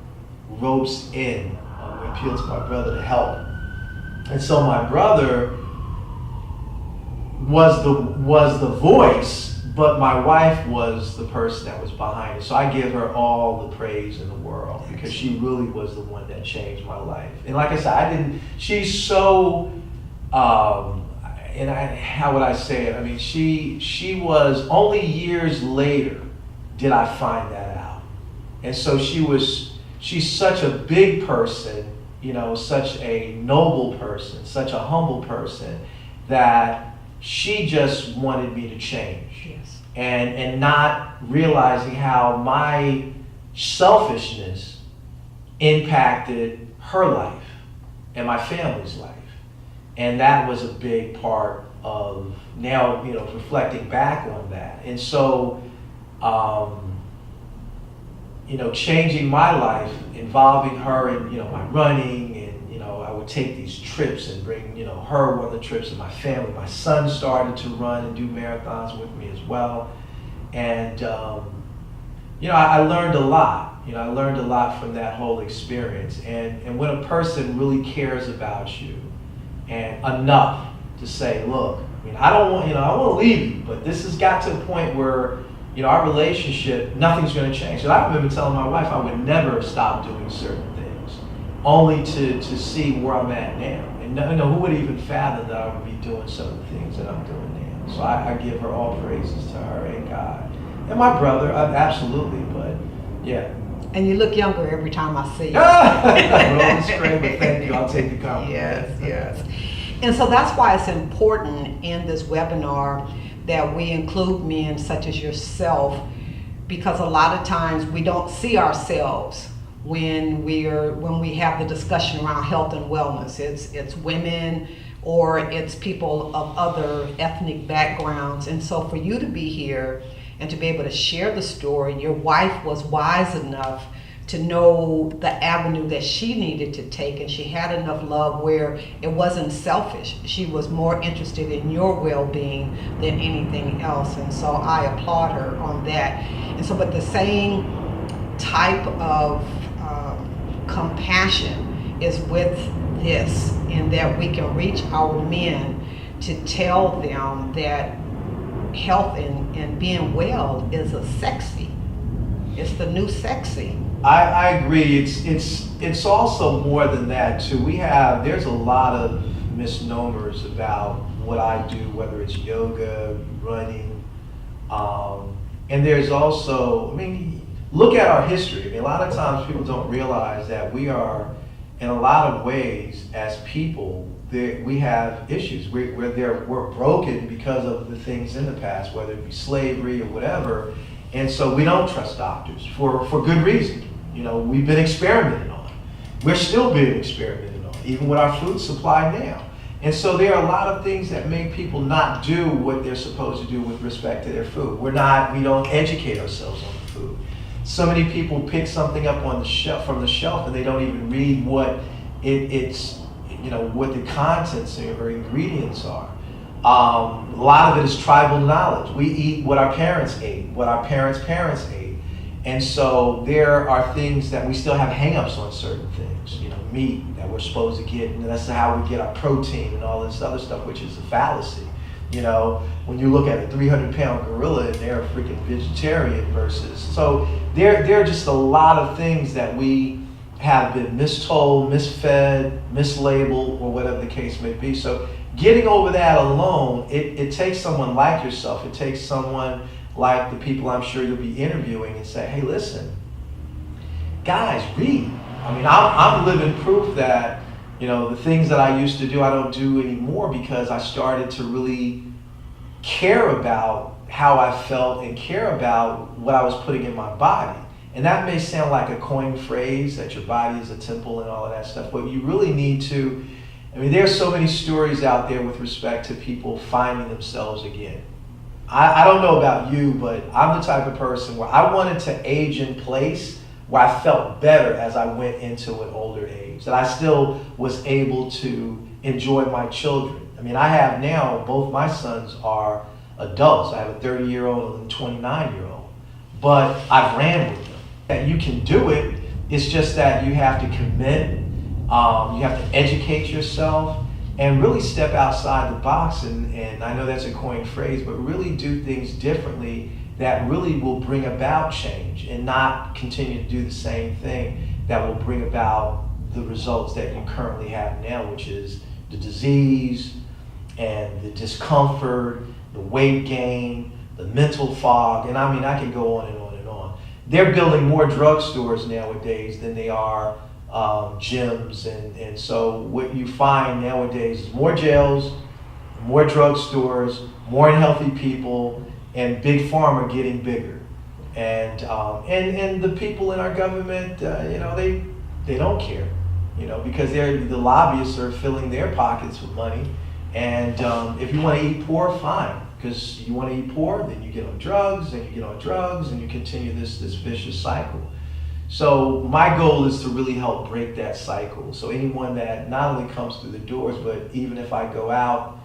rope's end when we appealed to my brother to help. And so my brother was the voice, but my wife was the person that was behind it. So I give her all the praise in the world because she really was the one that changed my life. And like I said, she's so, how would I say it? She was, only years later did I find that out. And so she's such a big person, such a noble person, such a humble person, that she just wanted me to change. Yes. And not realizing how my selfishness impacted her life and my family's life. And that was a big part of now, reflecting back on that. And so, changing my life, involving her in, my running, and, I would take these trips and bring, her on the trips and my family. My son started to run and do marathons with me as well. And, I learned a lot. I learned a lot from that whole experience. And when a person really cares about you and enough to say, look, I don't want, I want to leave you, but this has got to a point where, our relationship, nothing's going to change. And I remember telling my wife I would never stop doing certain things, only to see where I'm at now. And who would even fathom that I would be doing some of the things that I'm doing now? So I give her all praises to her and God. And my brother, absolutely, but yeah. And you look younger every time I see you. Well, it's great, but thank you. I'll take the compliment. Yes. And so that's why it's important in this webinar that we include men such as yourself, because a lot of times we don't see ourselves when we have the discussion around health and wellness. It's women or it's people of other ethnic backgrounds. And so for you to be here and to be able to share the story, your wife was wise enough to know the avenue that she needed to take, and she had enough love where it wasn't selfish. She was more interested in your well-being than anything else, and so I applaud her on that. And so, but the same type of compassion is with this, in that we can reach our men to tell them that health and being well is a sexy. It's the new sexy. I agree. It's also more than that too. There's a lot of misnomers about what I do, whether it's yoga, running, and there's also, look at our history. I mean, a lot of times people don't realize that we are, in a lot of ways, as people, we have issues. We're broken because of the things in the past, whether it be slavery or whatever. And so we don't trust doctors for good reason. You know, we've been experimented on. We're still being experimented on, even with our food supply now. And so there are a lot of things that make people not do what they're supposed to do with respect to their food. We don't educate ourselves on the food. So many people pick something up on the shelf from the shelf and they don't even read what it's what the contents or ingredients are. A lot of it is tribal knowledge. We eat what our parents ate, what our parents' parents ate. And so there are things that we still have hang-ups on certain things, meat that we're supposed to get, and that's how we get our protein and all this other stuff, which is a fallacy. When you look at a 300-pound gorilla and they're a freaking vegetarian versus, so there are just a lot of things that we have been mistold, misfed, mislabeled, or whatever the case may be. So getting over that alone, it takes someone like yourself, it takes someone like the people I'm sure you'll be interviewing and say, hey, listen, guys, read. I mean, I'm living proof that, the things that I used to do, I don't do anymore because I started to really care about how I felt and care about what I was putting in my body. And that may sound like a coined phrase, that your body is a temple and all of that stuff, but you really need to, there's so many stories out there with respect to people finding themselves again. I don't know about you, but I'm the type of person where I wanted to age in place where I felt better as I went into an older age, that I still was able to enjoy my children. I have now, both my sons are adults. I have a 30-year-old and a 29-year-old, but I've ran with them. That you can do it, it's just that you have to commit, you have to educate yourself, and really step outside the box, and I know that's a coined phrase, but really do things differently that really will bring about change and not continue to do the same thing that will bring about the results that you currently have now, which is the disease and the discomfort, the weight gain, the mental fog, and I can go on and on and on. They're building more drugstores nowadays than they are gyms, and so what you find nowadays is more jails, more drugstores, more unhealthy people, and big pharma getting bigger, and the people in our government, they don't care, because the lobbyists are filling their pockets with money, and if you want to eat poor, fine, because you want to eat poor, then you get on drugs, and you get on drugs, and you continue this vicious cycle. So my goal is to really help break that cycle. So anyone that not only comes through the doors, but even if I go out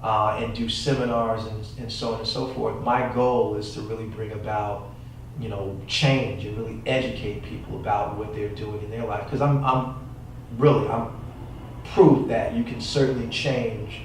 and do seminars and so on and so forth, my goal is to really bring about, change and really educate people about what they're doing in their life. Because I'm proof that you can certainly change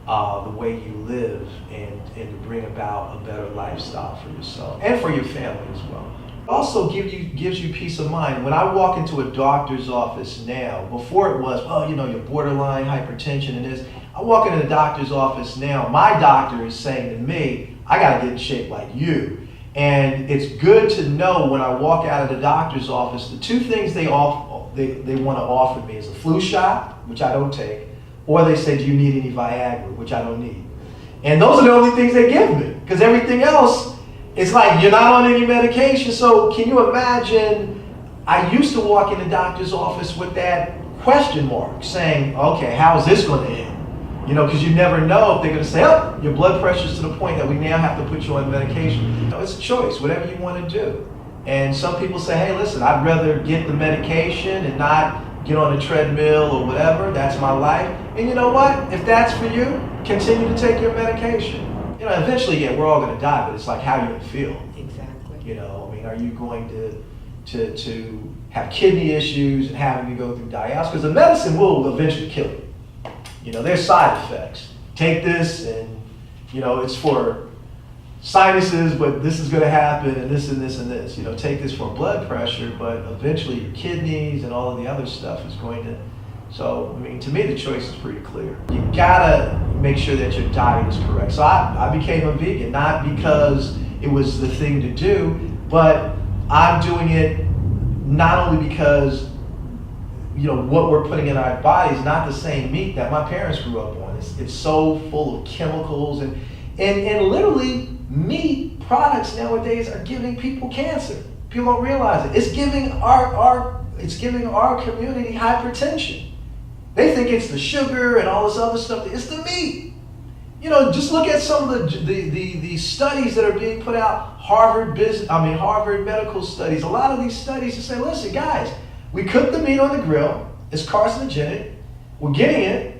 the way you live and to bring about a better lifestyle for yourself and for your family as well. Also gives you peace of mind. When I walk into a doctor's office now, before it was, you're borderline hypertension and this, I walk into the doctor's office now, my doctor is saying to me, I gotta get in shape like you. And it's good to know when I walk out of the doctor's office, the two things they want to offer me is a flu shot, which I don't take, or they say, do you need any Viagra, which I don't need. And those are the only things they give me, because everything else, it's like you're not on any medication. So can you imagine, I used to walk in the doctor's office with that question mark saying, okay, how is this going to end? Because you never know if they're going to say, oh, your blood pressure's to the point that we now have to put you on medication. It's a choice, whatever you want to do. And some people say, hey, listen, I'd rather get the medication and not get on a treadmill or whatever. That's my life. And you know what? If that's for you, continue to take your medication. Eventually, we're all going to die, but it's like how you feel. Exactly. Are you going to have kidney issues and having to go through dialysis? Because the medicine will eventually kill you. There's side effects. Take this and, it's for sinuses, but this is going to happen and this and this and this. Take this for blood pressure, but eventually your kidneys and all of the other stuff is going to. So, to me, the choice is pretty clear. You gotta make sure that your diet is correct. So I became a vegan, not because it was the thing to do, but I'm doing it not only because, what we're putting in our bodies is not the same meat that my parents grew up on. It's so full of chemicals and literally meat products nowadays are giving people cancer. People don't realize it. It's giving our community hypertension. They think it's the sugar and all this other stuff. It's the meat. Just look at some of the studies that are being put out. Harvard medical studies. A lot of these studies that say, listen, guys, we cook the meat on the grill. It's carcinogenic. We're getting it.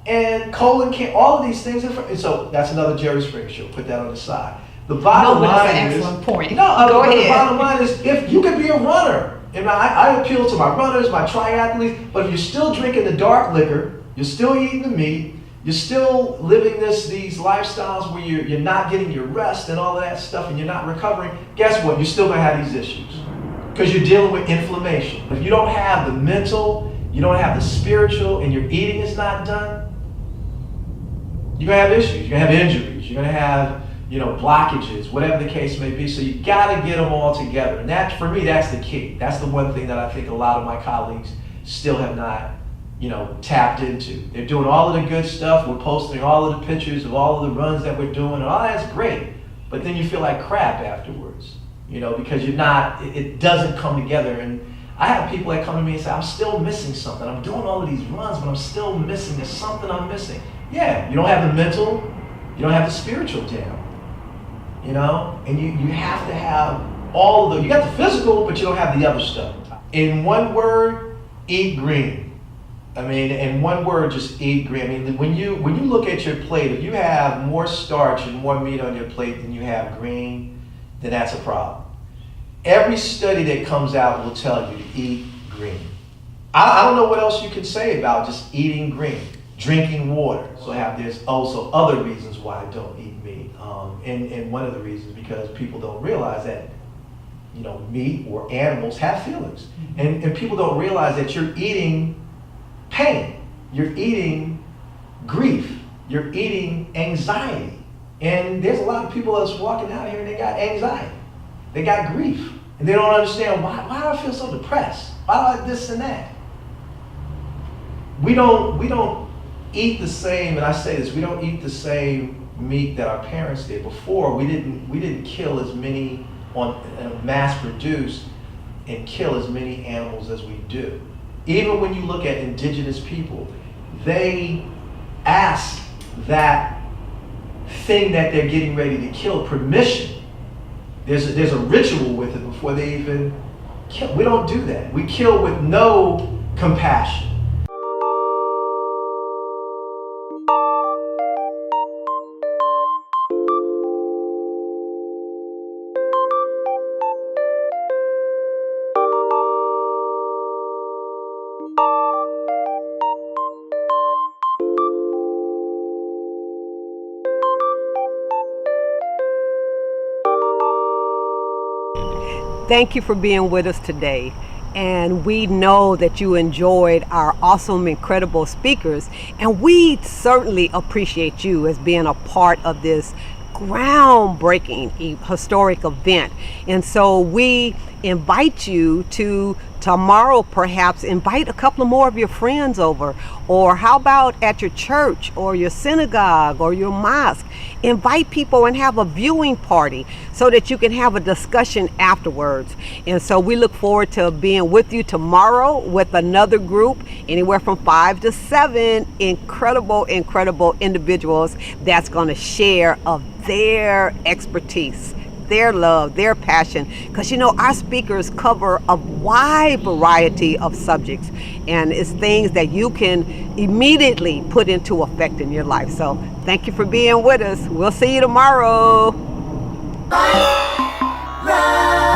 And colon cancer, all of these things. And so that's another Jerry Springer show. Put that on the side. The bottom line that's an is, excellent point. Go ahead. The bottom line is, if you could be a runner, and I appeal to my runners, my triathletes, but if you're still drinking the dark liquor, you're still eating the meat, you're still living these lifestyles where you're not getting your rest and all of that stuff, and you're not recovering, guess what? You're still going to have these issues because you're dealing with inflammation. If you don't have the mental, you don't have the spiritual, and your eating is not done, you're going to have issues. You're going to have injuries. You're going to have blockages, whatever the case may be. So you got to get them all together. And that, for me, that's the key. That's the one thing that I think a lot of my colleagues still have not, tapped into. They're doing all of the good stuff. We're posting all of the pictures of all of the runs that we're doing. And all that's great. But then you feel like crap afterwards, because it doesn't come together. And I have people that come to me and say, I'm still missing something. I'm doing all of these runs, but I'm still missing. There's something I'm missing. Yeah, you don't have the mental, you don't have the spiritual down. And you have to have all of you got the physical, but you don't have the other stuff. In one word, eat green. In one word, just eat green. When you look at your plate, if you have more starch and more meat on your plate than you have green, then that's a problem. Every study that comes out will tell you to eat green. I don't know what else you can say about just eating green. Drinking water. So there's also other reasons why I don't eat meat. And one of the reasons because people don't realize that meat or animals have feelings. And people don't realize that you're eating pain. You're eating grief. You're eating anxiety. And there's a lot of people that's walking out here and they got anxiety. They got grief. And they don't understand why do I feel so depressed? Why do I this and that? We don't eat the same, and I say this, we don't eat the same meat that our parents did. Before, we didn't kill as many mass produced and kill as many animals as we do. Even when you look at indigenous people, they ask that thing that they're getting ready to kill permission. There's a ritual with it before they even kill. We don't do that. We kill with no compassion. Thank you for being with us today. And we know that you enjoyed our awesome, incredible speakers. And we certainly appreciate you as being a part of this groundbreaking historic event. And so we invite you to tomorrow perhaps invite a couple more of your friends over, or how about at your church or your synagogue or your mosque, invite people and have a viewing party so that you can have a discussion afterwards. And so we look forward to being with you tomorrow with another group, anywhere from 5 to 7 incredible individuals that's going to share of their expertise, their love, their passion, because our speakers cover a wide variety of subjects, and it's things that you can immediately put into effect in your life. So thank you for being with us. We'll see you tomorrow. Rise.